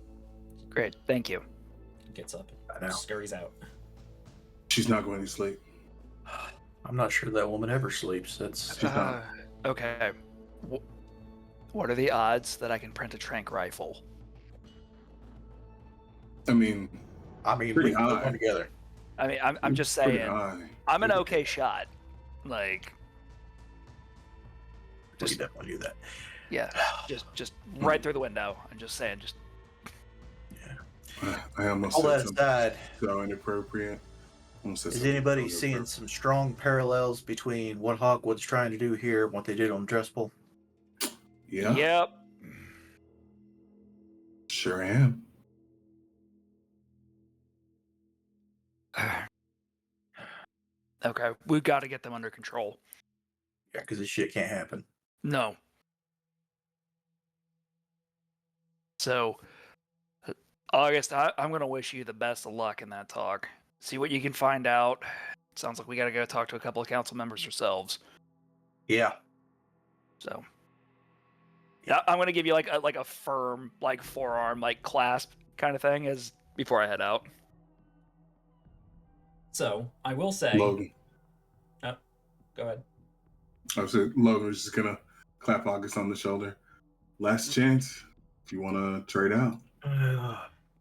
Great. Thank you. Gets up, I know. scurries out. She's not going to sleep. I'm not sure that woman ever sleeps. That's Okay. What are the odds that I can print a trank rifle? I mean, we pretty can put high. one together. I mean, I'm just Pretty saying. high. I'm an okay shot. Like, We can definitely do that. yeah, just right through the window. I'm just saying, just. I almost All said that something aside, so inappropriate. is anybody seeing some strong parallels between what Hawkwood's trying to do here and what they did on Dresspool? Yeah. Yep. Sure am. Okay, we've got to get them under control. Yeah, because this shit can't happen. No. So, August, I'm going to wish you the best of luck in that talk. See what you can find out. Sounds like we got to go talk to a couple of council members ourselves. Yeah. So, yeah, I'm going to give you like a firm forearm clasp kind of thing as before I head out. So I will say. Logan. Oh, go ahead. I said Logan was just gonna clap August on the shoulder. Last chance. If you want to trade out.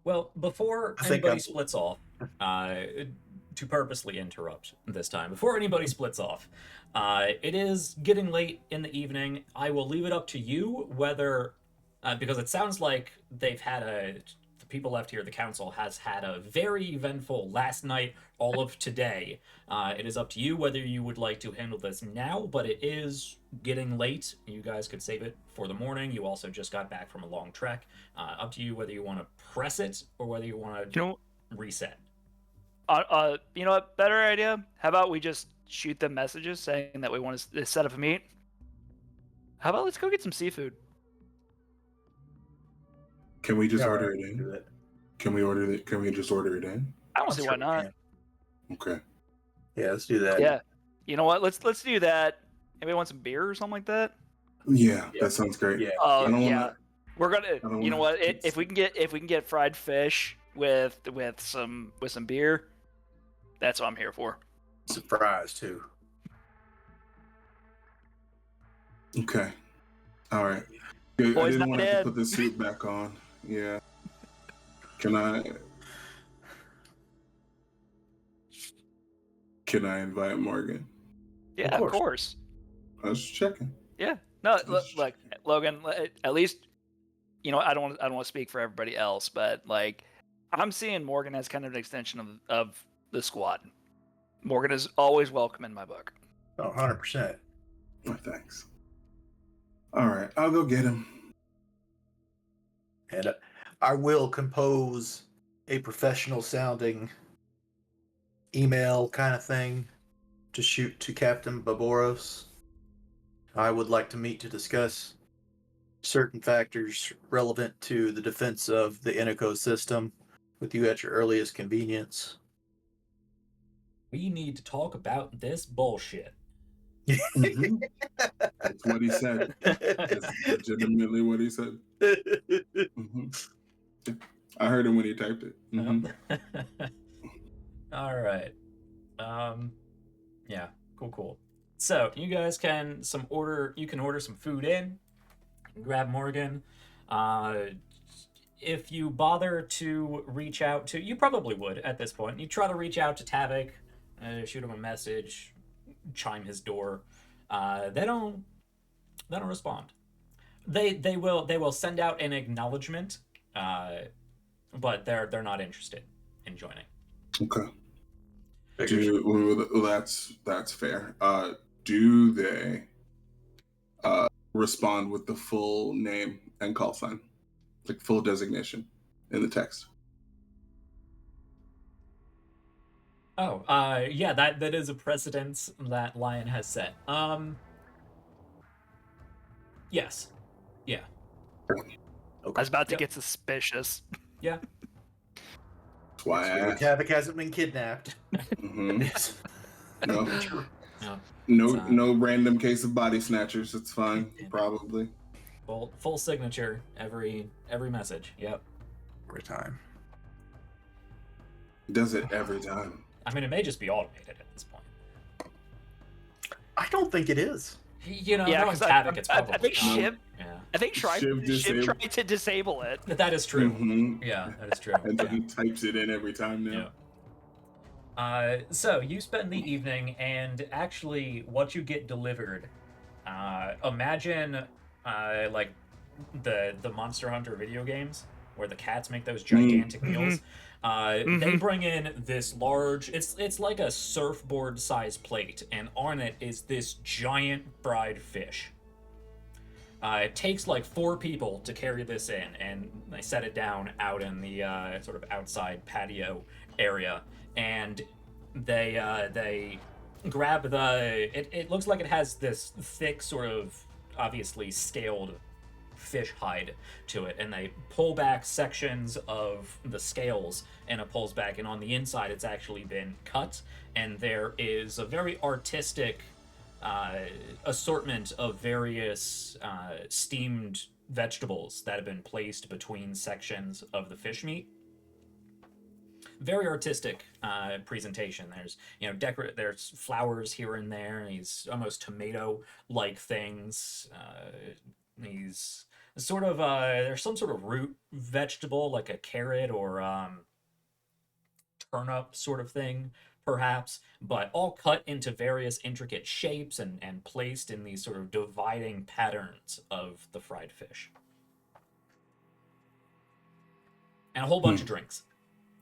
Well, before I think anybody I'm- splits off, to purposely interrupt this time, before anybody splits off, it is getting late in the evening. I will leave it up to you whether, because it sounds like they've had the people left here, the council has had a very eventful last night, all of today. It is up to you whether you would like to handle this now, but it is getting late. You guys could save it for the morning. You also just got back from a long trek. Up to you whether you want to press it or whether you want to reset. You know what? Better idea. How about we just shoot them messages saying that we want to set up a meet? How about let's go get some seafood? Can we just Yeah, order right, it do in? that. Can we just order it in? I don't I'm see sure why we not. can. Okay. Yeah, let's do that. Yeah. You know what? Let's do that. Anybody want some beer or something like that? Yeah, Yeah. that sounds great. Yeah. Oh I don't yeah. wanna- We're gonna. don't You know wanna- what? If we can get fried fish with some beer, that's what I'm here for. Some fries too. Okay. All right. Good. I Boys didn't not want to dead. put the suit back on. Yeah. Can I invite Morgan? Yeah, of course. I was checking. Yeah. No, look, Logan. At least, you know, I don't want to speak for everybody else, but I'm seeing Morgan as kind of an extension of the squad. Morgan is always welcome in my book. Oh, 100%. Oh, thanks. All right, I'll go get him. And I will compose a professional sounding email kind of thing to shoot to Captain Baboros. I would like to meet to discuss certain factors relevant to the defense of the Iniko system with you at your earliest convenience. We need to talk about this bullshit. Mhm. That's what he said. That's legitimately what he said. Mhm. I heard him when he typed it. Mhm. All right. Yeah. Cool. So you guys can order some food in. Grab Morgan. If you bother to reach out to, you probably would at this point. You try to reach out to Tavik, shoot him a message, chime his door. They don't respond. They will send out an acknowledgement, but they're not interested in joining. Okay. Figures. That's fair. Do they respond with the full name and call sign, like full designation in the text? Oh, yeah, that is a precedence that Lion has set. Yes. Yeah. Okay. I was about to Yep. get suspicious. Yeah. That's why I asked. Tavik hasn't been kidnapped. Mhm. No, No. no random case of body snatchers. It's fine, Damn it. probably. Full signature every message. Yep. Every time. Does it every time. I mean, it may just be automated at this point. I don't think it is. You know, Yeah, knowing 'cause Tavik, it's I probably think not. Shiv- Yeah. I think Shiv Shiv disabled. tried to disable it. That is true. Mhm. Yeah, that is true. And so Yeah. he types it in every time now. So you spend the evening, and actually, what you get delivered, imagine, like the Monster Hunter video games where the cats make those gigantic meals. They bring in this large. It's like a surfboard size plate, and on it is this giant fried fish. It takes like 4 people to carry this in, and they set it down out in the sort of outside patio area, and they grab the. It looks like it has this thick, sort of obviously scaled fish hide to it, and they pull back sections of the scales, and it pulls back, and on the inside it's actually been cut, and there is a very artistic assortment of various steamed vegetables that have been placed between sections of the fish meat. Very artistic presentation. There's there's flowers here and there. These almost tomato-like things. These sort of there's some sort of root vegetable like a carrot or turnip sort of thing, perhaps, but all cut into various intricate shapes and placed in these sort of dividing patterns of the fried fish. And a whole bunch of drinks.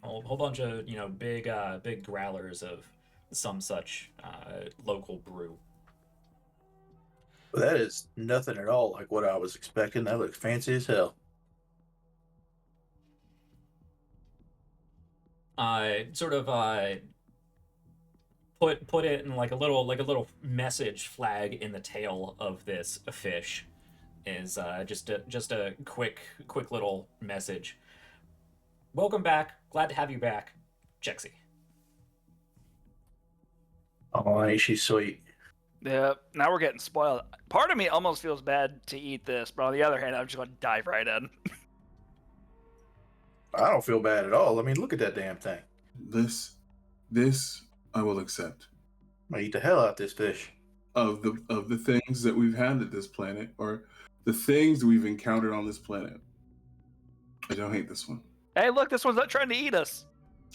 A whole bunch of, big growlers of some such local brew. Well, that is nothing at all like what I was expecting. That looks fancy as hell. Sort of put it in like a little message flag in the tail of this fish is just a quick little message. Welcome back. Glad to have you back, Jexy. Oh, ain't she sweet? Yeah, now we're getting spoiled. Part of me almost feels bad to eat this, but on the other hand, I'm just going to dive right in. I don't feel bad at all. I mean, look at that damn thing. This I will accept. I'm gonna eat the hell out of this fish. Of the things that we've had at this planet, or the things we've encountered on this planet, I don't hate this one. Hey, look, this one's not trying to eat us.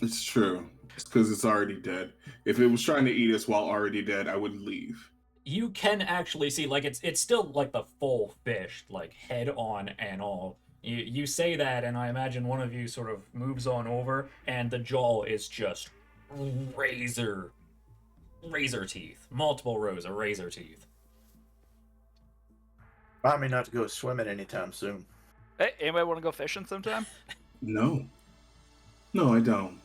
It's true. It's because it's already dead. If it was trying to eat us while already dead, I would leave. You can actually see, like, it's still like the full fish, like head on and all. You say that, and I imagine one of you sort of moves on over, and the jaw is just razor teeth, multiple rows of razor teeth. Remind me not to go swimming anytime soon. Hey, anybody want to go fishing sometime? No. No, I don't.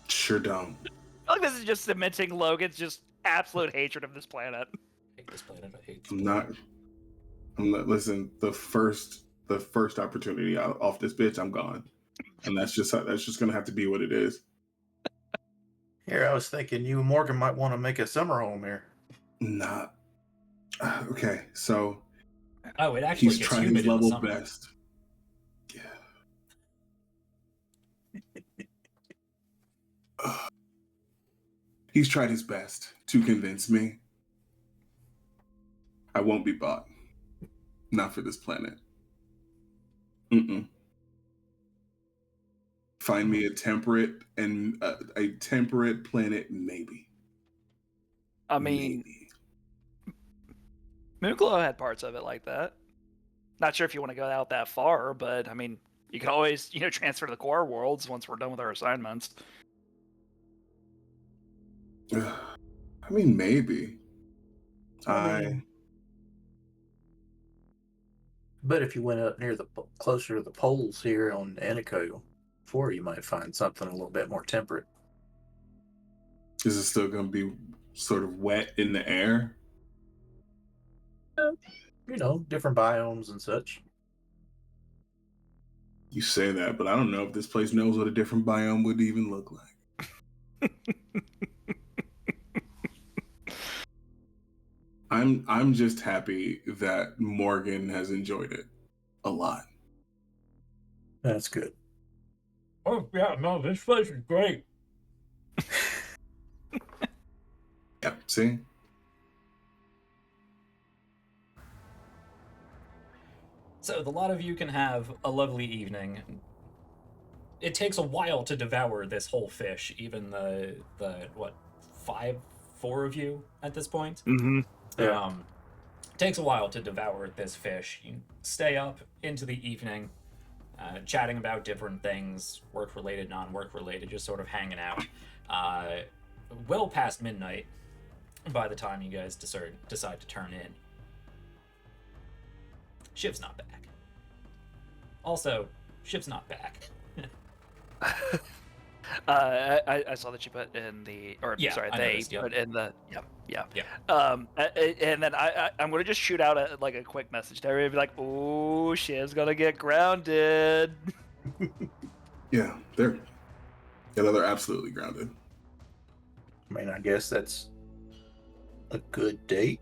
Sure don't. I feel like this is just cementing Logan's just absolute hatred of this planet. I hate this planet. I hate this I'm planet. not. Listen, the first opportunity off this bitch, I'm gone, and that's just gonna have to be what it is. Here, I was thinking you and Morgan might want to make a summer home here. Nah. Okay, so Oh, it actually he's gets trying humid his in the level summer. best. Yeah. He's tried his best to convince me. I won't be bought. Not for this planet. Mm-mm. Find me a temperate planet, maybe. I mean, Maybe. Moonglow had parts of it like that. Not sure if you want to go out that far, but I mean, you can always, transfer to the core worlds once we're done with our assignments. I mean, maybe. But if you went up near closer to the poles here on Iniko, you might find something a little bit more temperate. Is it still going to be sort of wet in the air? Different biomes and such. You say that, but I don't know if this place knows what a different biome would even look like. I'm just happy that Morgan has enjoyed it a lot. That's good. Oh yeah, no, this place is great. Yep, see? So the lot of you can have a lovely evening. It takes a while to devour this whole fish, even the what, 4 of you at this point. Mm-hmm. Yeah. Takes a while to devour this fish. You stay up into the evening, chatting about different things, work-related, non-work-related, just sort of hanging out. Well past midnight by the time you guys decide to turn in. Shiv's not back. Also, Shiv's not back. I saw that you put in the, or Yeah, sorry, I they noticed, yep. put in the, yeah. Yeah. And then I'm gonna just shoot out a quick message to everybody, be like, "Oh, Shiv's gonna get grounded." Yeah, they're absolutely grounded. I mean, I guess that's a good date.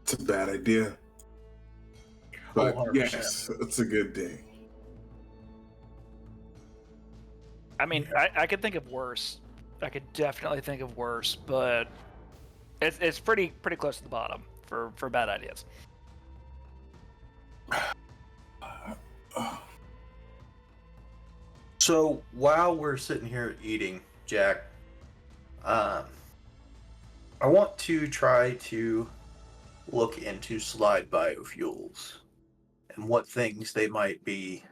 It's a bad idea. But 100%. yes, it's a good day. I mean, I could think of worse. I could definitely think of worse, but it's pretty close to the bottom for bad ideas. So while we're sitting here eating, Jack, I want to try to look into slide biofuels and what things they might be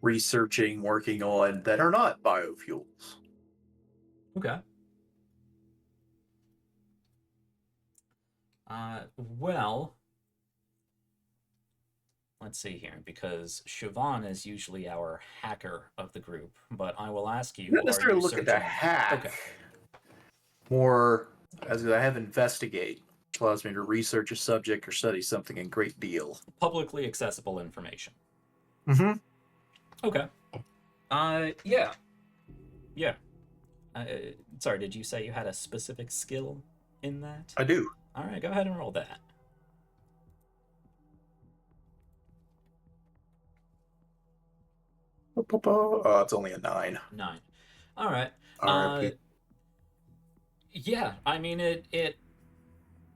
researching, working on that are not biofuels. Okay. Well, let's see here, because Siobhan is usually our hacker of the group, but I will ask you. Not necessarily look at the searching- hack. Okay. More as I have investigate, which allows me to research a subject or study something in great deal. Publicly accessible information. Mm-hmm. Okay. Yeah. Yeah. Sorry, did you say you had a specific skill in that? I do. All right, go ahead and roll that. It's only a 9. 9. All right. R.I.P. Yeah, I mean it.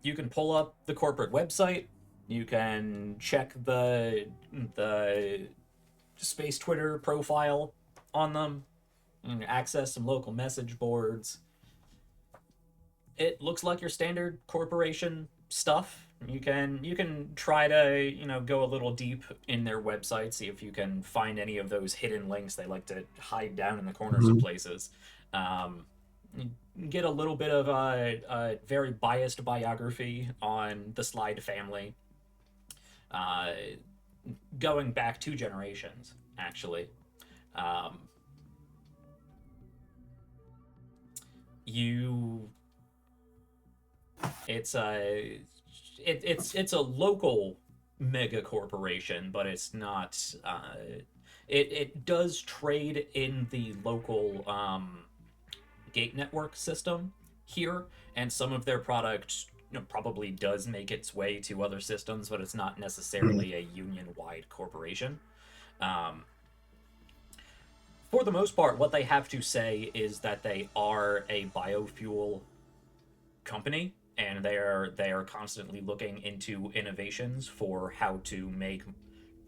You can pull up the corporate website. You can check the space Twitter profile on them. And access some local message boards. It looks like your standard corporation stuff. You can try to go a little deep in their website, see if you can find any of those hidden links they like to hide down in the corners of places. Get a little bit of a very biased biography on the Slide family, going back 2 generations actually. It's a local mega corporation, but it's not. It does trade in the local gate network system here, and some of their product probably does make its way to other systems, but it's not necessarily a union-wide corporation. For the most part, what they have to say is that they are a biofuel company, and they are constantly looking into innovations for how to make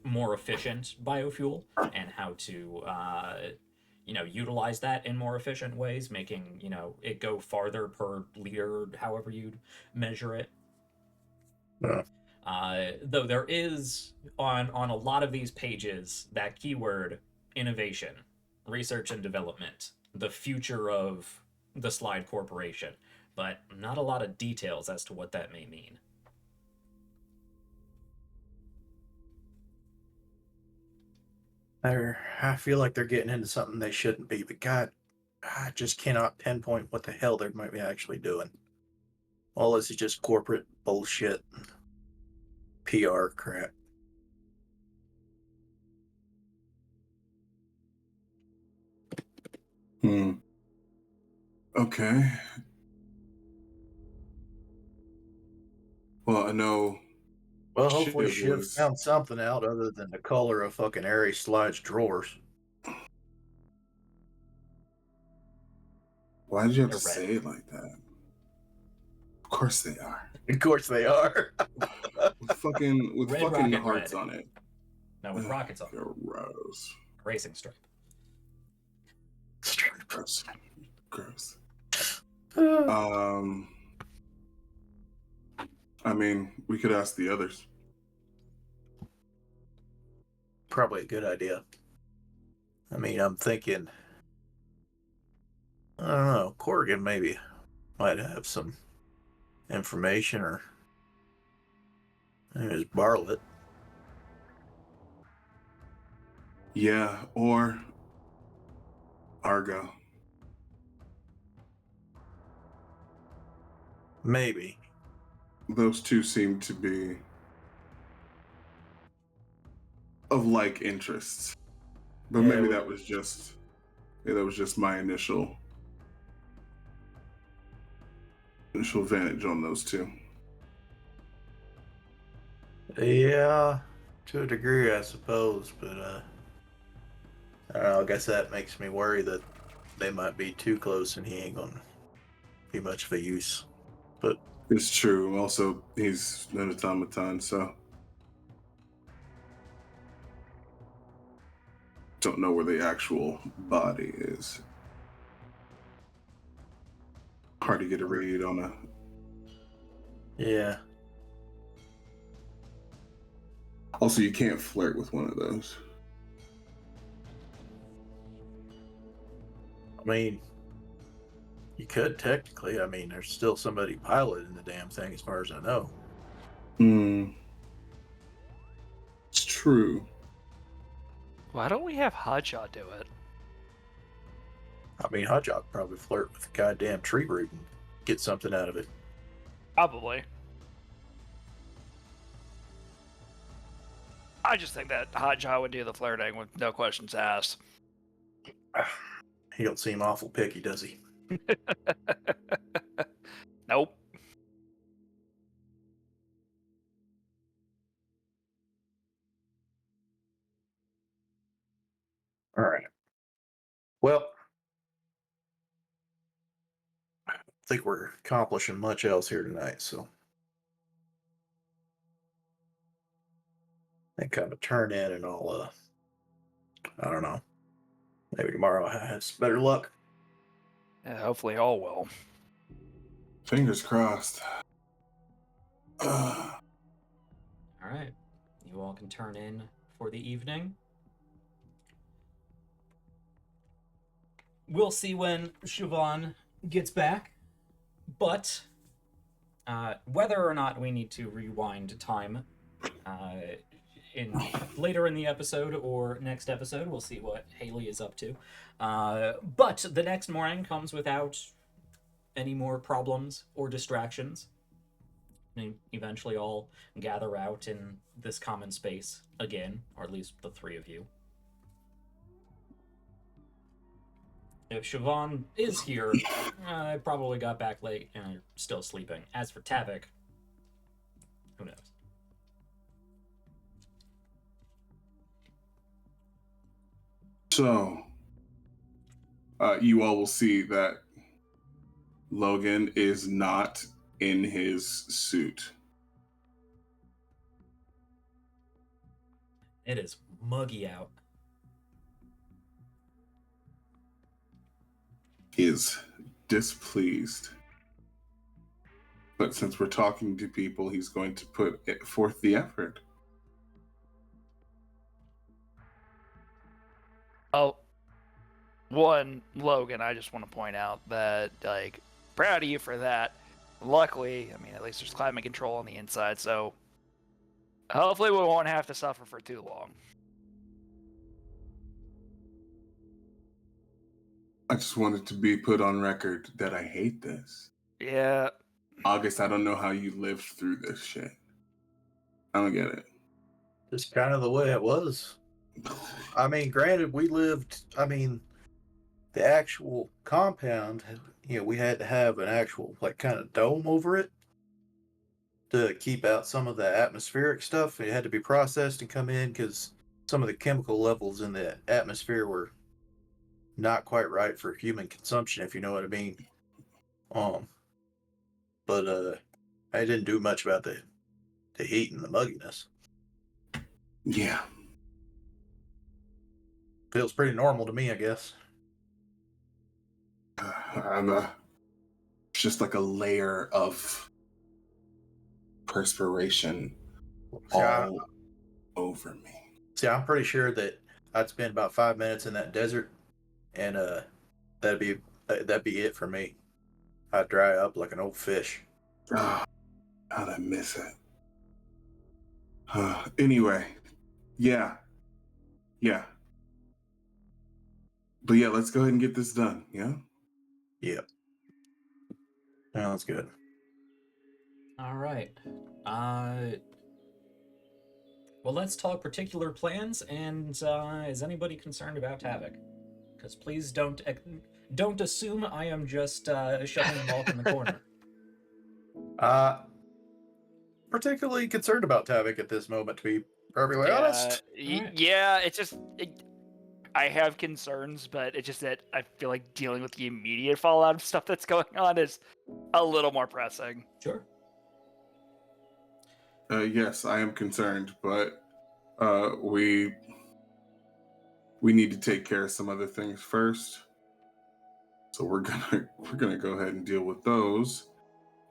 more efficient biofuel and how to utilize that in more efficient ways, making it go farther per liter, however you'd measure it. Though there is on a lot of these pages that keyword innovation, research and development, the future of the Slide Corporation, but not a lot of details as to what that may mean. I feel like they're getting into something they shouldn't be, but God, I just cannot pinpoint what the hell they might be actually doing. All this is just corporate bullshit, PR crap. Okay. Well, I know. Well, hopefully Shiv Shiv found something out other than the color of fucking Aries Slide's drawers. Why did you have They're to red. say it like that? Of course they are. Of course they are. With fucking Red fucking rocket hearts red. on it. No, with rockets on it. Gross. Racing stripe. Gross. Gross. I mean, we could ask the others. Probably a good idea. I mean, I'm thinking, I don't know, Corrigan maybe might have some information, or there's Bartlett. Yeah, or Argo. Maybe. Those two seem to be of like interests. But Yeah, maybe that was just my initial advantage on those two. Yeah, to a degree, I suppose, but I don't know, I guess that makes me worry that they might be too close and he ain't gonna be much of a use. But It's true. Also, he's an automaton, so don't know where the actual body is. Hard to get a read on a. yeah, Also, you can't flirt with one of those. I mean, you could technically. I mean, there's still somebody piloting the damn thing, as far as I know. It's true. Why don't we have Hotshot do it? I mean, Hotshot could probably flirt with the goddamn tree root and get something out of it. Probably. I just think that Hotshot would do the flirting with no questions asked. He don't seem awful picky, does he? Nope. All right. Well, I don't think we're accomplishing much else here tonight, so I think I'm gonna turn in and I'll, I don't know. Maybe tomorrow I have some better luck. Yeah, hopefully all will. Fingers crossed. All right. You all can turn in for the evening. We'll see when Siobhan gets back, but whether or not we need to rewind time in later in the episode or next episode, we'll see what Haley is up to. But the next morning comes without any more problems or distractions. And eventually all gather out in this common space again, or at least the three of you. If Siobhan is here, I probably got back late and are still sleeping. As for Tavik, who knows? So, you all will see that Logan is not in his suit. It is muggy out. He is displeased. But since we're talking to people, he's going to put forth the effort. Oh, one, Logan, I just want to point out that, like, proud of you for that. Luckily, I mean, at least there's climate control on the inside, so hopefully we won't have to suffer for too long. I just wanted to be put on record that I hate this. Yeah. August, I don't know how you lived through this shit. I don't get it. Just kind of the way it was. I mean, granted, the actual compound, we had to have an actual, like, kind of dome over it to keep out some of the atmospheric stuff. It had to be processed and come in because some of the chemical levels in the atmosphere were not quite right for human consumption, if you know what I mean. But I didn't do much about the heat and the mugginess. Yeah. Feels pretty normal to me, I guess. It's just like a layer of perspiration all over me. See, I'm pretty sure that I'd spend about 5 minutes in that desert, and that'd be it for me. I'd dry up like an old fish. How'd I miss it? Anyway, yeah. But yeah, let's go ahead and get this done, yeah? Yep. Yeah, that's good. All right. Well, let's talk particular plans, and is anybody concerned about Tavik? Because please don't assume I am just shoving him off in the corner. Particularly concerned about Tavik at this moment, to be perfectly honest. Yeah, it's just... I have concerns, but it's just that I feel like dealing with the immediate fallout of stuff that's going on is a little more pressing. Sure. Yes, I am concerned, but we need to take care of some other things first. So we're gonna go ahead and deal with those,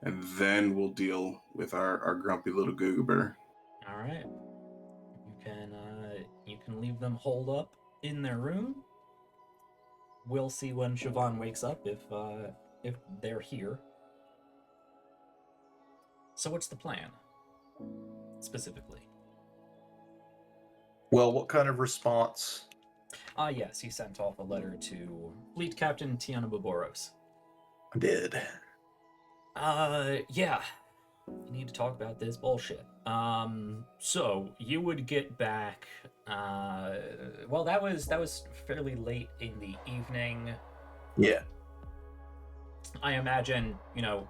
and then we'll deal with our grumpy little goober. All right. You can leave them holed up in their room. We'll see when Siobhan wakes up if they're here. So what's the plan specifically? Well, what kind of response? Yes, he sent off a letter to Fleet Captain Tiana Boboros. I did. Yeah. You need to talk about this bullshit. So you would get back. Well, that was fairly late in the evening. Yeah. I imagine,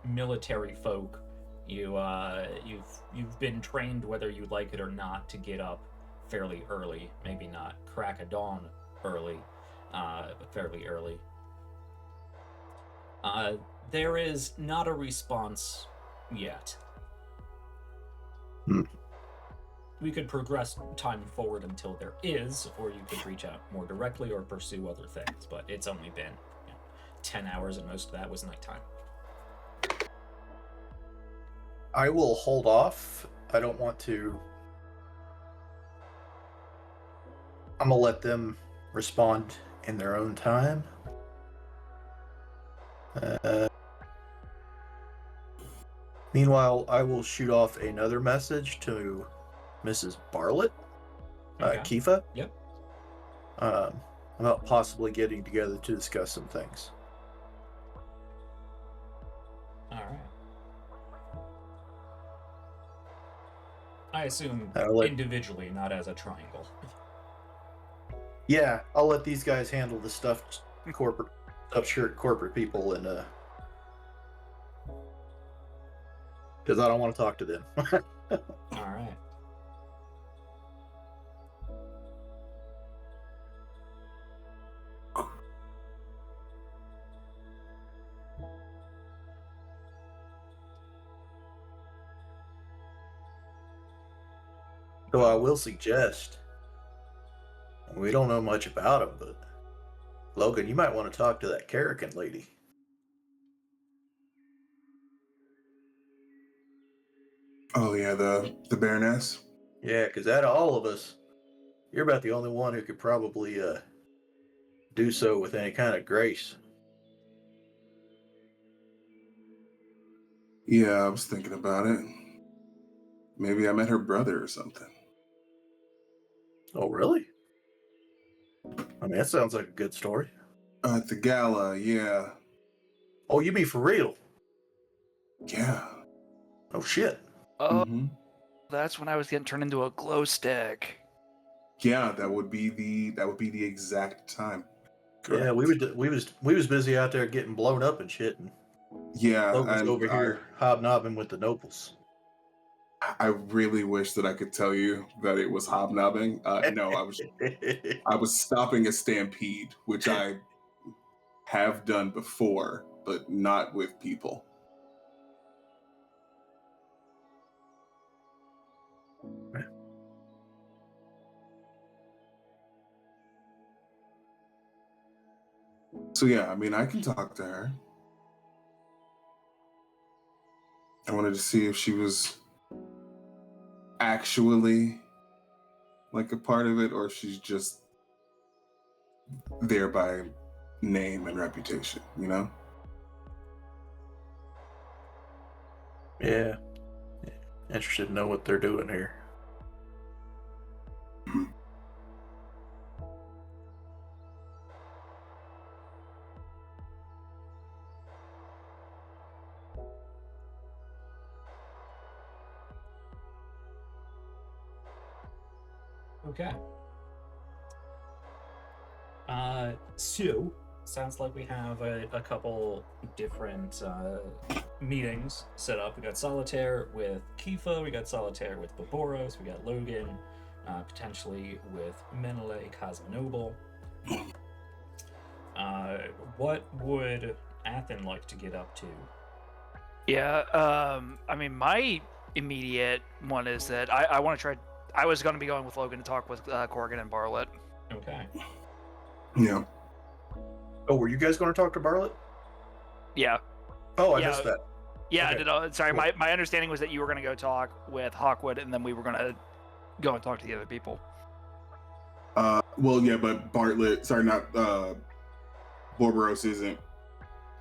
military folk. You've been trained, whether you like it or not, to get up fairly early. Maybe not crack of dawn early, but fairly early. There is not a response yet. We could progress time forward until there is, or you could reach out more directly or pursue other things, but it's only been 10 hours, and most of that was nighttime. I will hold off. I don't want to I'm gonna let them respond in their own time. Meanwhile, I will shoot off another message to Mrs. Bartlett, Okay. Kifa, Yep. about possibly getting together to discuss some things. All right. I assume individually, not as a triangle. Yeah, I'll let these guys handle the stuffed shirt corporate people, and because I don't want to talk to them. All right. So I will suggest, we don't know much about him, but Logan, you might want to talk to that Karrakin lady. Oh yeah, the Baroness. Yeah, because out of all of us, you're about the only one who could probably do so with any kind of grace. Yeah, I was thinking about it. Maybe I met her brother or something. Oh, really? I mean, that sounds like a good story. At the gala, yeah. Oh, you mean for real? Yeah. Oh, shit. Oh, Mm-hmm. that's when I was getting turned into a glow stick. Yeah, that would be the exact time. Yeah, we was busy out there getting blown up and shit, and Yeah, Logan's and over here hobnobbing with the nobles. I really wish that I could tell you that it was hobnobbing. No, I was stopping a stampede, which I have done before, but not with people. So yeah, I mean, I can talk to her. I wanted to see if she was actually like a part of it, or if she's just there by name and reputation, you know? Yeah. Interested to know what they're doing here. Okay. So sounds like we have a couple different meetings set up. We got Solitaire with Kifa, we got Solitaire with Boboros, we got Logan, potentially with Menele Cosmonoble. What would Athen like to get up to? Yeah, I mean, my immediate one is that I want to try. I was going to be going with Logan to talk with Corrigan and Bartlett. Okay. Yeah. Oh, were you guys going to talk to Bartlett? Yeah. Oh, I Yeah. missed that. Yeah, Okay. sorry, Cool. my understanding was that you were going to go talk with Hawkwood, and then we were going to go and talk to the other people. Well, yeah, but Borboros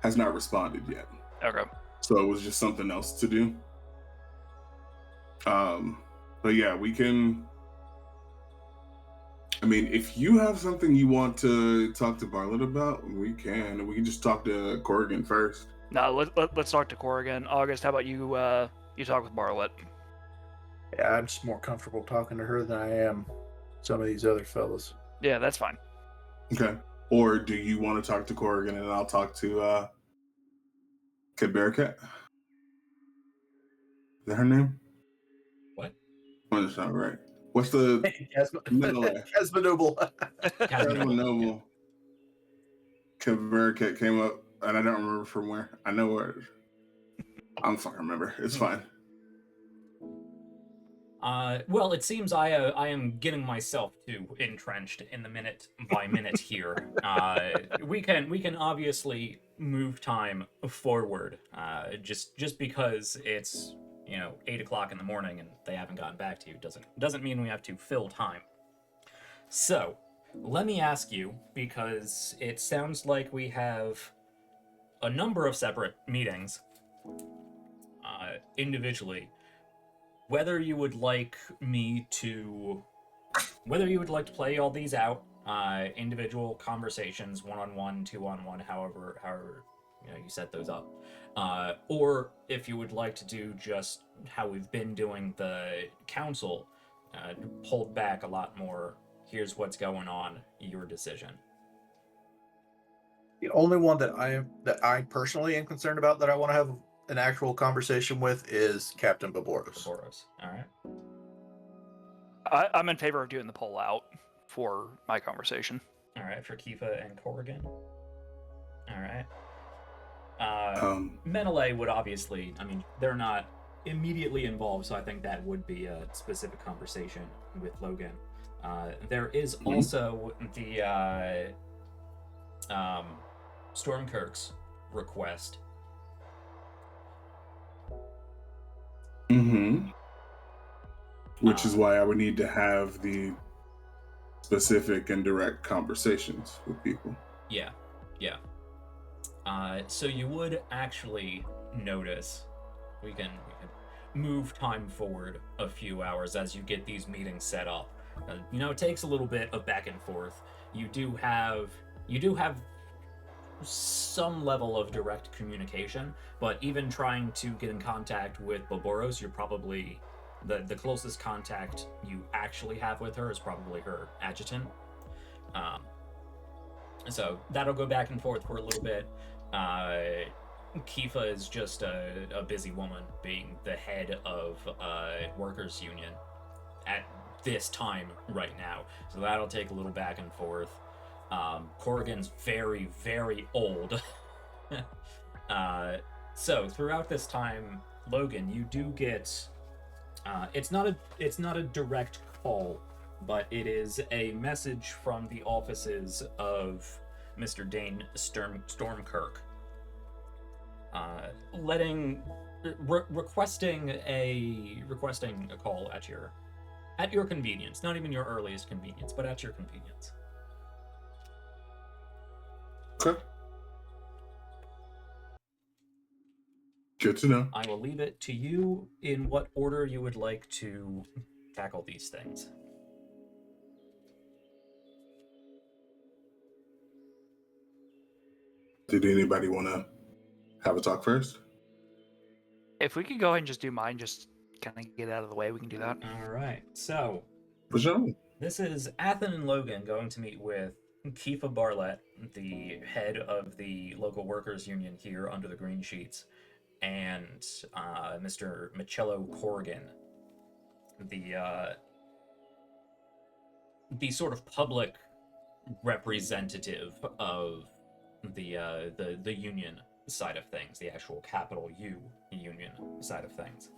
has not responded yet. Okay. So it was just something else to do. But yeah, we can. I mean, if you have something you want to talk to Bartlett about, we can. We can just talk to Corrigan first. No, let's talk to Corrigan. August, how about you? You talk with Bartlett. Yeah, I'm just more comfortable talking to her than I am some of these other fellas. Yeah, that's fine. Okay. Or do you want to talk to Corrigan and I'll talk to Kid Bearcat? Is that her name? What? Oh, that's not right. What's the middle name? Casminoble. Noble. Kid Bearcat came up, and I don't remember from where. I know where. I don't fucking remember. It's fine. Well, it seems I am getting myself too entrenched in the minute by minute here. We can obviously move time forward. Just because it's 8 o'clock in the morning and they haven't gotten back to you doesn't mean we have to fill time. So let me ask you, because it sounds like we have a number of separate meetings individually, whether you would like to play all these out, individual conversations, one-on-one, two-on-one, however you set those up, or if you would like to do just how we've been doing the council, hold back a lot more. Here's what's going on. Your decision. The only one that I personally am concerned about that I want to have an actual conversation with is Captain Baboros. Boros. All right. I'm in favor of doing the poll out for my conversation. All right, for Kifa and Corrigan. All right. Menelay would obviously, I mean, they're not immediately involved, so I think that would be a specific conversation with Logan. There is also the Stormkirk's request. Which is why I would need to have the specific and direct conversations with people. Yeah. So you would actually notice we can move time forward a few hours as you get these meetings set up. It takes a little bit of back and forth. You do have some level of direct communication, but even trying to get in contact with Boboros, you're probably the closest contact you actually have with her is probably her adjutant. So that'll go back and forth for a little bit. Kifa is just a busy woman, being the head of workers' union at this time right now. So that'll take a little back and forth. Corrigan's very, very old. So throughout this time, Logan, you do get it's not a direct call, but it is a message from the offices of Mr. Dane Stormkirk, requesting a call at your convenience. Not even your earliest convenience, but at your convenience. Okay. Good to know. I will leave it to you in what order you would like to tackle these things. Did anybody want to have a talk first? If we could go ahead and just do mine, just kind of get out of the way, we can do that. All right. So For sure. this is Athen and Logan going to meet with Kifa Barlett, the head of the local workers union here under the green sheets, and Mr. Michello Corrigan, the sort of public representative of the union side of things, the actual capital U union side of things.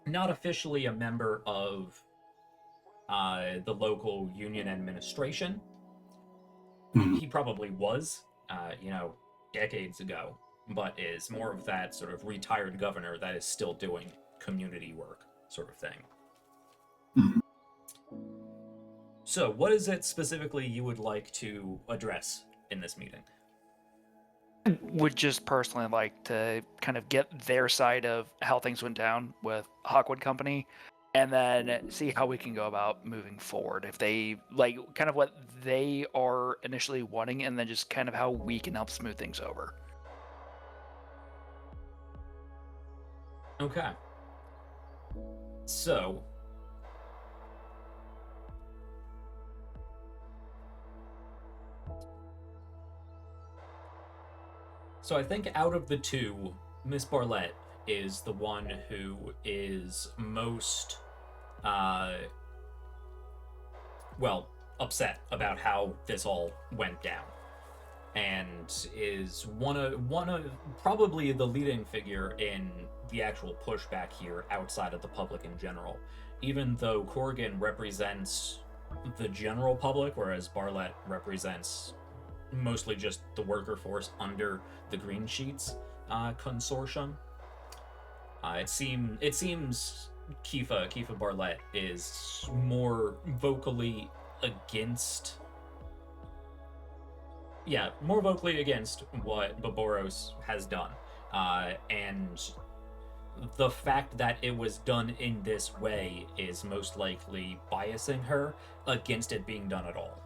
Not officially a member of the local union administration. He probably was, decades ago, but is more of that sort of retired governor that is still doing community work sort of thing. So what is it specifically you would like to address in this meeting? I would just personally like to kind of get their side of how things went down with Hawkwood Company, and then see how we can go about moving forward. If they like kind of what they are initially wanting, and then just kind of how we can help smooth things over. Okay. So I think out of the two, Miss Barlett is the one who is most, upset about how this all went down, and is one of probably the leading figure in the actual pushback here outside of the public in general. Even though Corrigan represents the general public, whereas Barlett represents mostly just the worker force under the Green Sheets consortium. It seems Kifa Barlett is more vocally against... Yeah, more vocally against what Boboros has done. And the fact that it was done in this way is most likely biasing her against it being done at all.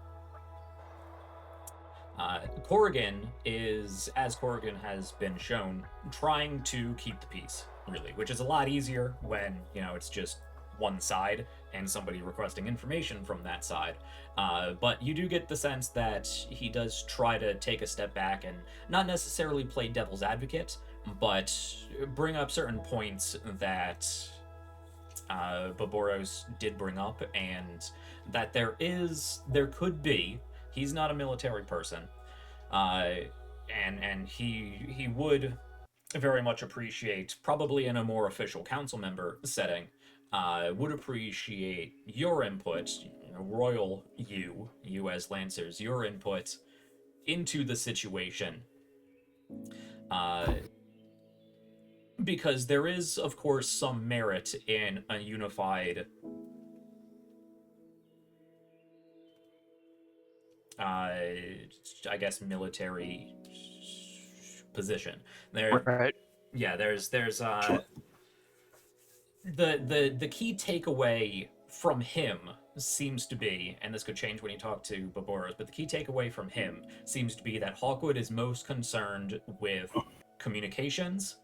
Corrigan is, as Corrigan has been shown, trying to keep the peace, really, which is a lot easier when, it's just one side and somebody requesting information from that side. But you do get the sense that he does try to take a step back and not necessarily play devil's advocate, but bring up certain points that Boboros did bring up, and that there could be, he's not a military person, and he would very much appreciate, probably in a more official council member setting, would appreciate your input, royal you as Lancers, your input into the situation. Because there is, of course, some merit in a unified I guess military position. Right. Yeah, there's Sure. the key takeaway from him seems to be, and this could change when you talk to Boboros, but the key takeaway from him seems to be that Hawkwood is most concerned with communications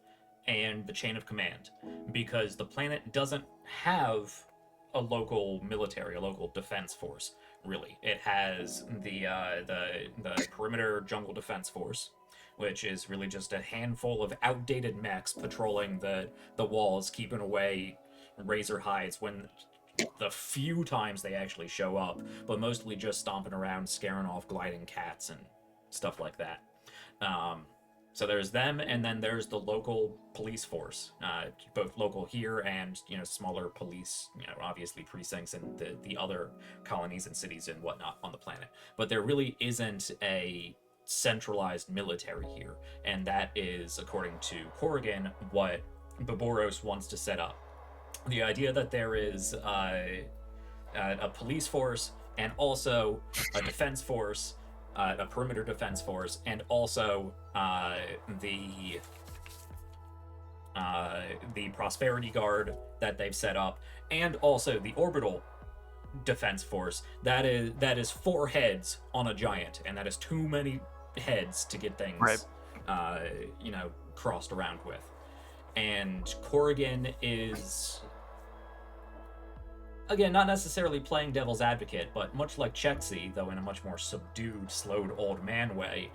and the chain of command, because the planet doesn't have a local military, a local defense force, really. It has the perimeter jungle defense force, which is really just a handful of outdated mechs patrolling the walls, keeping away razor hides when the few times they actually show up, but mostly just stomping around, scaring off gliding cats and stuff like that. So there's them, and then there's the local police force, both local here and, smaller police, obviously precincts in the other colonies and cities and whatnot on the planet. But there really isn't a centralized military here, and that is, according to Corrigan, what Boboros wants to set up. The idea that there is a police force and also a defense force, a perimeter defense force, and also the Prosperity Guard that they've set up, and also the orbital defense force. That is 4 heads on a giant, and that is too many heads to get things crossed around with. And Corrigan is, again, not necessarily playing devil's advocate, but much like Chexi, though in a much more subdued, slowed old man way,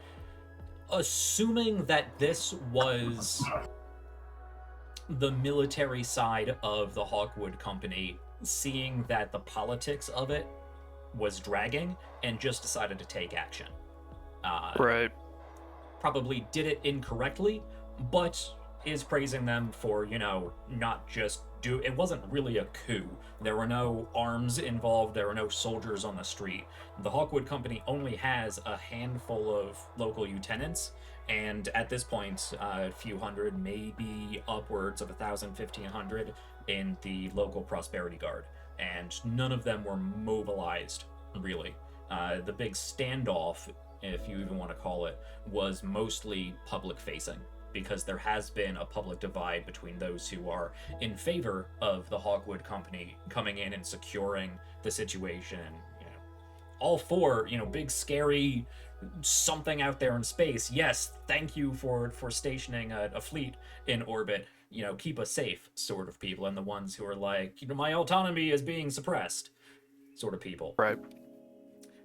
assuming that this was the military side of the Hawkwood Company, seeing that the politics of it was dragging, and just decided to take action. Right. Probably did it incorrectly, but is praising them for, not just it wasn't really a coup. There were no arms involved. There were no soldiers on the street. The Hawkwood Company only has a handful of local lieutenants, and at this point, a few hundred, maybe upwards of 1,000, 1,500 in the local Prosperity Guard, and none of them were mobilized, really. The big standoff, if you even want to call it, was mostly public-facing, because there has been a public divide between those who are in favor of the Hawkwood Company coming in and securing the situation, all for, big scary something out there in space. Yes, thank you for stationing a fleet in orbit, keep us safe sort of people, and the ones who are like, my autonomy is being suppressed sort of people. Right.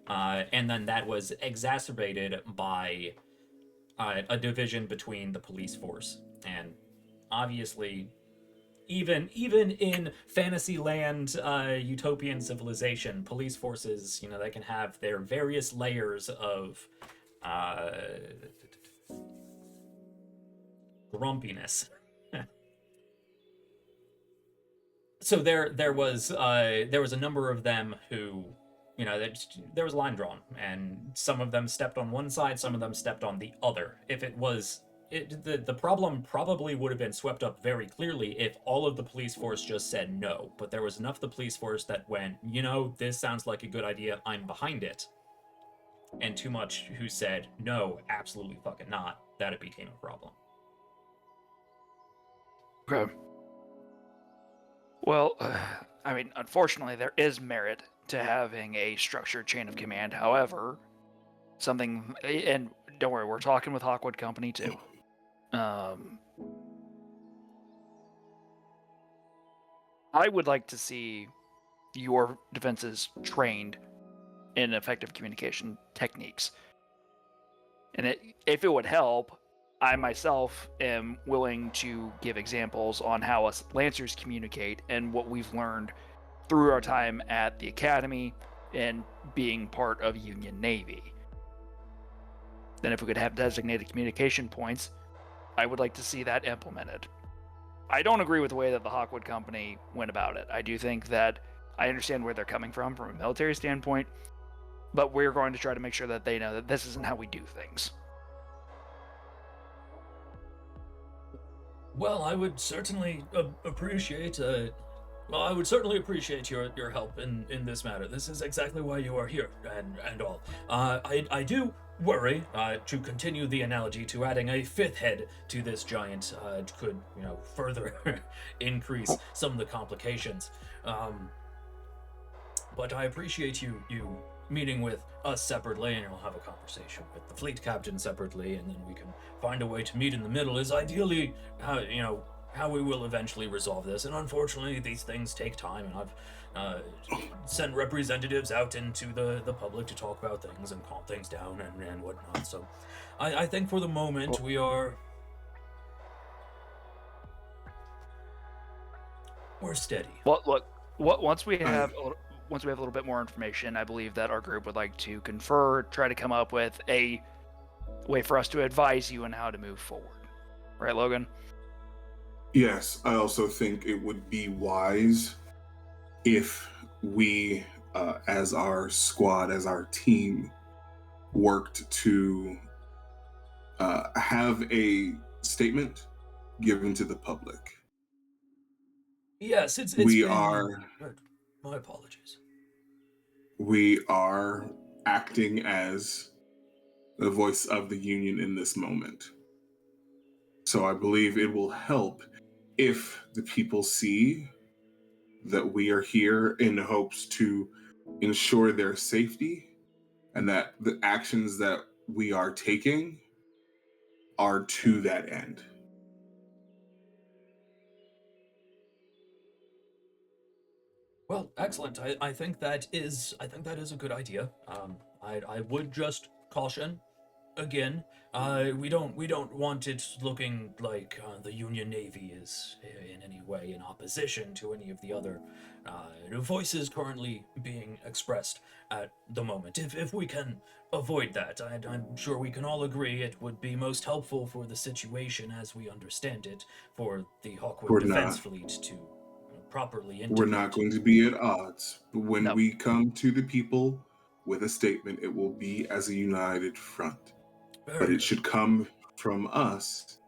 And then that was exacerbated by a division between the police force. And obviously, even in Fantasyland, utopian civilization, police forces, they can have their various layers of grumpiness. So there was a number of them who, there was a line drawn, and some of them stepped on one side, some of them stepped on the other. If it was The problem probably would have been swept up very clearly if all of the police force just said no, but there was enough of the police force that went, this sounds like a good idea, I'm behind it, and too much who said, no, absolutely fucking not, that it became a problem. Okay. Well, I mean, unfortunately, there is merit to having a structured chain of command. However, and don't worry, we're talking with Hawkwood Company too. I would like to see your defenses trained in effective communication techniques. And if it would help, I myself am willing to give examples on how us Lancers communicate and what we've learned through our time at the Academy and being part of Union Navy. Then if we could have designated communication points, I would like to see that implemented. I don't agree with the way that the Hawkwood Company went about it. I do think that I understand where they're coming from a military standpoint, but we're going to try to make sure that they know that this isn't how we do things. Well, I would certainly appreciate your help in this matter. This is exactly why you are here, and all. I do worry, to continue the analogy, to adding a fifth head to this giant could, further increase some of the complications. But I appreciate you meeting with us separately, and we'll have a conversation with the fleet captain separately, and then we can find a way to meet in the middle. Is ideally how we will eventually resolve this. And unfortunately, these things take time, and I've sent representatives out into the public to talk about things and calm things down and whatnot. So I think for the moment we're steady. Well, look, once we have a little bit more information, I believe that our group would like to confer, try to come up with a way for us to advise you on how to move forward. Right, Logan? Yes, I also think it would be wise if we, as our squad, as our team, worked to have a statement given to the public. Yes, my apologies. We are acting as the voice of the Union in this moment. So I believe it will help if the people see that we are here in hopes to ensure their safety, and that the actions that we are taking are to that end. Well, excellent. I think that is a good idea. I would just caution again. We don't want it looking like the Union Navy is in any way in opposition to any of the other voices currently being expressed at the moment. If we can avoid that, I'm sure we can all agree it would be most helpful for the situation as we understand it, for the Hawkwood Defense Fleet to properly integrate. We're not going to be at odds. But when No. we come to the people with a statement, it will be as a united front. But it should come from us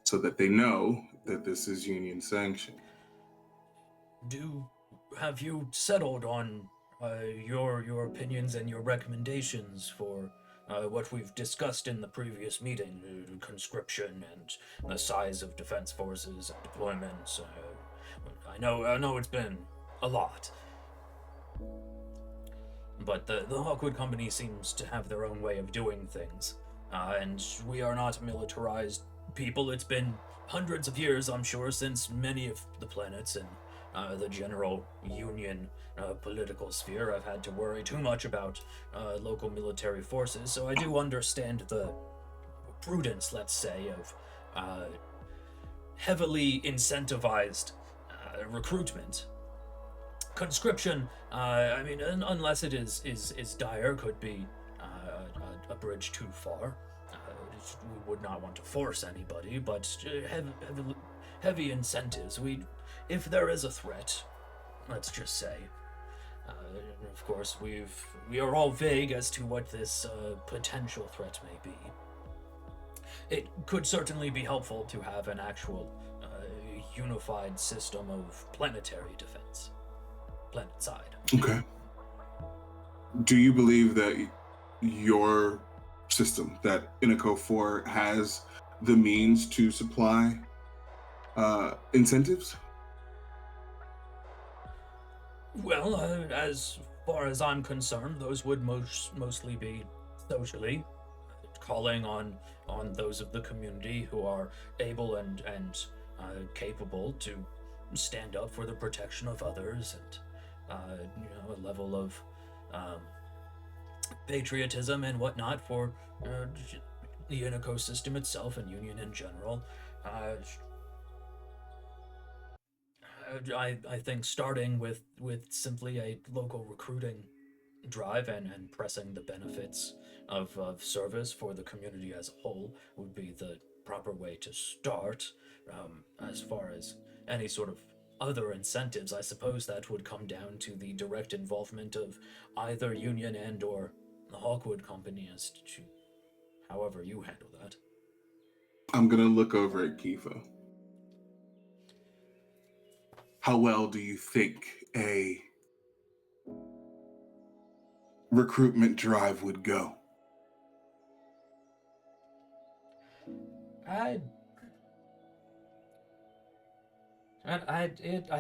so that they know that this is Union sanctioned. Have you settled on your opinions and your recommendations for what we've discussed in the previous meeting, conscription and the size of defense forces and deployments? I know it's been a lot, but the Hawkwood Company seems to have their own way of doing things, and we are not a militarized people. It's been hundreds of years, I'm sure, since many of the planets and the general Union political sphere have had to worry too much about local military forces, so I do understand the prudence, let's say, of heavily incentivized recruitment. Conscription, unless it is dire, could be a bridge too far. We would not want to force anybody, but heavy incentives. If there is a threat, let's just say. Of course, we are all vague as to what this potential threat may be. it could certainly be helpful to have an actual unified system of planetary defense, planet-side. Okay. Do you believe that your system, that Iniko 4, has the means to supply incentives? Well, as far as I'm concerned, those would mostly be socially calling on those of the community who are able and capable to stand up for the protection of others, and a level of patriotism and whatnot for the Iniko system itself and Union in general. I think starting with simply a local recruiting drive and pressing the benefits of service for the community as a whole would be the proper way to start. As far as any sort of other incentives, I suppose that would come down to the direct involvement of either Union and or the Hawkwood Company as to however you handle that. I'm going to look over at Kifa. How well do you think a recruitment drive would go? I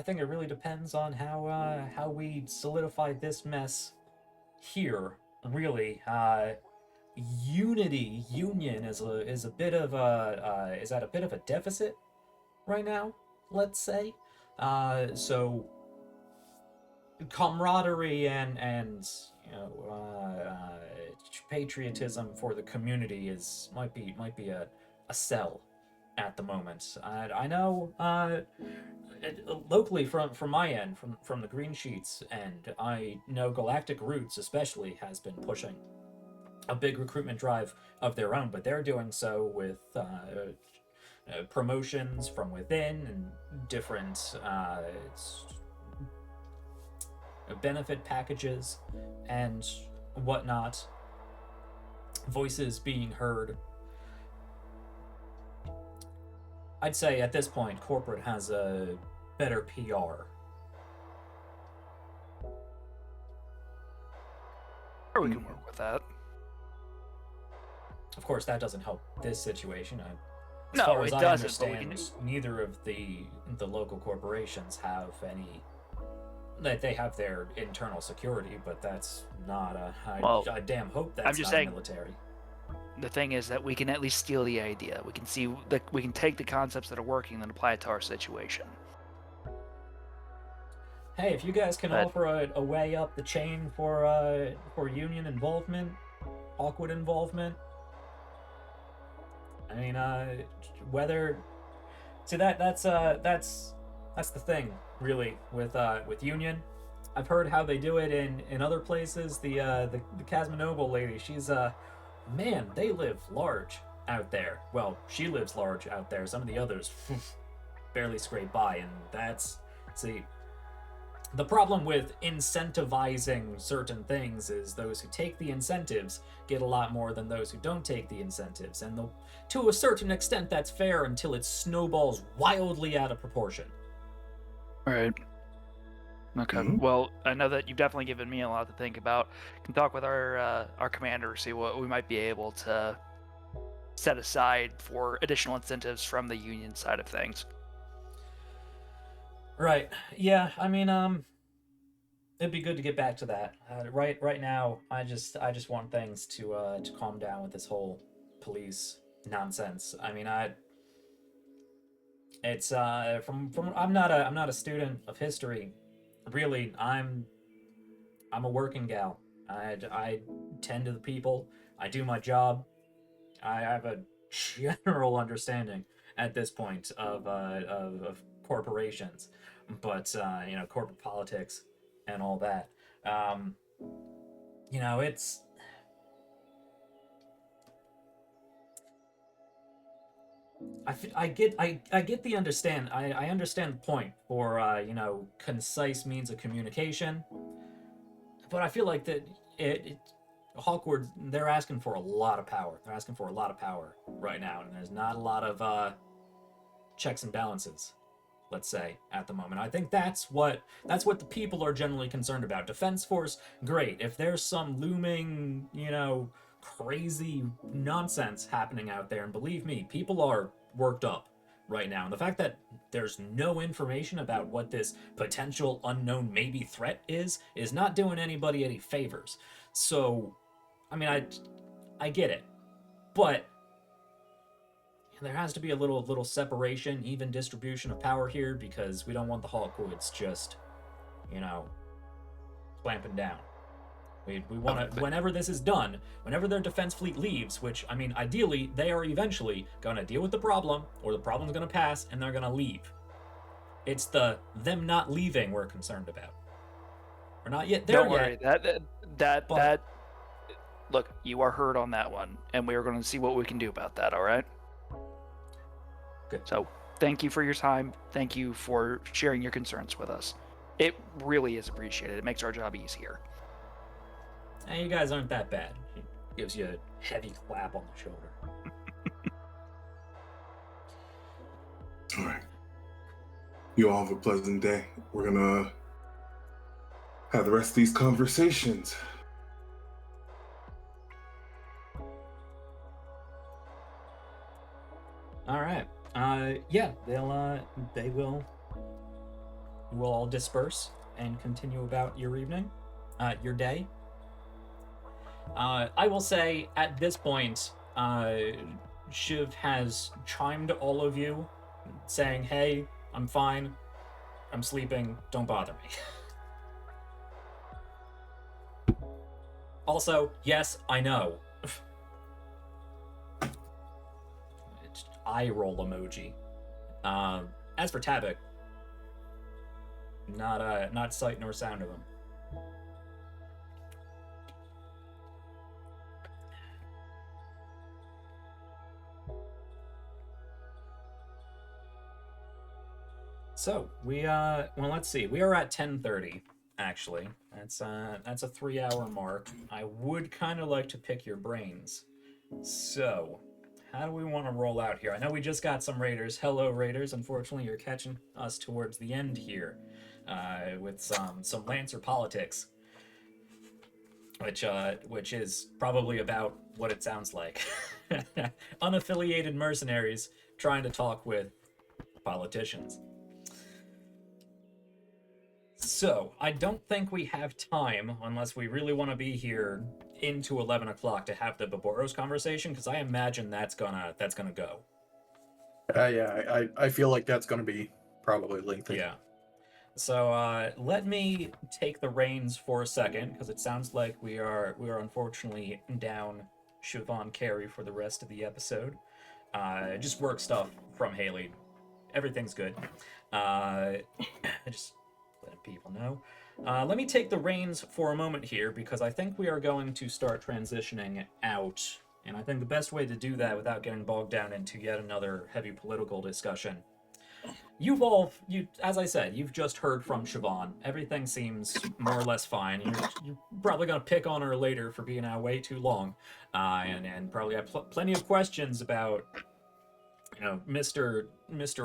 think it really depends on how we solidify this mess here. Really, union is a bit of is at a bit of a deficit right now. Let's say, so camaraderie and patriotism for the community might be a sell at the moment. I know locally from my end, from the Green Sheets end, I know Galactic Roots especially has been pushing a big recruitment drive of their own, but they're doing so with promotions from within and different benefit packages and whatnot. Voices being heard. I'd say at this point, corporate has a better PR. Or we can work with that. Of course, that doesn't help this situation. As No, far as it I doesn't, but we understand, neither of the local corporations have any. They have their internal security, but that's not a. I damn hope that's I'm just not saying, military. The thing is that we can at least steal the idea. We can see that we can take the concepts that are working and apply it to our situation. Hey, if you guys can But- offer a way up the chain for union involvement, Hawkwood involvement. I mean, whether see that's the thing really with Union. I've heard how they do it in other places. The Casminoble lady, she's man, they live large out there. Well, she lives large out there. Some of the others barely scrape by, and that's see. The problem with incentivizing certain things is those who take the incentives get a lot more than those who don't take the incentives. And to a certain extent, that's fair until it snowballs wildly out of proportion. All right. Okay. Mhm. Well, I know that you've definitely given me a lot to think about. Can talk with our commander, see what we might be able to set aside for additional incentives from the union side of things. Right. Yeah. I mean, it'd be good to get back to that. Right now, I just want things to calm down with this whole police nonsense. I mean, it's from I'm not a student of history. Really, I'm a working gal. I tend to the people. I do my job. I have a general understanding at this point of corporations, but corporate politics and all that. It's I get the understand. I understand the point for concise means of communication, but I feel like that Hawkwood, they're asking for a lot of power. They're asking for a lot of power right now, and there's not a lot of checks and balances, let's say, at the moment. I think that's what the people are generally concerned about. Defense Force, great. If there's some looming, crazy nonsense happening out there, and believe me, people are worked up right now. And the fact that there's no information about what this potential unknown maybe threat is not doing anybody any favors. So, I mean, I get it, but there has to be a little separation, even distribution of power here, because we don't want the Hawkwoods just, clamping down. We want to, whenever this is done, whenever their defense fleet leaves, which, I mean, ideally, they are eventually going to deal with the problem, or the problem's going to pass, and they're going to leave. It's them not leaving we're concerned about. We're not yet there yet. Don't worry, look, you are heard on that one, and we are going to see what we can do about that, all right? Good. So, thank you for your time. Thank you for sharing your concerns with us. It really is appreciated. It makes our job easier. Hey, you guys aren't that bad. He gives you a heavy clap on the shoulder. All right. You all have a pleasant day. We're gonna have the rest of these conversations. All right. Yeah, they will all disperse and continue about your evening, your day. I will say at this point, Shiv has chimed all of you, saying, "Hey, I'm fine. I'm sleeping. Don't bother me." Also, yes, I know. Eye roll emoji. As for Tavik, not sight nor sound of him. So well, let's see. We are at 10:30. Actually, that's a 3-hour mark. I would kind of like to pick your brains. So, how do we want to roll out here? I know we just got some raiders. Hello, raiders. Unfortunately, you're catching us towards the end here, with some Lancer politics, which is probably about what it sounds like. Unaffiliated mercenaries trying to talk with politicians. So, I don't think we have time, unless we really want to be here into 11 o'clock to have the Boboros conversation, because I imagine that's gonna go. Yeah, I feel like that's going to be probably lengthy. Yeah. So, let me take the reins for a second, because it sounds like we are unfortunately down Siobhan Carey for the rest of the episode. Just work stuff from Haley. Everything's good. Just letting people know. Let me take the reins for a moment here, because I think we are going to start transitioning out, and I think the best way to do that without getting bogged down into yet another heavy political discussion. As I said, you've just heard from Siobhan. Everything seems more or less fine. You're probably going to pick on her later for being out way too long, and probably have plenty of questions about, Mr.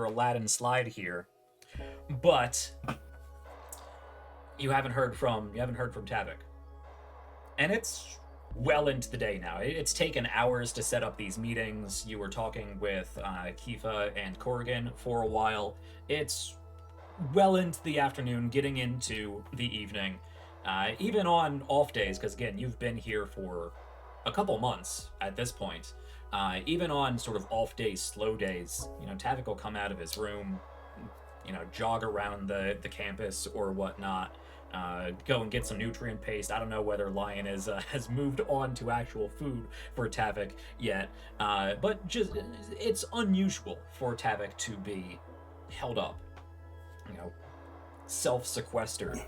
Aladdin Slide here. But you haven't heard from Tavik, and it's well into the day now. It's taken hours to set up these meetings. You were talking with Kifa and Corrigan for a while. It's well into the afternoon, getting into the evening. Even on off days, because again, you've been here for a couple months at this point. Even on sort of off days, slow days, Tavik will come out of his room, jog around the campus or whatnot. Go and get some nutrient paste. I don't know whether Lion has moved on to actual food for Tavik yet, but just it's unusual for Tavik to be held up, self-sequestered,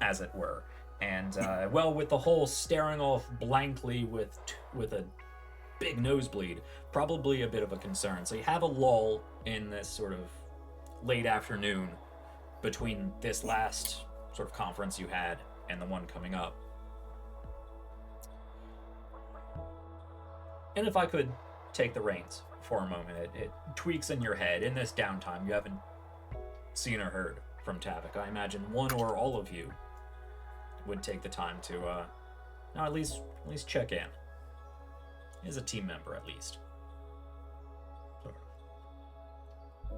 as it were. And with the whole staring off blankly with a big nosebleed, probably a bit of a concern. So you have a lull in this sort of late afternoon between this last sort of conference you had and the one coming up. And if I could take the reins for a moment, it tweaks in your head. In this downtime, you haven't seen or heard from Tavik. I imagine one or all of you would take the time to, at least check in. As a team member, at least. Sort of.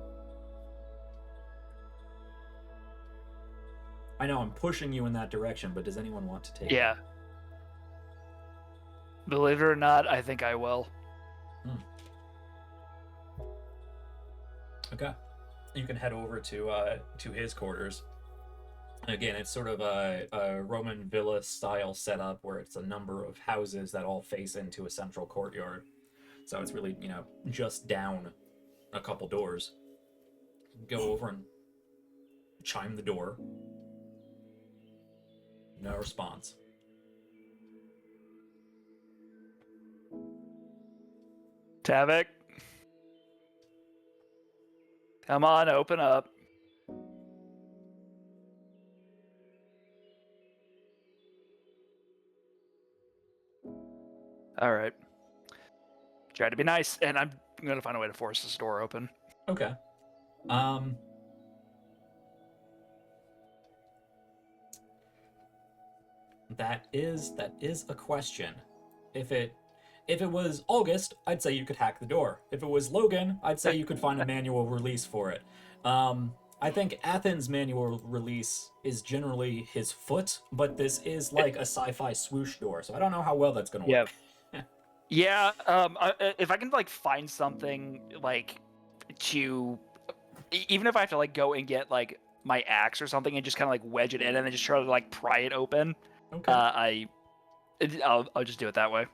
I know I'm pushing you in that direction, but does anyone want to take it? Yeah. Believe it or not, I think I will. Okay. You can head over to his quarters. Again, it's sort of a Roman villa style setup where it's a number of houses that all face into a central courtyard. So it's really, just down a couple doors. Go over and chime the door. No response. Tavik. Come on, open up. All right. Try to be nice, and I'm going to find a way to force this door open. Okay. That is a question. If it was August, I'd say you could hack the door. If it was Logan, I'd say you could find a manual release for it. I think Athens' manual release is generally his foot, but this is like a sci-fi swoosh door, so I don't know how well that's going to work. Yeah, if I can find something to, even if I have to go and get my axe or something and just kind of wedge it in and then just try to pry it open. Okay. I'll just do it that way.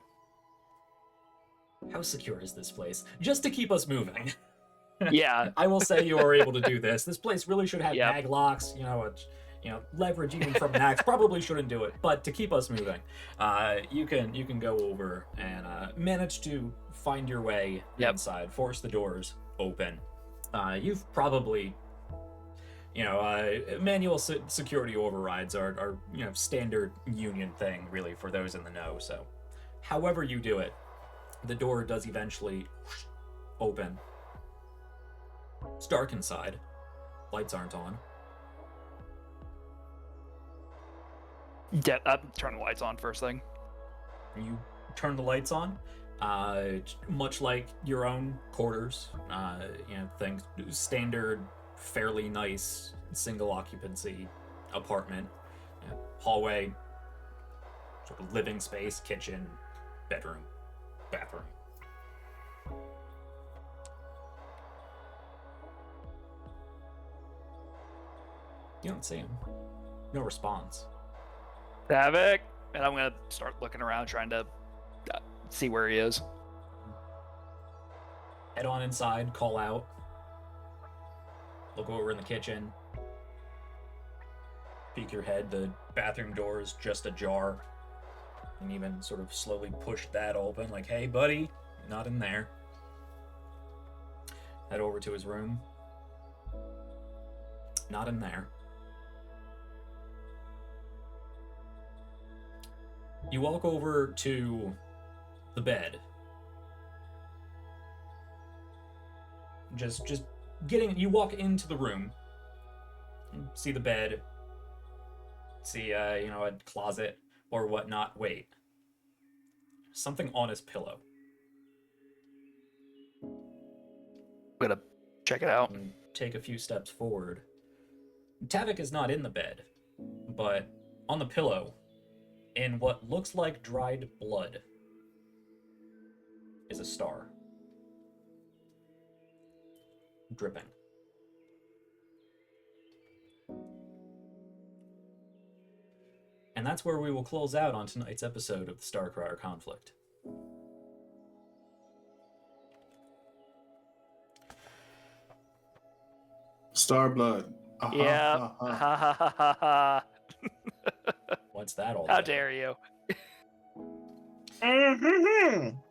How secure is this place? Just to keep us moving. Yeah. I will say you are able to do this. This place really should have mag locks, leverage even from an axe. Probably shouldn't do it, but to keep us moving, you can go over and manage to find your way inside, force the doors open. You've probably, manual security overrides are standard Union thing really for those in the know. So, however you do it, the door does eventually open. It's dark inside. Lights aren't on. Yeah, turn the lights on first thing. You turn the lights on. Much like your own quarters, things standard, fairly nice single occupancy apartment, hallway, sort of living space, kitchen, bedroom, bathroom. You don't see him. No response. Tavik, and I'm gonna start looking around, trying to see where he is. Head on inside, call out. Look over in the kitchen. Peek your head, the bathroom door is just ajar. And even sort of slowly push that open, like, hey buddy, not in there. Head over to his room. Not in there. You walk over to the bed. Just you walk into the room, see the bed, see a closet or whatnot. Wait, something on his pillow. I'm gonna check it out. And take a few steps forward. Tavik is not in the bed, but on the pillow, in what looks like dried blood, is a star. Dripping. And that's where we will close out on tonight's episode of the Starcrier Conflict. Star blood. Yeah. Ha ha ha ha ha. What's that all How about? dare you?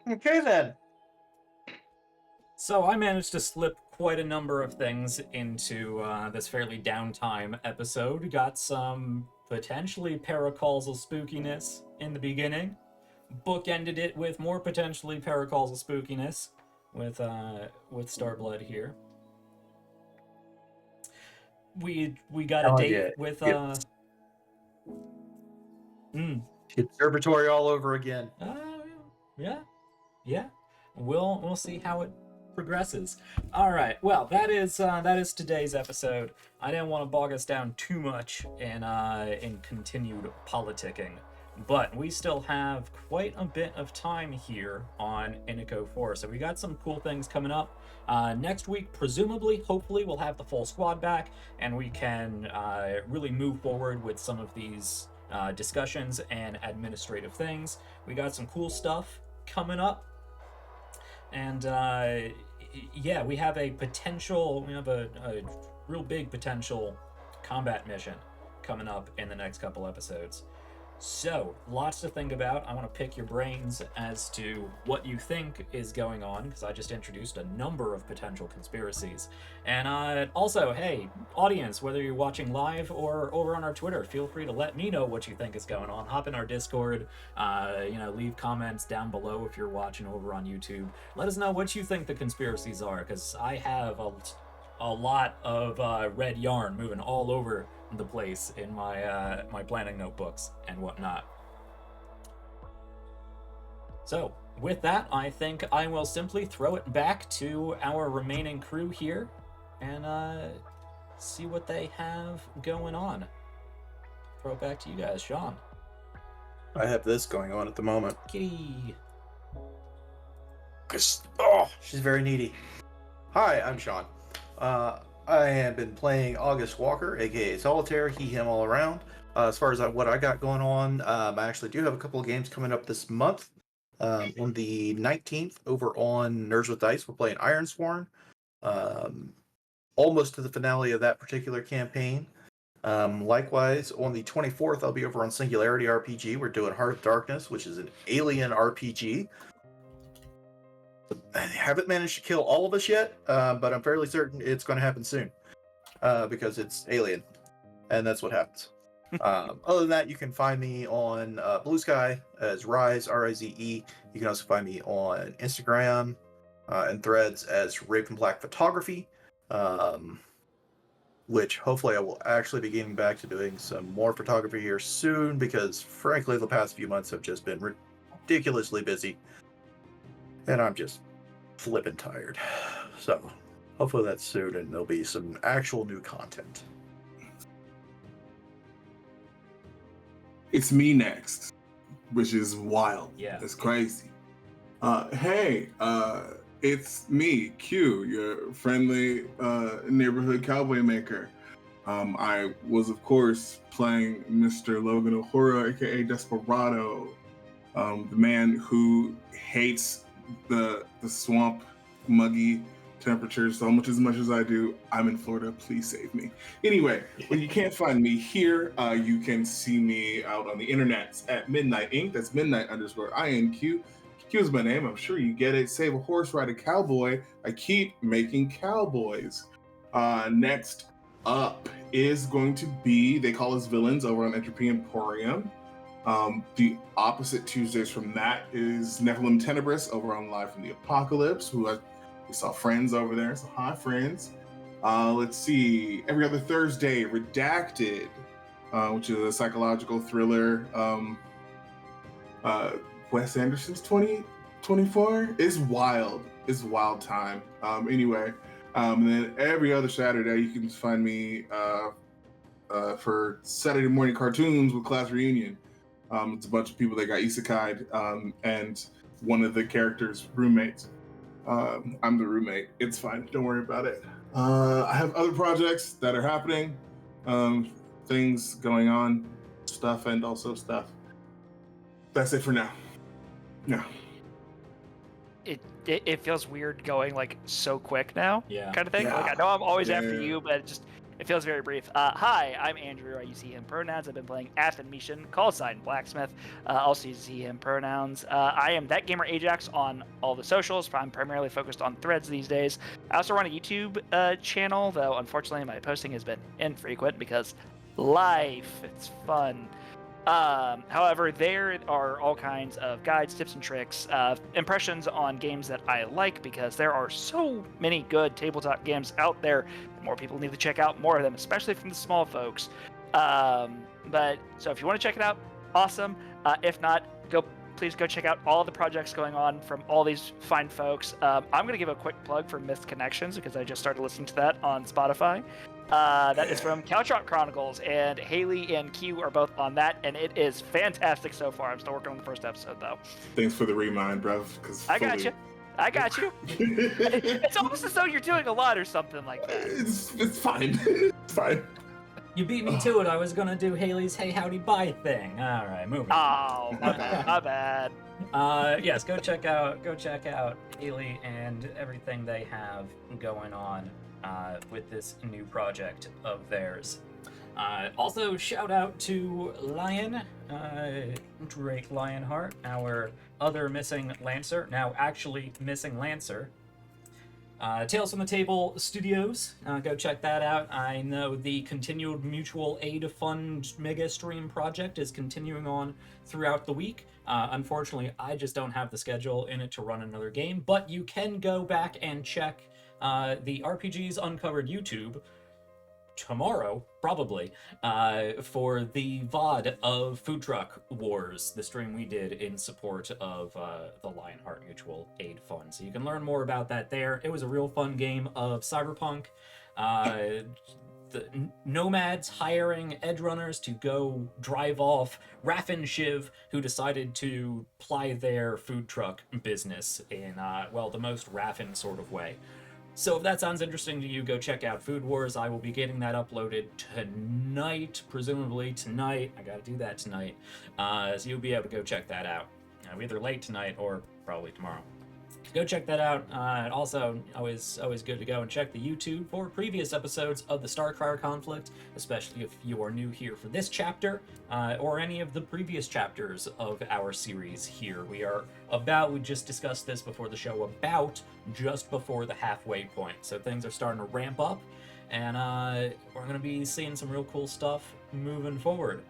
Okay then. So I managed to slip quite a number of things into this fairly downtime episode. Got some potentially paracausal spookiness in the beginning. bookended it with more potentially paracalls of spookiness with Starblood here. We got a Oh, date yeah. with Yep. Observatory all over again. Yeah. We'll see how it progresses. All right. Well, that is today's episode. I didn't want to bog us down too much in continued politicking, but we still have quite a bit of time here on Iniko 4. So we got some cool things coming up. Next week, presumably, hopefully, we'll have the full squad back, and we can really move forward with some of these discussions and administrative things. We got some cool stuff coming up, and yeah, we have a real big potential combat mission coming up in the next couple episodes. So, lots to think about. I want to pick your brains as to what you think is going on, because I just introduced a number of potential conspiracies. And also, hey, audience, whether you're watching live or over on our Twitter, feel free to let me know what you think is going on. Hop in our Discord, leave comments down below if you're watching over on YouTube. Let us know what you think the conspiracies are, because I have a lot of red yarn moving all over the place in my my planning notebooks and whatnot. So with that, I think I will simply throw it back to our remaining crew here and see what they have going on. Throw it back to you guys. Sean. I have this going on at the moment. Kitty. Oh, she's very needy. Hi, I'm Sean. I have been playing August Walker, aka Solitaire, he, him all around. As far as what I got going on, I actually do have a couple of games coming up this month. On the 19th, over on Nerds with Dice, we're playing Ironsworn. Almost to the finale of that particular campaign. Likewise, on the 24th, I'll be over on Singularity RPG. We're doing Heart of Darkness, which is an alien RPG. I haven't managed to kill all of us yet, but I'm fairly certain it's going to happen soon, because it's alien, and that's what happens. Other than that, you can find me on Blue Sky as Rise, R-I-Z-E. You can also find me on Instagram and Threads as Raven Black Photography, which hopefully I will actually be getting back to doing some more photography here soon, because frankly, the past few months have just been ridiculously busy. And I'm just flipping tired. So, hopefully that's soon and there'll be some actual new content. It's me next, which is wild. Yeah. It's crazy. Hey, it's me, Q, your friendly neighborhood cowboy maker. I was, of course, playing Mr. Logan Uhura, aka Desperado, the man who hates the swamp muggy temperatures so much as I do. I'm in Florida, please save me. Anyway, when you can't find me here, you can see me out on the internet at Midnight Inc. That's Midnight_INQ. Q is my name, I'm sure you get it. Save a horse, ride a cowboy. I keep making cowboys. Next up is going to be, they call us villains, over on Entropy Emporium. The opposite Tuesdays from that is Nephilim Tenebris over on Live from the Apocalypse, we saw Friends over there, so hi Friends. Let's see, every other Thursday, Redacted, which is a psychological thriller. Wes Anderson's 2024 is wild. It's wild time. Anyway, and then every other Saturday, you can just find me for Saturday morning cartoons with Class Reunion. It's a bunch of people that got isekai'd, and one of the characters' roommates. I'm the roommate. It's fine. Don't worry about it. I have other projects that are happening, things going on, stuff and also stuff. That's it for now. Yeah. It feels weird going like so quick now, Yeah. kind of thing. Yeah. Like I know I'm always Yeah. after you, but it feels very brief. Hi, I'm Andrew. I use he, him pronouns. I've been playing Intermission, call sign Blacksmith. Also use he, him pronouns. I am That Gamer Ajax on all the socials. I'm primarily focused on Threads these days. I also run a YouTube channel, though unfortunately my posting has been infrequent because life. It's fun. However, there are all kinds of guides, tips, and tricks, impressions on games that I like, because there are so many good tabletop games out there. More people need to check out more of them, especially from the small folks. But so if you want to check it out, awesome. If not, please go check out all the projects going on from all these fine folks. I'm going to give a quick plug for Missed Connections, because I just started listening to that on Spotify. That is from Couch Rock Chronicles, and Haley and Q are both on that, and it is fantastic so far. I'm still working on the first episode, though. Thanks for the remind, bruv. I got you. It's almost as though you're doing a lot or something like that. It's fine. It's fine. You beat me to it. I was gonna do Haley's "Hey Howdy Bye" thing. All right, moving. Oh, my bad. Yes, go check out Haley and everything they have going on with this new project of theirs. Also, shout out to Lion, Drake Lionheart, our other missing Lancer, now actually missing Lancer. Tales from the Table Studios, go check that out. I know the Continued Mutual Aid Fund Mega Stream project is continuing on throughout the week. Unfortunately, I just don't have the schedule in it to run another game, but you can go back and check the RPGs Uncovered YouTube tomorrow, probably, for the VOD of Food Truck Wars, the stream we did in support of the Lionheart Mutual Aid Fund. So you can learn more about that there. It was a real fun game of cyberpunk. The nomads hiring edge runners to go drive off Raffin Shiv, who decided to ply their food truck business in, the most Raffin sort of way. So if that sounds interesting to you, go check out Food Wars. I will be getting that uploaded tonight, presumably tonight. I gotta do that tonight. So you'll be able to go check that out. Either late tonight or probably tomorrow. Go check that out. Also, always good to go and check the YouTube for previous episodes of the Starcrier Conflict, especially if you are new here for this chapter, or any of the previous chapters of our series here. We just discussed this before the show, about just before the halfway point. So things are starting to ramp up, and we're going to be seeing some real cool stuff moving forward.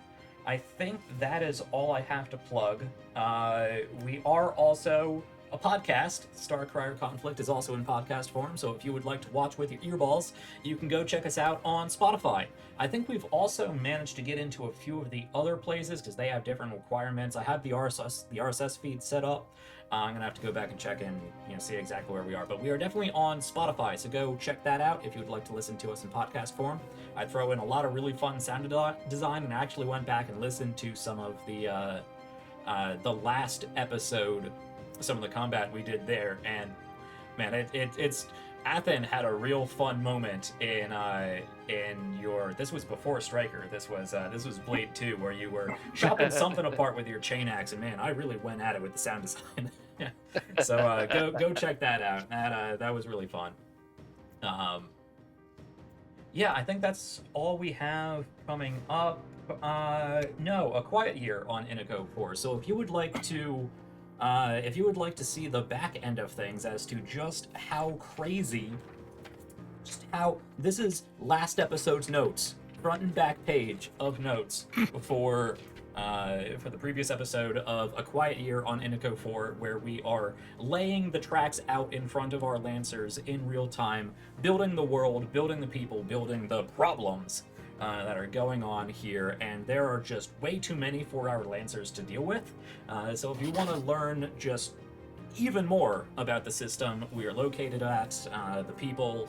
I think that is all I have to plug. We are also a podcast. Starcrier Conflict is also in podcast form, so if you would like to watch with your earballs, you can go check us out on Spotify. I think we've also managed to get into a few of the other places because they have different requirements. I have the RSS feed set up. I'm gonna have to go back and check and see exactly where we are, but we are definitely on Spotify, so go check that out if you would like to listen to us in podcast form. I throw in a lot of really fun sound design, and I actually went back and listened to some of the last episode, some of the combat we did there, and man, it's Athen had a real fun moment in your, this was before Striker, this was Blade 2, where you were chopping something apart with your chain axe, and man, I really went at it with the sound design. So go check that out. That was really fun. Yeah, I think that's all we have coming up. No, a quiet year on Iniko 4. So if you would like to see the back end of things as to just how crazy, this is last episode's notes, front and back page of notes for the previous episode of A Quiet Year on Iniko 4, where we are laying the tracks out in front of our Lancers in real time, building the world, building the people, building the problems that are going on here, and there are just way too many for our Lancers to deal with. So if you want to learn just even more about the system we are located at, the people,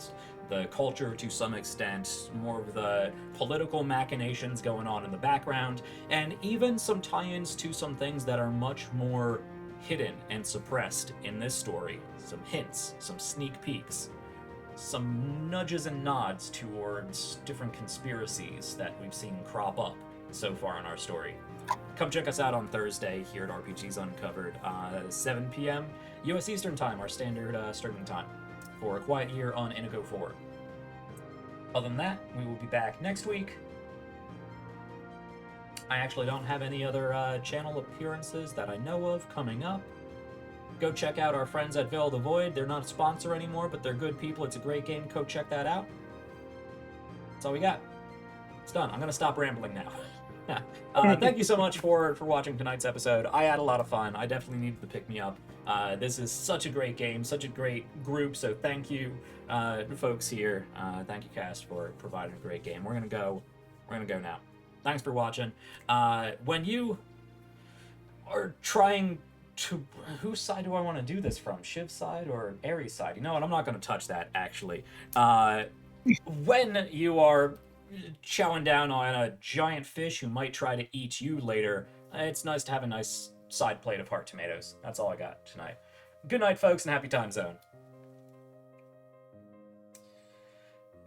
the culture to some extent, more of the political machinations going on in the background, and even some tie-ins to some things that are much more hidden and suppressed in this story. Some hints, some sneak peeks, some nudges and nods towards different conspiracies that we've seen crop up so far in our story. Come check us out on Thursday here at RPGs Uncovered, 7 p.m. U.S. Eastern Time, our standard streaming time, for A Quiet Year on Iniko 4. Other than that, we will be back next week. I actually don't have any other channel appearances that I know of coming up. Go check out our friends at Veil of the Void. They're not a sponsor anymore, but they're good people. It's a great game. Go check that out. That's all we got. It's done. I'm going to stop rambling now. Thank you so much for watching tonight's episode. I had a lot of fun. I definitely needed to pick me up. This is such a great game, such a great group. So thank you, folks here. Thank you, cast, for providing a great game. We're gonna go now. Thanks for watching. When you are trying to, whose side do I want to do this from? Shiv's side or Ares' side? You know what? I'm not going to touch that, actually. When you are chowing down on a giant fish who might try to eat you later, it's nice to have a nice side plate of heart tomatoes. That's all I got tonight. Good night, folks, and happy time zone.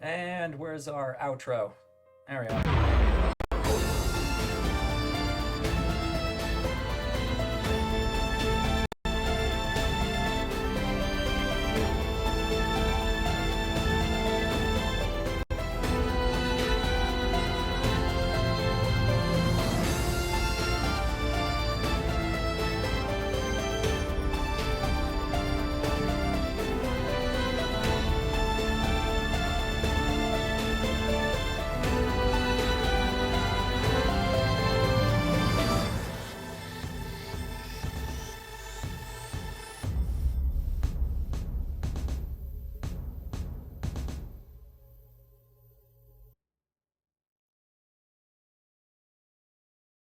And where's our outro? There we go.